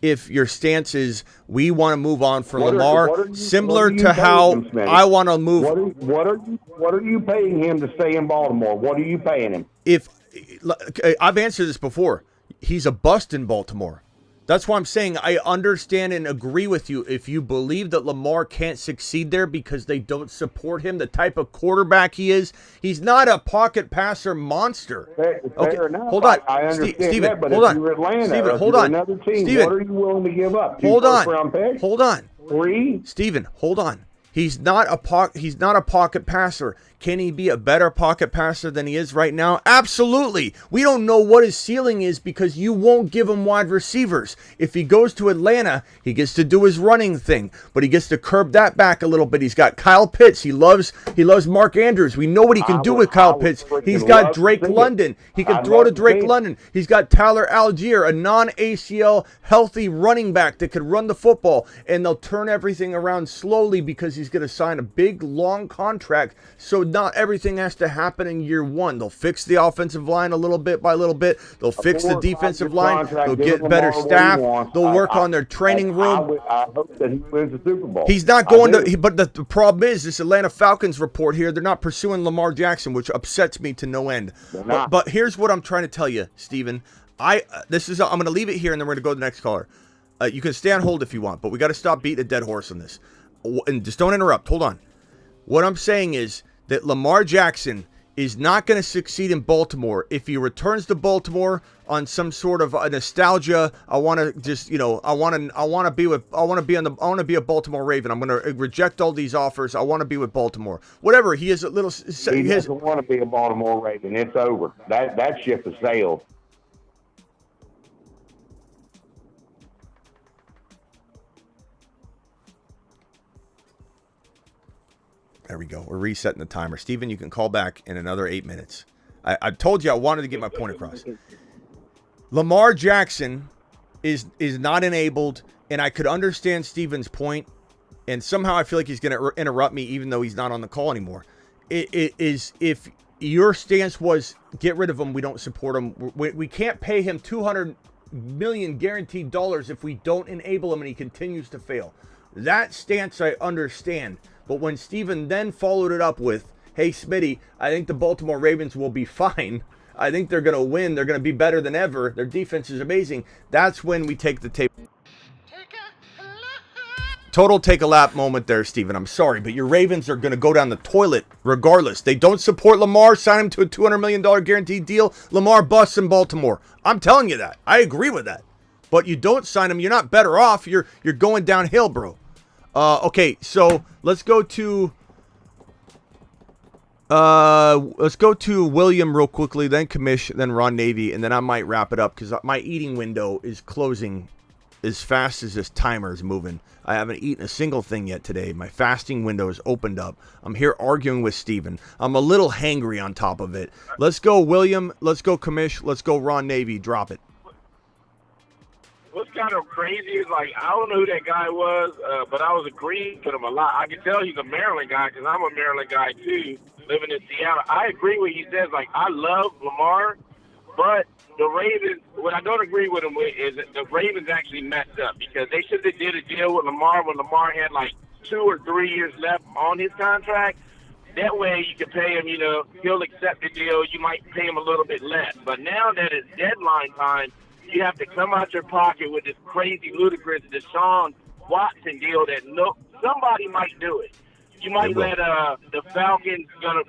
if your stance is we want to move on for Lamar, similar to how I want to move. What are you paying him to stay in Baltimore? What are you paying him? I've answered this before, he's a bust in Baltimore. That's why I'm saying I understand and agree with you if you believe that Lamar can't succeed there because they don't support him, the type of quarterback he is. He's not a pocket passer monster. Fair enough. Hold on. I understand Steven, that, but hold if on. you're Atlanta, Steven, or hold you're on. another team, Steven, what are you willing to give up? Hold on. First-round picks? Hold on. 3? Steven, hold on. He's not a pocket passer. Can he be a better pocket passer than he is right now? Absolutely. We don't know what his ceiling is because you won't give him wide receivers. If he goes to Atlanta, he gets to do his running thing, but he gets to curb that back a little bit. He's got Kyle Pitts. He loves Mark Andrews. We know what he can do with Kyle Pitts. He's got Drake London. He can throw to Drake London. He's got Tyler Algier, a non-ACL healthy running back that could run the football, and they'll turn everything around slowly because he's going to sign a big, long contract. So not everything has to happen in year one. They'll fix the offensive line a little bit by little bit. They'll fix the defensive line. They'll get better staff. They'll work on their training room. I hope that he wins the Super Bowl. He's not going to, but the problem is this Atlanta Falcons report here, they're not pursuing Lamar Jackson, which upsets me to no end. But here's what I'm trying to tell you, Steven. I'm going to leave it here and then we're going to go to the next caller. You can stay on hold if you want, but we got to stop beating a dead horse on this. And just don't interrupt. Hold on. What I'm saying is that Lamar Jackson is not going to succeed in Baltimore if he returns to Baltimore on some sort of a nostalgia. I want to just, I want to be a Baltimore Raven. I'm going to reject all these offers. I want to be with Baltimore. Whatever. He doesn't want to be a Baltimore Raven. It's over. That ship has sailed. There we go. We're resetting the timer. Steven, you can call back in another 8 minutes. I told you I wanted to get my point across. Lamar Jackson is not enabled, and I could understand Steven's point, and somehow I feel like he's going to interrupt me even though he's not on the call anymore. It is if your stance was get rid of him, we don't support him. We can't pay him $200 million guaranteed dollars if we don't enable him and he continues to fail. That stance I understand. But when Steven then followed it up with, hey, Smitty, I think the Baltimore Ravens will be fine. I think they're going to win. They're going to be better than ever. Their defense is amazing. That's when we take the tape. Total take a lap moment there, Steven. I'm sorry, but your Ravens are going to go down the toilet regardless. They don't support Lamar. Sign him to a $200 million guaranteed deal. Lamar busts in Baltimore. I'm telling you that. I agree with that. But you don't sign him. You're not better off. You're going downhill, bro. Okay, so let's go to William real quickly, then Kamish, then Ron Navy, and then I might wrap it up because my eating window is closing as fast as this timer is moving. I haven't eaten a single thing yet today. My fasting window is opened up. I'm here arguing with Steven. I'm a little hangry on top of it. Let's go, William. Let's go, Kamish. Let's go, Ron Navy. Drop it. What's kind of crazy is, like, I don't know who that guy was, but I was agreeing with him a lot. I can tell he's a Maryland guy because I'm a Maryland guy, too, living in Seattle. I agree with what he says. Like, I love Lamar, but the Ravens, what I don't agree with him with is that the Ravens actually messed up because they should have did a deal with Lamar when Lamar had, like, 2 or 3 years left on his contract. That way you can pay him, you know, he'll accept the deal. You might pay him a little bit less. But now that it's deadline time, you have to come out your pocket with this crazy, ludicrous Deshaun Watson deal that somebody might do it. You might let the Falcons gonna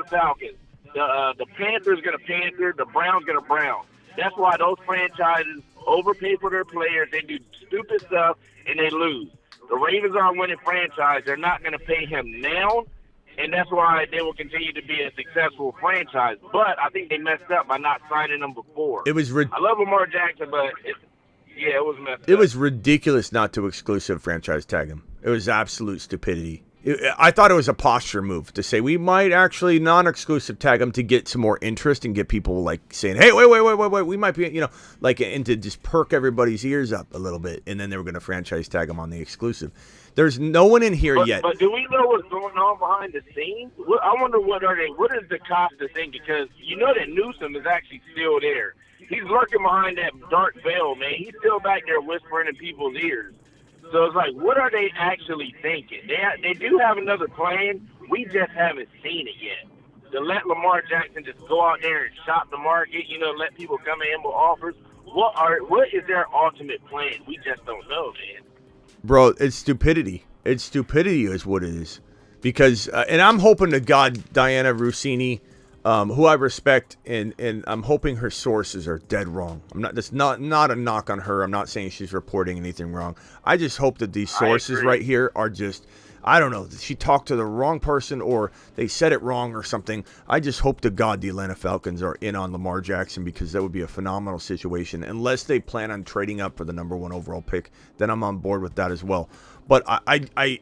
Falcons. The Panthers gonna Panther. The Browns gonna Brown. That's why those franchises overpay for their players. They do stupid stuff and they lose. The Ravens are a winning franchise. They're not gonna pay him now. And that's why they will continue to be a successful franchise. But I think they messed up by not signing them before. It was I love Lamar Jackson, but it was messed up. It was ridiculous not to exclusive franchise tag him. It was absolute stupidity. I thought it was a posture move to say we might actually non-exclusive tag him to get some more interest and get people like saying, hey, wait, we might be, you know, like, and to just perk everybody's ears up a little bit. And then they were going to franchise tag him on the exclusive. There's no one in here yet. But do we know what's going on behind the scenes? I wonder what is the Costa thing? Because you know that Newsom is actually still there. He's lurking behind that dark veil, man. He's still back there whispering in people's ears. So it's like, what are they actually thinking? They do have another plan. We just haven't seen it yet. To let Lamar Jackson just go out there and shop the market, you know, let people come in with offers. What is their ultimate plan? We just don't know, man. Bro, it's stupidity. It's stupidity is what it is. Because, and I'm hoping to God Diana Rossini, who I respect, and I'm hoping her sources are dead wrong. That's not a knock on her. I'm not saying she's reporting anything wrong. I just hope that these sources right here are just, I don't know, she talked to the wrong person or they said it wrong or something. I just hope to God the Atlanta Falcons are in on Lamar Jackson because that would be a phenomenal situation. Unless they plan on trading up for the number 1 overall pick, then I'm on board with that as well. But I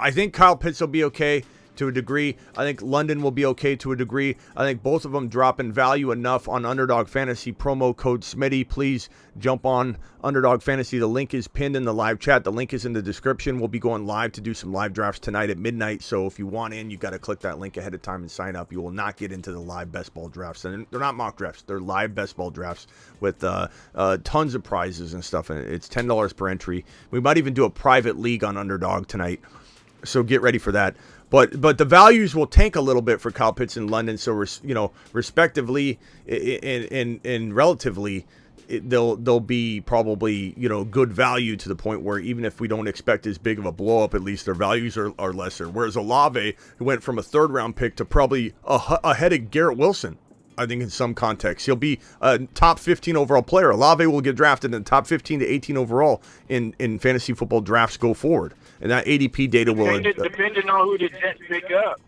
think Kyle Pitts will be okay to a degree. I think London will be okay to a degree. I think both of them drop in value enough on Underdog Fantasy. Promo code Smitty. Please jump on Underdog Fantasy. The link is pinned in the live chat. The link is in the description. We'll be going live to do some live drafts tonight at midnight. So if you want in, you got to click that link ahead of time and sign up. You will not get into the live best ball drafts. And they're not mock drafts. They're live best ball drafts with tons of prizes and stuff. And it's $10 per entry. We might even do a private league on Underdog tonight. So get ready for that. But the values will tank a little bit for Kyle Pitts in London. So, respectively and relatively, they'll be probably, good value to the point where even if we don't expect as big of a blow up, at least their values are lesser. Whereas Olave, who went from a 3rd round pick to probably ahead of Garrett Wilson, I think in some context. He'll be a top 15 overall player. Olave will get drafted in the top 15 to 18 overall in fantasy football drafts go forward. And that ADP data will... Depending on who the Jets pick up.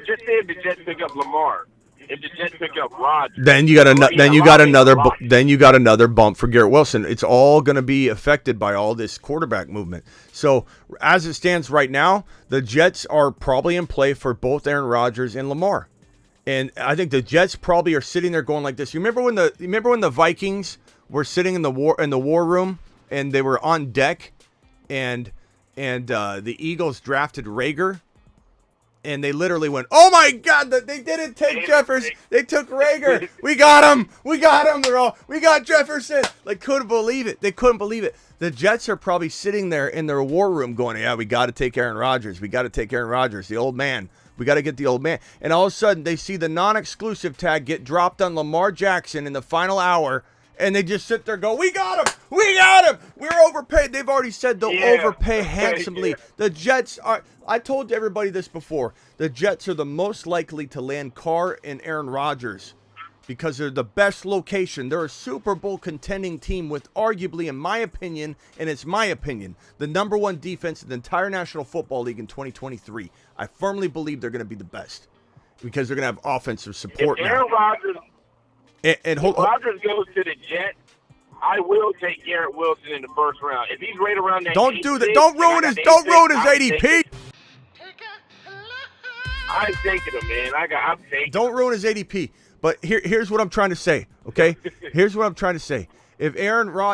Just say if the Jets pick up Lamar. If the Jets pick up Rodgers. Then you got another bump for Garrett Wilson. It's all going to be affected by all this quarterback movement. So as it stands right now, the Jets are probably in play for both Aaron Rodgers and Lamar. And I think the Jets probably are sitting there going like this. You remember when the Vikings were sitting in the war room and they were on deck and the Eagles drafted Rager And they literally went, oh, my God, they didn't take Jefferson. They took Rager. We got him. We got him. We got Jefferson. Like, couldn't believe it. They couldn't believe it. The Jets are probably sitting there in their war room going, yeah, we got to take Aaron Rodgers. We got to take Aaron Rodgers, the old man. We got to get the old man. And all of a sudden, they see the non-exclusive tag get dropped on Lamar Jackson in the final hour. And they just sit there and go, we got him. We got him. We're overpaid. They've already said they'll overpay handsomely. Yeah. The Jets are, I told everybody this before, the Jets are the most likely to land Carr and Aaron Rodgers because they're the best location. They're a Super Bowl contending team with arguably, in my opinion, and it's my opinion, the number one defense in the entire National Football League in 2023. I firmly believe they're going to be the best because they're going to have offensive support if Aaron Rodgers, if Rodgers goes to the Jets, I will take Garrett Wilson in the first round. If he's right around that, don't do that. Don't ruin his ADP. I'm taking him, man. I'm taking. Don't ruin his ADP. But here's what I'm trying to say. Okay, here's what I'm trying to say. If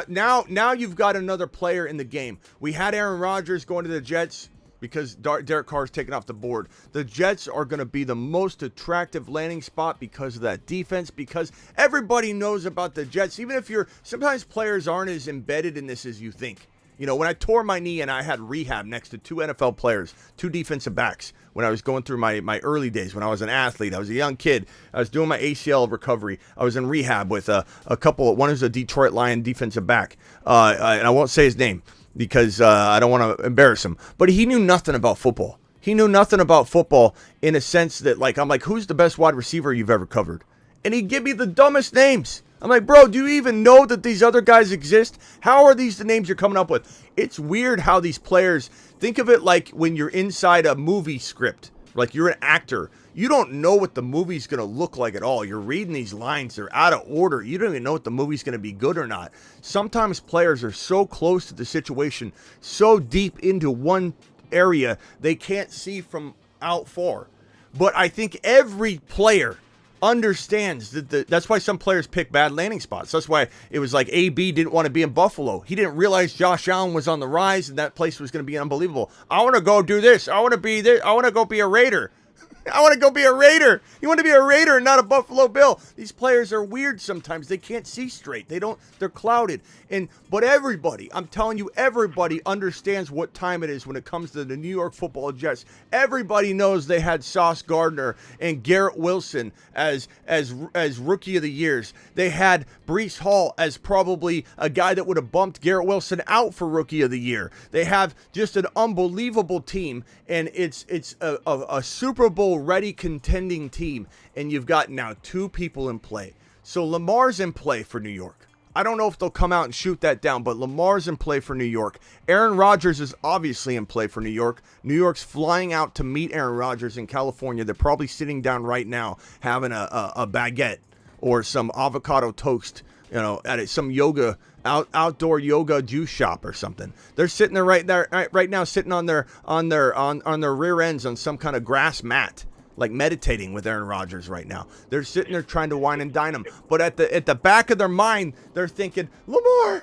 now you've got another player in the game. We had Aaron Rodgers going to the Jets because Derek Carr's taken off the board. The Jets are going to be the most attractive landing spot because of that defense, because everybody knows about the Jets, even if sometimes players aren't as embedded in this as you think. You know, when I tore my knee and I had rehab next to two NFL players, two defensive backs, when I was going through my early days, when I was an athlete, I was a young kid, I was doing my ACL recovery, I was in rehab with a couple, one who's a Detroit Lion defensive back, and I won't say his name, because I don't want to embarrass him. But he knew nothing about football. He knew nothing about football in a sense that, like, I'm like, who's the best wide receiver you've ever covered? And he'd give me the dumbest names. I'm like, bro, do you even know that these other guys exist? How are these the names you're coming up with? It's weird how these players, think of it like when you're inside a movie script, like you're an actor. You don't know what the movie's going to look like at all. You're reading these lines. They're out of order. You don't even know if the movie's going to be good or not. Sometimes players are so close to the situation, so deep into one area, they can't see from out far. But I think every player understands that that's why some players pick bad landing spots. That's why it was like AB didn't want to be in Buffalo. He didn't realize Josh Allen was on the rise and that place was going to be unbelievable. I want to go do this. I want to be this. I want to go be a Raider. I want to go be a Raider. You want to be a Raider and not a Buffalo Bill. These players are weird sometimes. They can't see straight. They're clouded. But everybody, I'm telling you, everybody understands what time it is when it comes to the New York Football Jets. Everybody knows they had Sauce Gardner and Garrett Wilson as rookie of the years. They had Breece Hall as probably a guy that would have bumped Garrett Wilson out for rookie of the year. They have just an unbelievable team, and it's a Super Bowl ready contending team, and you've got now two people in play. So Lamar's in play for New York. I don't know if they'll come out and shoot that down, but Lamar's in play for New York. Aaron Rodgers is obviously in play for New York. New York's flying out to meet Aaron Rodgers in California. They're probably sitting down right now having a baguette or some avocado toast, at some outdoor yoga juice shop or something. They're sitting there right now, sitting on their rear ends on some kind of grass mat, like meditating with Aaron Rodgers right now. They're sitting there trying to wine and dine him. But at the back of their mind, they're thinking, Lamar,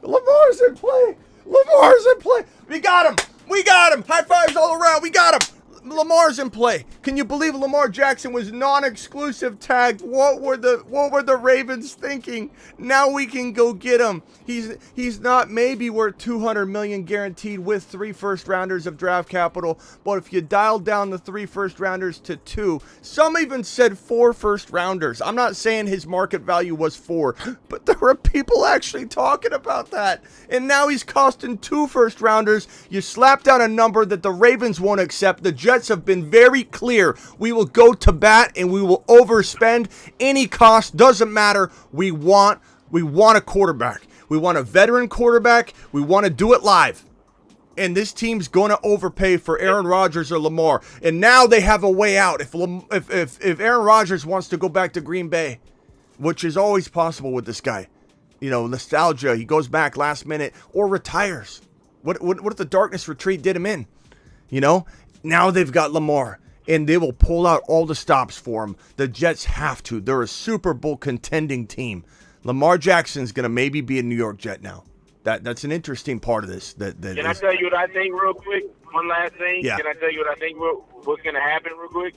Lamar's in play. Lamar's in play. We got him. We got him. High fives all around. We got him. Lamar's in play. Can you believe Lamar Jackson was non-exclusive tagged? What were the Ravens thinking? Now we can go get him. He's not maybe worth $200 million guaranteed with 3 first-rounders of draft capital, but if you dial down the 3 first-rounders to 2, some even said 4 first-rounders. I'm not saying his market value was 4, but there were people actually talking about that. And now he's costing 2 first-rounders. You slap down a number that the Ravens won't accept. The Jets have been very clear. We will go to bat and we will overspend any cost. Doesn't matter. We want a quarterback. We want a veteran quarterback. We want to do it live. And this team's going to overpay for Aaron Rodgers or Lamar. And now they have a way out. If Aaron Rodgers wants to go back to Green Bay, which is always possible with this guy, nostalgia. He goes back last minute or retires. What if the darkness retreat did him in? Now they've got Lamar, and they will pull out all the stops for him. The Jets have to. They're a Super Bowl contending team. Lamar Jackson's going to maybe be a New York Jet now. That's an interesting part of this. Can I tell you what I think real quick? One last thing. Yeah. Can I tell you what I think what's going to happen real quick?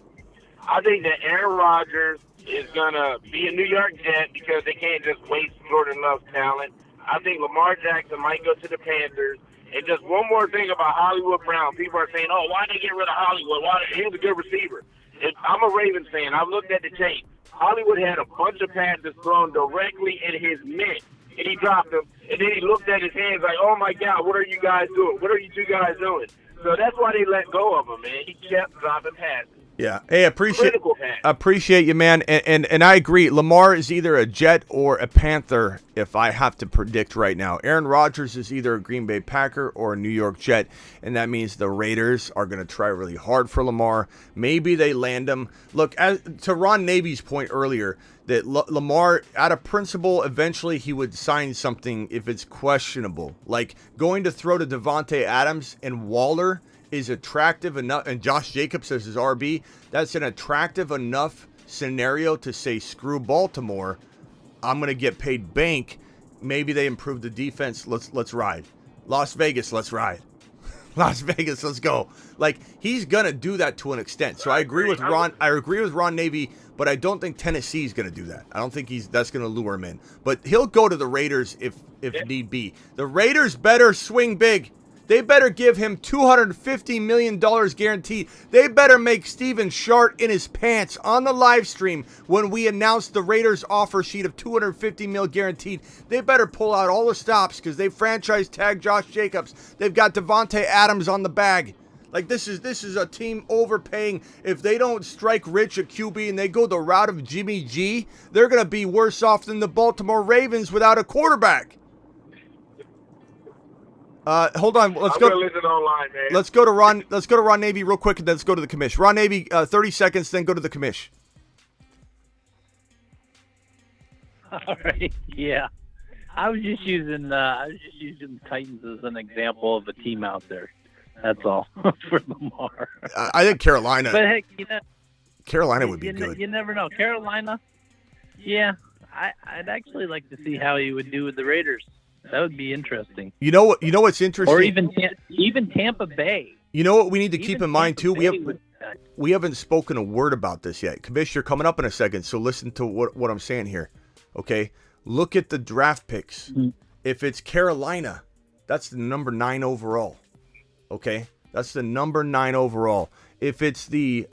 I think that Aaron Rodgers is going to be a New York Jet because they can't just waste Jordan Love's talent. I think Lamar Jackson might go to the Panthers. And just one more thing about Hollywood Brown. People are saying, oh, why did they get rid of Hollywood? He's a good receiver. I'm a Ravens fan. I've looked at the tape. Hollywood had a bunch of passes thrown directly in his mitt, and he dropped them. And then he looked at his hands like, oh, my God, what are you guys doing? What are you two guys doing? So that's why they let go of him, man. He kept dropping passes. Yeah. Hey, appreciate you, man. And I agree. Lamar is either a Jet or a Panther if I have to predict right now. Aaron Rodgers is either a Green Bay Packer or a New York Jet, and that means the Raiders are going to try really hard for Lamar. Maybe they land him. Look, to Ron Navy's point earlier, that Lamar, out of principle, eventually he would sign something if it's questionable. Like going to throw to Devontae Adams and Waller is attractive enough, and Josh Jacobs as his RB, that's an attractive enough scenario to say, screw Baltimore, I'm going to get paid bank. Maybe they improve the defense. Let's ride. Las Vegas, let's ride. Las Vegas, let's go. Like, he's going to do that to an extent. So I agree with Ron. I agree with Ron Navy, but I don't think Tennessee is going to do that. I don't think that's going to lure him in. But he'll go to the Raiders if need be. The Raiders better swing big. They better give him $250 million guaranteed. They better make Steven shart in his pants on the live stream when we announce the Raiders offer sheet of $250 million guaranteed. They better pull out all the stops because they franchise tag Josh Jacobs. They've got Devontae Adams on the bag. Like, this is a team overpaying. If they don't strike rich at QB and they go the route of Jimmy G, they're going to be worse off than the Baltimore Ravens without a quarterback. Hold on. Let's go. Listen online, man. Let's go to Ron Navy real quick, and then let's go to the commish. Ron Navy, 30 seconds, then go to the commish. All right. Yeah. I was just using Titans as an example of a team out there. That's all for Lamar. I think Carolina. But heck, Carolina would be good. You never know. Carolina. Yeah. I'd actually like to see how he would do with the Raiders. That would be interesting. You know what's interesting? Or even Tampa Bay. You know what we need to keep in mind too? We haven't spoken a word about this yet. Commissioner, coming up in a second, so listen to what I'm saying here. Okay? Look at the draft picks. Mm-hmm. If it's Carolina, that's the number 9 overall. Okay? That's the number 9 overall. If it's the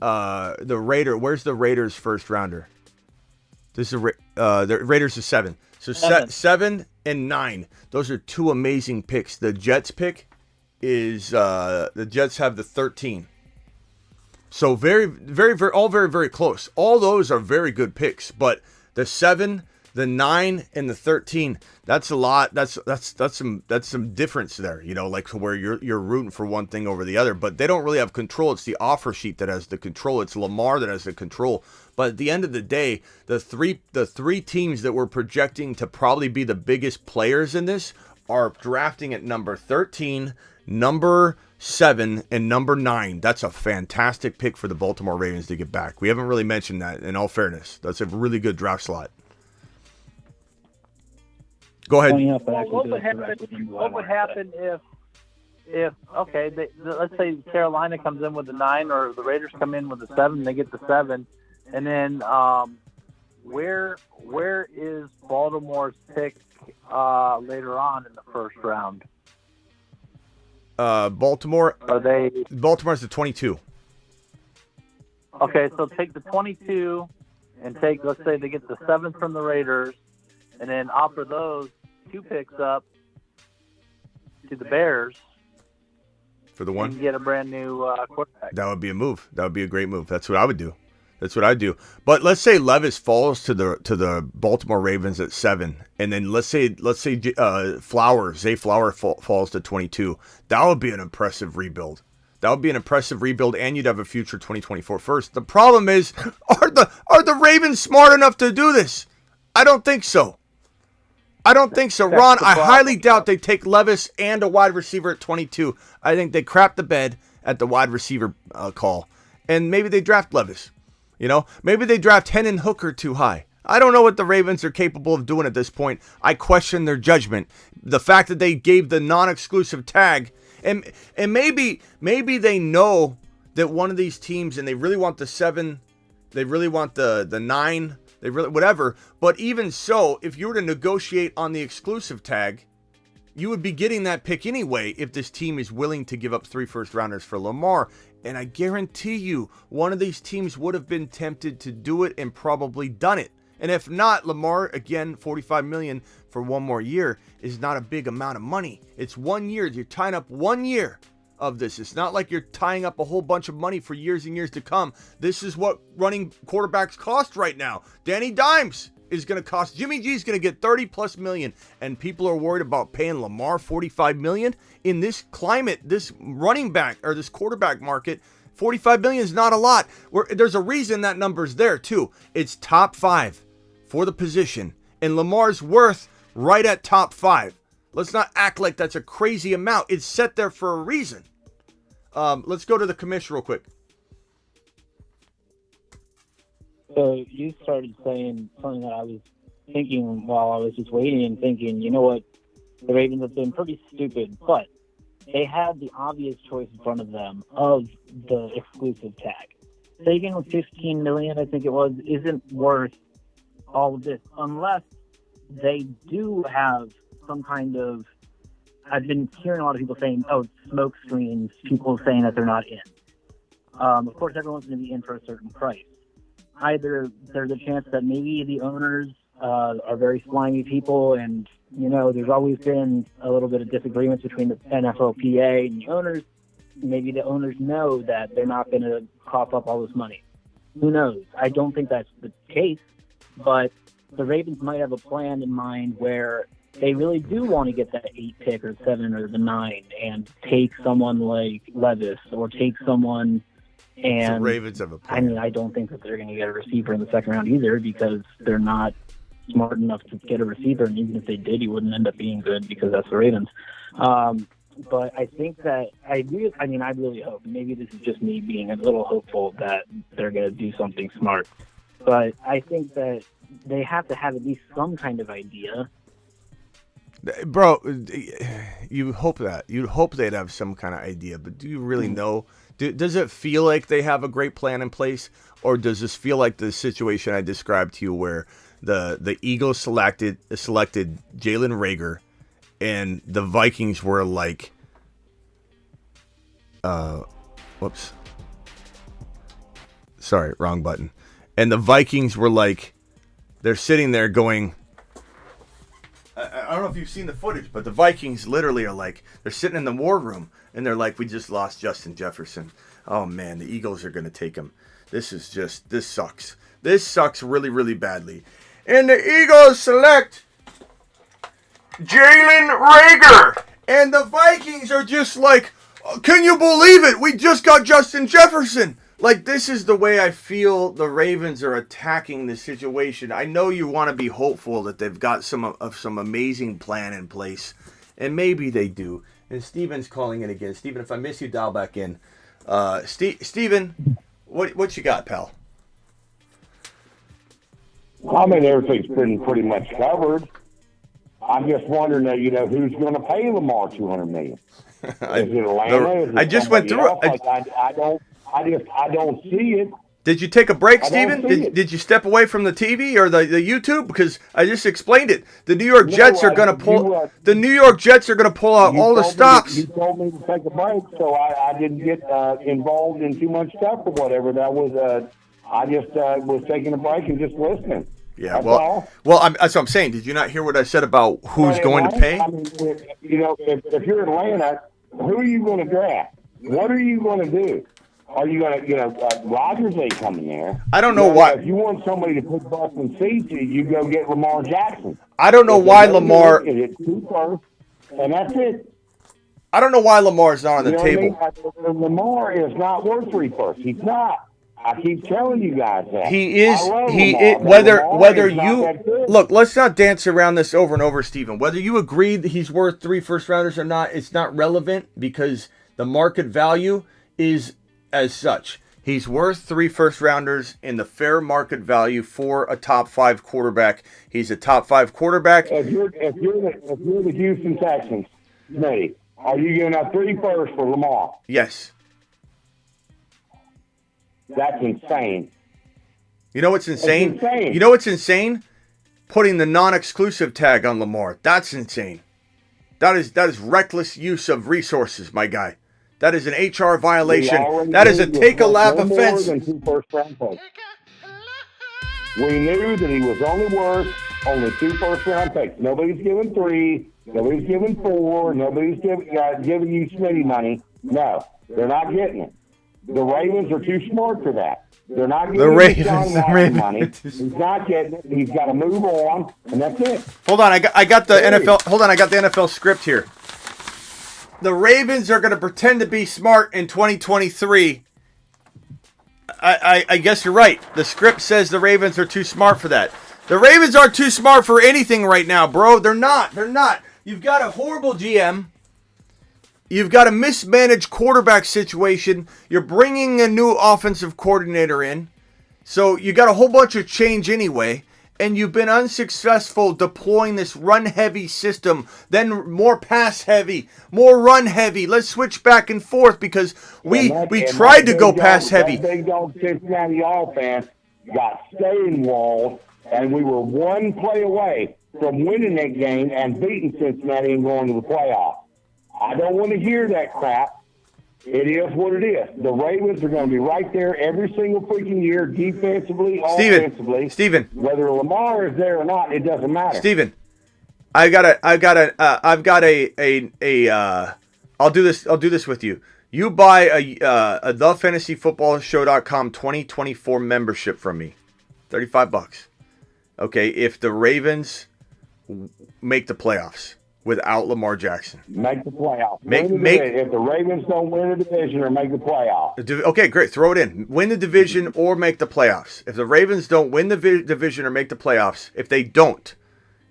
Raider, where's the Raiders first rounder? This is the Raiders is 7. So 7 and 9. Those are two amazing picks. The Jets pick is the Jets have the 13. So very, very, very, all very, very close. All those are very good picks. But the 7, the 9, and the 13, that's a lot. That's some difference there. You know, like where you're rooting for one thing over the other. But they don't really have control. It's the offer sheet that has the control. It's Lamar that has the control. But at the end of the day, the three teams that we're projecting to probably be the biggest players in this are drafting at number 13, number 7, and number 9. That's a fantastic pick for the Baltimore Ravens to get back. We haven't really mentioned that, in all fairness. That's a really good draft slot. Go ahead. What would happen if let's say Carolina comes in with the 9 or the Raiders come in with the 7, they get the 7. And then where is Baltimore's pick later on in the first round? Baltimore's the 22. Okay, so take the 22 and let's say they get the 7th from the Raiders, and then offer those 2 picks up to the Bears for the 1 and get a brand new quarterback. That would be a move. That would be a great move. That's what I would do. That's what I do. But let's say Levis falls to the Baltimore Ravens at 7, and then let's say Zay Flower falls to 22. That would be an impressive rebuild. That would be an impressive rebuild, and you'd have a future 2024 first. The problem is, are the Ravens smart enough to do this? I don't think so. Ron, I highly doubt they take Levis and a wide receiver at 22. I think they crap the bed at the wide receiver call, and maybe they draft Levis. You know, maybe they draft Hendon Hooker too high. I don't know what the Ravens are capable of doing at this point. I question their judgment. The fact that they gave the non-exclusive tag, and maybe they know that one of these teams, and they really want the 7, they really want the 9, they really whatever. But even so, if you were to negotiate on the exclusive tag, you would be getting that pick anyway if this team is willing to give up 3 first-rounders for Lamar. And I guarantee you, one of these teams would have been tempted to do it and probably done it. And if not, Lamar, again, $45 million for 1 more year is not a big amount of money. It's 1 year. You're tying up 1 year of this. It's not like you're tying up a whole bunch of money for years and years to come. This is what running quarterbacks cost right now. Danny Dimes is going to cost. Jimmy G is going to get 30+ million, and people are worried about paying Lamar $45 million in this climate, this running back or this quarterback market. $45 million is not a lot. There's a reason that number's there too. It's top 5 for the position, and Lamar's worth right at top 5. Let's not act like that's a crazy amount. It's set there for a reason. Let's go to the commissioner real quick. So you started saying something that I was thinking while I was just waiting and thinking, you know what, the Ravens have been pretty stupid, but they had the obvious choice in front of them of the exclusive tag. Taking $15 million, I think it was, isn't worth all of this unless they do have some kind of, I've been hearing a lot of people saying, oh, smoke screens, people saying that they're not in. Of course, everyone's going to be in for a certain price. Either there's a chance that maybe the owners are very slimy people, and, you know, there's always been a little bit of disagreements between the NFLPA and the owners. Maybe the owners know that they're not going to cough up all this money. Who knows? I don't think that's the case, but the Ravens might have a plan in mind where they really do want to get that 8 pick or 7 or the 9 and take someone like Levis or take someone. And the Ravens have a plan. I mean, I don't think that they're going to get a receiver in the second round either, because they're not smart enough to get a receiver. And even if they did, he wouldn't end up being good, because that's the Ravens. But I think that I really hope, maybe this is just me being a little hopeful, that they're going to do something smart. But I think that they have to have at least some kind of idea. Bro, you hope that. You'd hope they'd have some kind of idea, but do you really know? Does it feel like they have a great plan in place, or does this feel like the situation I described to you where the Eagles selected Jalen Reagor, and the Vikings were like, whoops. Sorry, wrong button. And the Vikings were like, they're sitting there going, I don't know if you've seen the footage, but the Vikings literally are like, they're sitting in the war room, and they're like, we just lost Justin Jefferson. Oh, man, the Eagles are going to take him. This sucks. This sucks really, really badly. And the Eagles select Jalen Reagor. And the Vikings are just like, can you believe it? We just got Justin Jefferson. Like, this is the way I feel the Ravens are attacking the situation. I know you want to be hopeful that they've got some amazing plan in place, and maybe they do. And Steven's calling in again. Steven, if I miss you, dial back in. Steven, what you got, pal? I mean, everything's been pretty much covered. I'm just wondering, who's going to pay Lamar $200 million? Is it Atlanta? I just went through it. I don't see it. Did you take a break, Steven? Did you step away from the TV or the YouTube? Because I just explained it. The New York Jets are going to pull. The New York Jets are going to pull out all the stops. You told me to take a break, so I didn't get involved in too much stuff or whatever. That was I just was taking a break and just listening. Yeah, that's that's what I'm saying. Did you not hear what I said about who's going to pay? I mean, if you're Atlanta, who are you going to draft? What are you going to do? Are you going to, Rodgers ain't coming there. I don't know why. If you want somebody to put Boston seats, you go get Lamar Jackson. I don't know why Lamar. It's 2 first, and that's it. I don't know why Lamar's not on the table. I mean? Lamar is not worth 3 first. He's not. I keep telling you guys that. He is. Lamar, Whether you look, let's not dance around this over and over, Stephen. Whether you agree that he's worth 3 first rounders or not, it's not relevant, because the market value is as such. He's worth 3 first-rounders in the fair market value for a top 5 quarterback. He's a top 5 quarterback. If you're the Houston Texans, Smitty, are you giving up 3 firsts for Lamar? Yes. That's insane. You know what's insane? It's insane. You know what's insane? Putting the non-exclusive tag on Lamar. That's insane. That is reckless use of resources, my guy. That is an HR violation. That is a take-a-lap offense. More than 2 first-round picks. We knew that he was only worth only 2 first-round picks. Nobody's giving 3. Nobody's giving 4. Nobody's giving you Smitty money. No, they're not getting it. The Ravens are too smart for that. They're not getting the Ravens money. He's not getting it. He's got to move on, and that's it. Hold on, I got the NFL. Hold on, I got the NFL script here. The Ravens are going to pretend to be smart in 2023. I guess you're right. The script says the Ravens are too smart for that. The Ravens aren't too smart for anything right now, bro. They're not. They're not. You've got a horrible GM. You've got a mismanaged quarterback situation. You're bringing a new offensive coordinator in. So you got a whole bunch of change anyway. And you've been unsuccessful deploying this run-heavy system. Then more pass-heavy, more run-heavy. Let's switch back and forth because we tried to go pass-heavy. That big dog Cincinnati offense got stonewalled, and we were 1 play away from winning that game and beating Cincinnati and going to the playoffs. I don't want to hear that crap. It is what it is. The Ravens are going to be right there every single freaking year, defensively, offensively. Steven, whether Lamar is there or not, it doesn't matter. Steven, I'll do this with you. You buy a thefantasyfootballshow.com 2024 membership from me. $35. Okay, if the Ravens make the playoffs without Lamar Jackson. Make the playoffs. If the Ravens don't win the division or make the playoffs. Okay, great. Throw it in. Win the division or make the playoffs. If the Ravens don't win the division or make the playoffs, if they don't,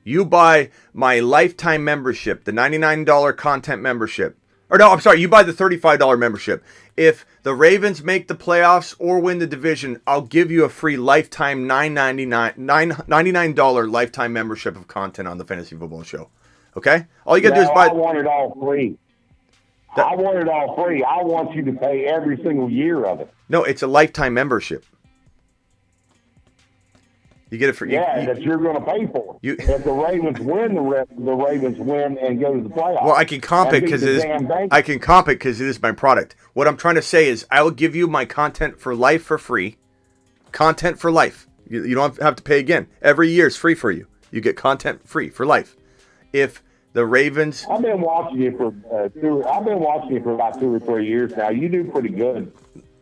you buy my lifetime membership, the $99 content membership. Or no, I'm sorry, you buy the $35 membership. If the Ravens make the playoffs or win the division, I'll give you a free lifetime $99 lifetime membership of content on the Fantasy Football Show. Okay? All you got to do is buy... I want it all free. I want it all free. I want you to pay every single year of it. No, it's a lifetime membership. You get it for... that you're going to pay for. If the Ravens win, the Ravens win and go to the playoffs. Well, I can comp it because it is my product. What I'm trying to say is I will give you my content for life for free. Content for life. You don't have to pay again. Every year is free for you. You get content free for life. If the Ravens... I've been watching you for about 2 or 3 years now. You do pretty good.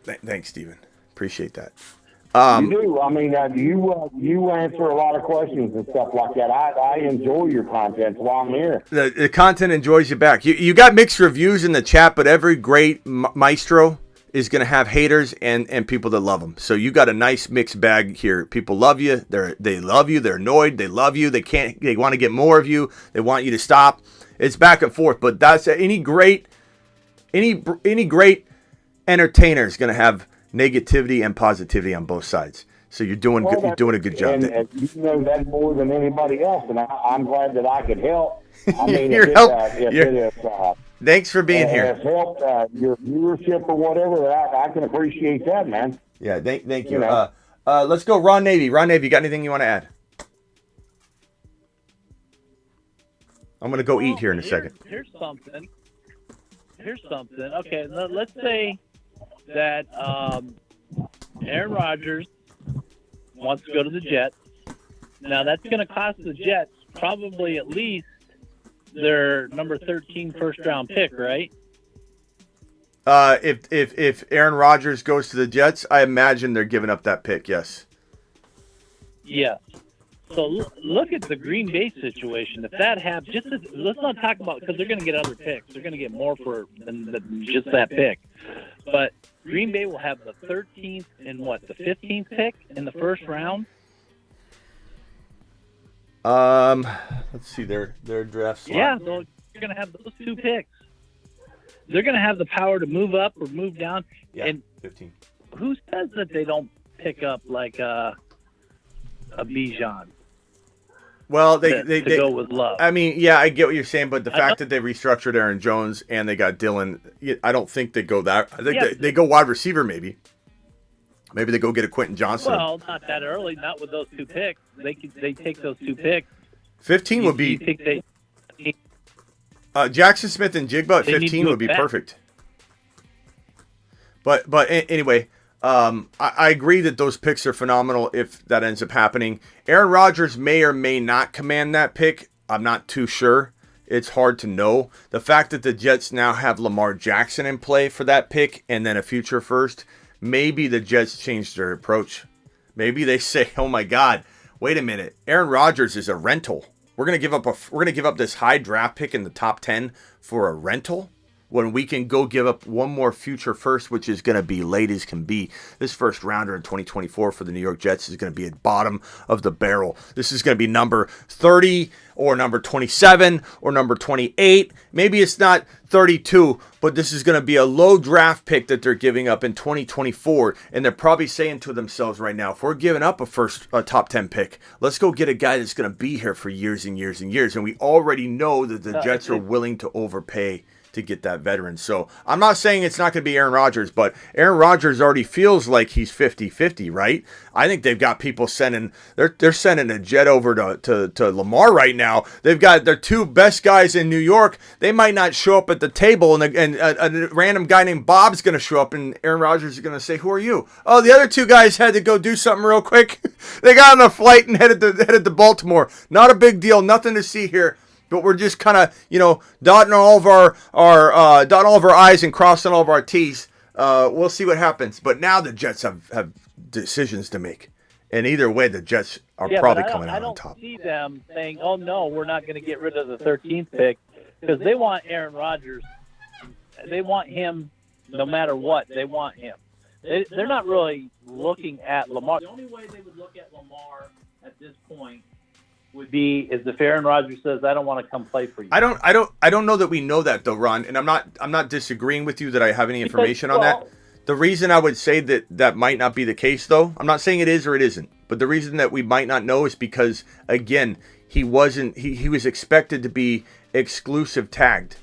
Thanks, Steven. Appreciate that. You do. I mean, you answer a lot of questions and stuff like that. I enjoy your content while I'm here. The content enjoys you back. You got mixed reviews in the chat, but every great maestro is going to have haters and people that love them. So you got a nice mixed bag here. People love you. They love you. They're annoyed. They love you. They want to get more of you. They want you to stop. It's back and forth. But that's any great entertainer is going to have negativity and positivity on both sides. So you're doing a good job. And you know that more than anybody else, and I'm glad that I could help. I mean, thanks for being here. If it has helped your viewership or whatever, I can appreciate that, man. Yeah, thank you. Let's go, Ron Navy. Ron Navy, you got anything you want to add? I'm going to go eat here in a second. Here's something. Okay, let's say that Aaron Rodgers wants to go to the Jets. Now, that's going to cost the Jets probably at least their number 13 first-round pick, right? If Aaron Rodgers goes to the Jets, I imagine they're giving up that pick, yes. Yes. So look at the Green Bay situation. If that happens, let's not talk about, because they're going to get other picks. They're going to get more than just that pick. But Green Bay will have the 13th and the 15th pick in the first round? Let's see their draft slot. Yeah, so you're going to have those 2 picks. They're going to have the power to move up or move down. Yeah, and 15. who says that they don't pick up like a Bijan? Well, they go with Love. I mean, yeah, I get what you're saying, but the fact that they restructured Aaron Jones and they got Dylan, I don't think they go that. I think they go wide receiver maybe. Maybe they go get a Quentin Johnson. Well, not that early, not with those 2 picks. They take those 2 picks. 15 would be. Jackson Smith and Jigba at 15 would be perfect. But anyway, I agree that those picks are phenomenal if that ends up happening. Aaron Rodgers may or may not command that pick. I'm not too sure. It's hard to know. The fact that the Jets now have Lamar Jackson in play for that pick and then a future first, maybe the Jets change their approach. Maybe they say, "Oh my God, wait a minute. Aaron Rodgers is a rental. We're gonna give up this high draft pick in the top 10 for a rental when we can go give up one more future first, which is going to be late as can be. This first rounder in 2024 for the New York Jets is going to be at bottom of the barrel. This is going to be number 30 or number 27 or number 28. Maybe it's not 32, but this is going to be a low draft pick that they're giving up in 2024. And they're probably saying to themselves right now, if we're giving up a top 10 pick, let's go get a guy that's going to be here for years and years and years. And we already know that the Jets are willing to overpay to get that veteran. So I'm not saying it's not going to be Aaron Rodgers, but Aaron Rodgers already feels like he's 50-50, right? I think they've got people they're sending a jet over to Lamar right now. They've got their 2 best guys in New York. They might not show up at the table, and a random guy named Bob's going to show up, and Aaron Rodgers is going to say, "Who are you?" "Oh, the other 2 guys had to go do something real quick. They got on a flight and headed to Baltimore. Not a big deal. Nothing to see here. But we're just kind of, dotting all of our I's and crossing all of our T's. We'll see what happens. But now the Jets have decisions to make. And either way, the Jets are probably coming out on top. I don't see them saying, "Oh, no, we're not going to get rid of the 13th pick," because they want Aaron Rodgers. They want him no matter what. They want him. They're not really looking at Lamar. The only way they would look at Lamar at this point would be is if Aaron Rodgers says, "I don't want to come play for you." I don't know that we know that though, Ron, and I'm not disagreeing with you that I have any information on that. The reason I would say that might not be the case though, I'm not saying it is or it isn't, but the reason that we might not know is because again, he was expected to be exclusive tagged.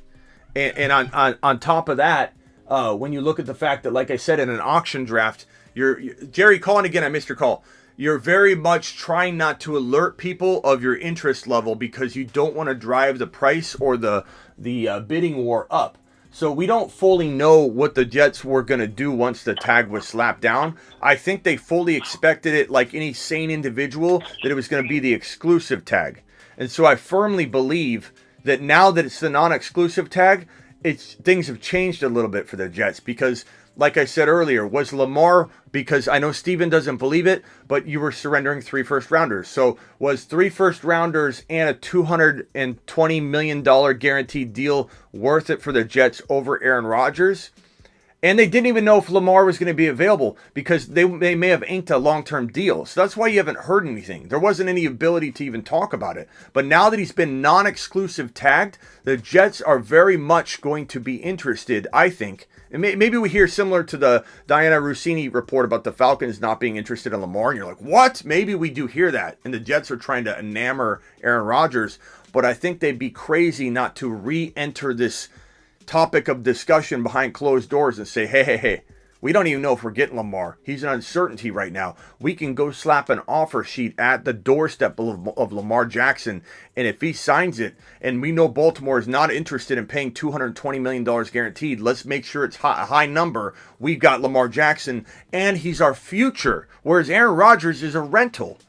And on top of that, when you look at the fact that, like I said, in an auction draft, Jerry, calling again, I missed your call. You're very much trying not to alert people of your interest level because you don't want to drive the price or the bidding war up. So we don't fully know what the Jets were going to do once the tag was slapped down. I think they fully expected it, like any sane individual, that it was going to be the exclusive tag. And so I firmly believe that now that it's the non-exclusive tag, things have changed a little bit for the Jets because, like I said earlier, was Lamar, because I know Steven doesn't believe it, but you were surrendering 3 first-rounders. So was 3 first-rounders and a $220 million guaranteed deal worth it for the Jets over Aaron Rodgers? And they didn't even know if Lamar was going to be available because they may have inked a long-term deal. So that's why you haven't heard anything. There wasn't any ability to even talk about it. But now that he's been non-exclusive tagged, the Jets are very much going to be interested, I think. And maybe we hear similar to the Diana Rossini report about the Falcons not being interested in Lamar. And you're like, what? Maybe we do hear that. And the Jets are trying to enamor Aaron Rodgers. But I think they'd be crazy not to re-enter this topic of discussion behind closed doors and say, hey, we don't even know if we're getting Lamar. He's an uncertainty right now. We can go slap an offer sheet at the doorstep of Lamar Jackson, and if he signs it, and we know Baltimore is not interested in paying $220 million guaranteed, let's make sure it's a high number. We've got Lamar Jackson, and he's our future, whereas Aaron Rodgers is a rental.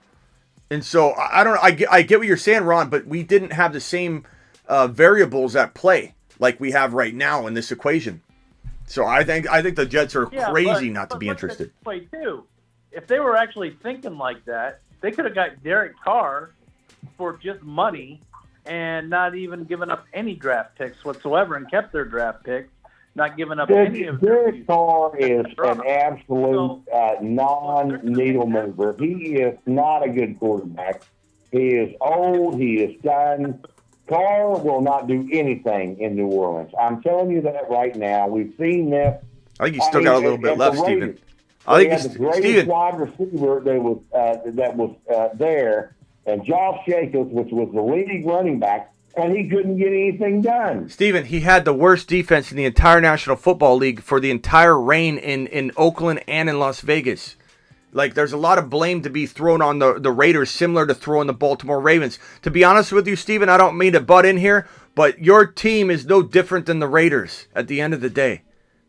And so, I get what you're saying, Ron, but we didn't have the same variables at play like we have right now in this equation. So I think the Jets are crazy not to be interested. Play too. If they were actually thinking like that, they could have got Derek Carr for just money and not even given up any draft picks whatsoever and kept their draft picks, not giving up any of them. Derek Carr is an absolute non-needle mover. He is not a good quarterback. He is old. He is done. Carr will not do anything in New Orleans. I'm telling you that right now. We've seen this. I think he's still got a little bit left, Steven. I They think had the greatest Steven, wide receiver that was there, and Josh Jacobs, which was the leading running back, and he couldn't get anything done. Steven, he had the worst defense in the entire National Football League for the entire reign in Oakland and in Las Vegas. Like, there's a lot of blame to be thrown on the Raiders, similar to throwing the Baltimore Ravens. To be honest with you, Steven, I don't mean to butt in here, but your team is no different than the Raiders at the end of the day.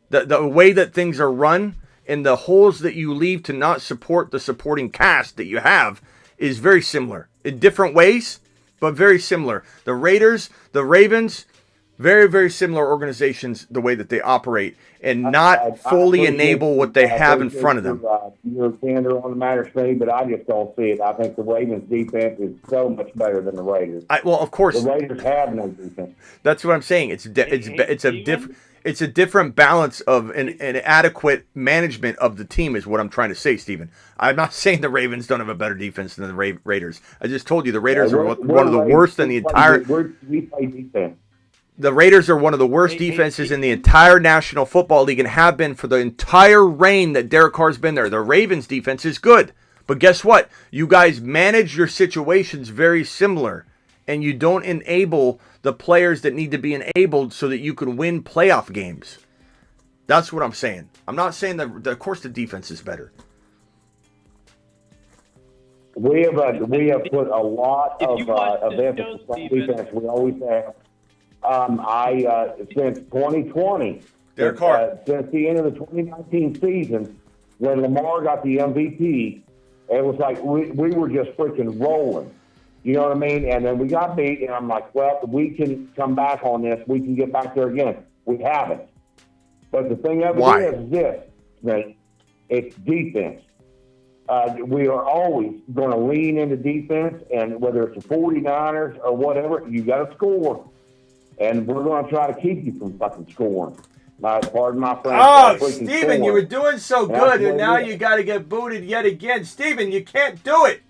The way that things are run and the holes that you leave to not support the supporting cast that you have is very similar. In different ways, but very similar. The Raiders, the Ravens, very, very similar organizations, the way that they operate, and not fully enable what they have in front of them. You're a candor on the matter, Steve, but I just don't see it. I think the Ravens' defense is so much better than the Raiders. Well, of course, the Raiders have no defense. That's what I'm saying. It's a different balance of an adequate management of the team is what I'm trying to say, Steven. I'm not saying the Ravens don't have a better defense than the Raiders. I just told you the Raiders are one of the worst in the entire. We play defense. The Raiders are one of the worst defenses in the entire National Football League and have been for the entire reign that Derek Carr's been there. The Ravens defense is good. But guess what? You guys manage your situations very similar, and you don't enable the players that need to be enabled so that you can win playoff games. That's what I'm saying. I'm not saying that, of course, the defense is better. We have put a lot of emphasis on defense. We always have. Since 2020, Derek Carr. Since the end of the 2019 season, when Lamar got the MVP, it was like we were just freaking rolling. You know what I mean? And then we got beat, and I'm like, well, we can come back on this. We can get back there again. We haven't. But the thing of it is this, Nate, it's defense. We are always going to lean into defense, and whether it's the 49ers or whatever, you got to score. And we're going to try to keep you from fucking scoring. Pardon my French. Oh, Steven, you were doing so good, and now you got to get booted yet again. Steven, you can't do it.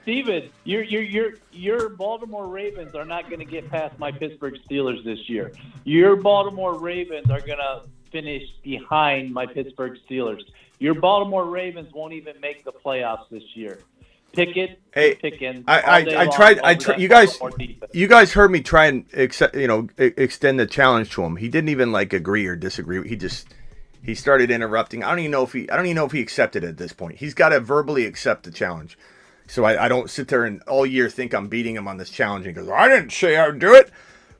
Steven, your Baltimore Ravens are not going to get past my Pittsburgh Steelers this year. Your Baltimore Ravens are going to finish behind my Pittsburgh Steelers. Your Baltimore Ravens won't even make the playoffs this year. Pickett, Pickens. I tried. You guys heard me try and extend the challenge to him. He didn't even agree or disagree. He started interrupting. I don't even know if he accepted it at this point. He's got to verbally accept the challenge. So I don't sit there and all year think I'm beating him on this challenge and goes, I didn't say I would do it.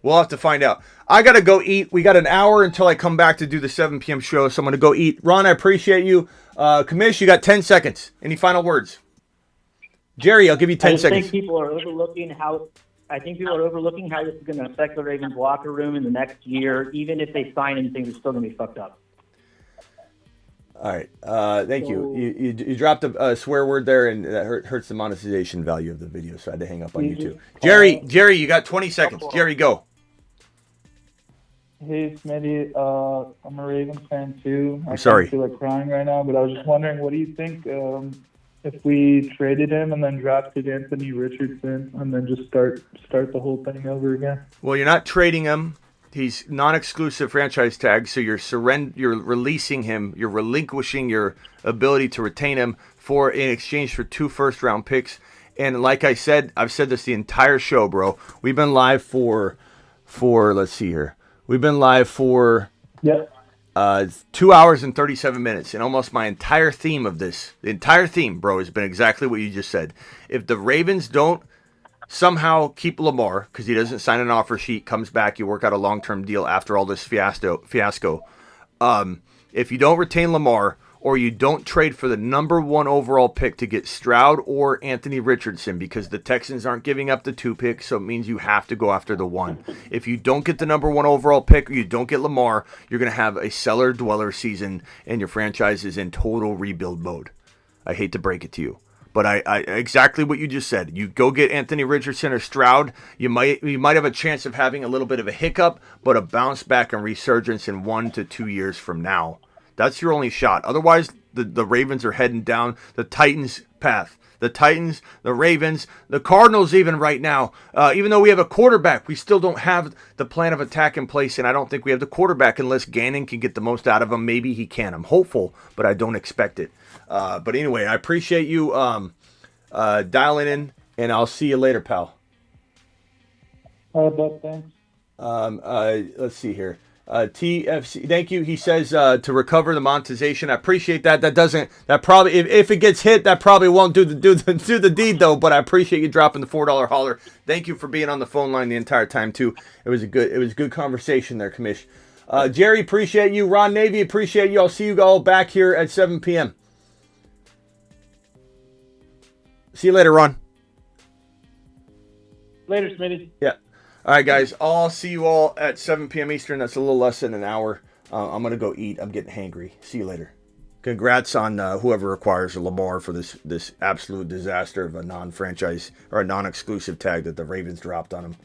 We'll have to find out. I got to go eat. We got an hour until I come back to do the 7 p.m. show, so I'm going to go eat. Ron, I appreciate you. Commish, you got 10 seconds. Any final words? Jerry, I'll give you 10 seconds. I think people are overlooking how this is going to affect the Ravens locker room in the next year. Even if they sign anything, they're still going to be fucked up. All right. Thank you. You dropped a swear word there, and that hurts the monetization value of the video, so I had to hang up on YouTube. Jerry, you got 20 seconds. Jerry, go. Hey, Smitty. I'm a Ravens fan, too. I'm sorry. I feel like crying right now, but I was just wondering, what do you think if we traded him and then drafted Anthony Richardson and then just start the whole thing over again? Well, you're not trading him. He's non-exclusive franchise tag, so you're releasing him. You're relinquishing your ability to retain him in exchange for 2 first-round picks. And like I said, I've said this the entire show, bro. We've been live for let's see here. We've been live for 2 hours and 37 minutes, and almost my entire theme of this, the entire theme, bro, has been exactly what you just said. If the Ravens don't somehow keep Lamar, because he doesn't sign an offer sheet, comes back, you work out a long-term deal after all this fiasco. If you don't retain Lamar, or you don't trade for the number 1 overall pick to get Stroud or Anthony Richardson, because the Texans aren't giving up the 2 picks, so it means you have to go after the 1. If you don't get the number 1 overall pick, or you don't get Lamar, you're going to have a cellar-dweller season, and your franchise is in total rebuild mode. I hate to break it to you. But I exactly what you just said. You go get Anthony Richardson or Stroud, you might have a chance of having a little bit of a hiccup, but a bounce back and resurgence in 1 to 2 years from now. That's your only shot. Otherwise, the Ravens are heading down the Titans' path. the Titans, the Ravens, the Cardinals even right now. Even though we have a quarterback, we still don't have the plan of attack in place, and I don't think we have the quarterback unless Gannon can get the most out of him. Maybe he can. I'm hopeful, but I don't expect it. But anyway, I appreciate you dialing in, and I'll see you later, pal. All right, bud, thanks. Let's see here. TFC, thank you. He says to recover the monetization. I appreciate that. That probably if it gets hit, that probably won't do the deed though. But I appreciate you dropping the $4 holler. Thank you for being on the phone line the entire time too. It was a good conversation there, Commish. Jerry, appreciate you. Ron Navy, appreciate you. I'll see you all back here at 7 p.m. See you later, Ron. Later, Smitty. Yeah. All right, guys. I'll see you all at 7 p.m. Eastern. That's a little less than an hour. I'm going to go eat. I'm getting hangry. See you later. Congrats on whoever acquires Lamar for this absolute disaster of a non-franchise or a non-exclusive tag that the Ravens dropped on him.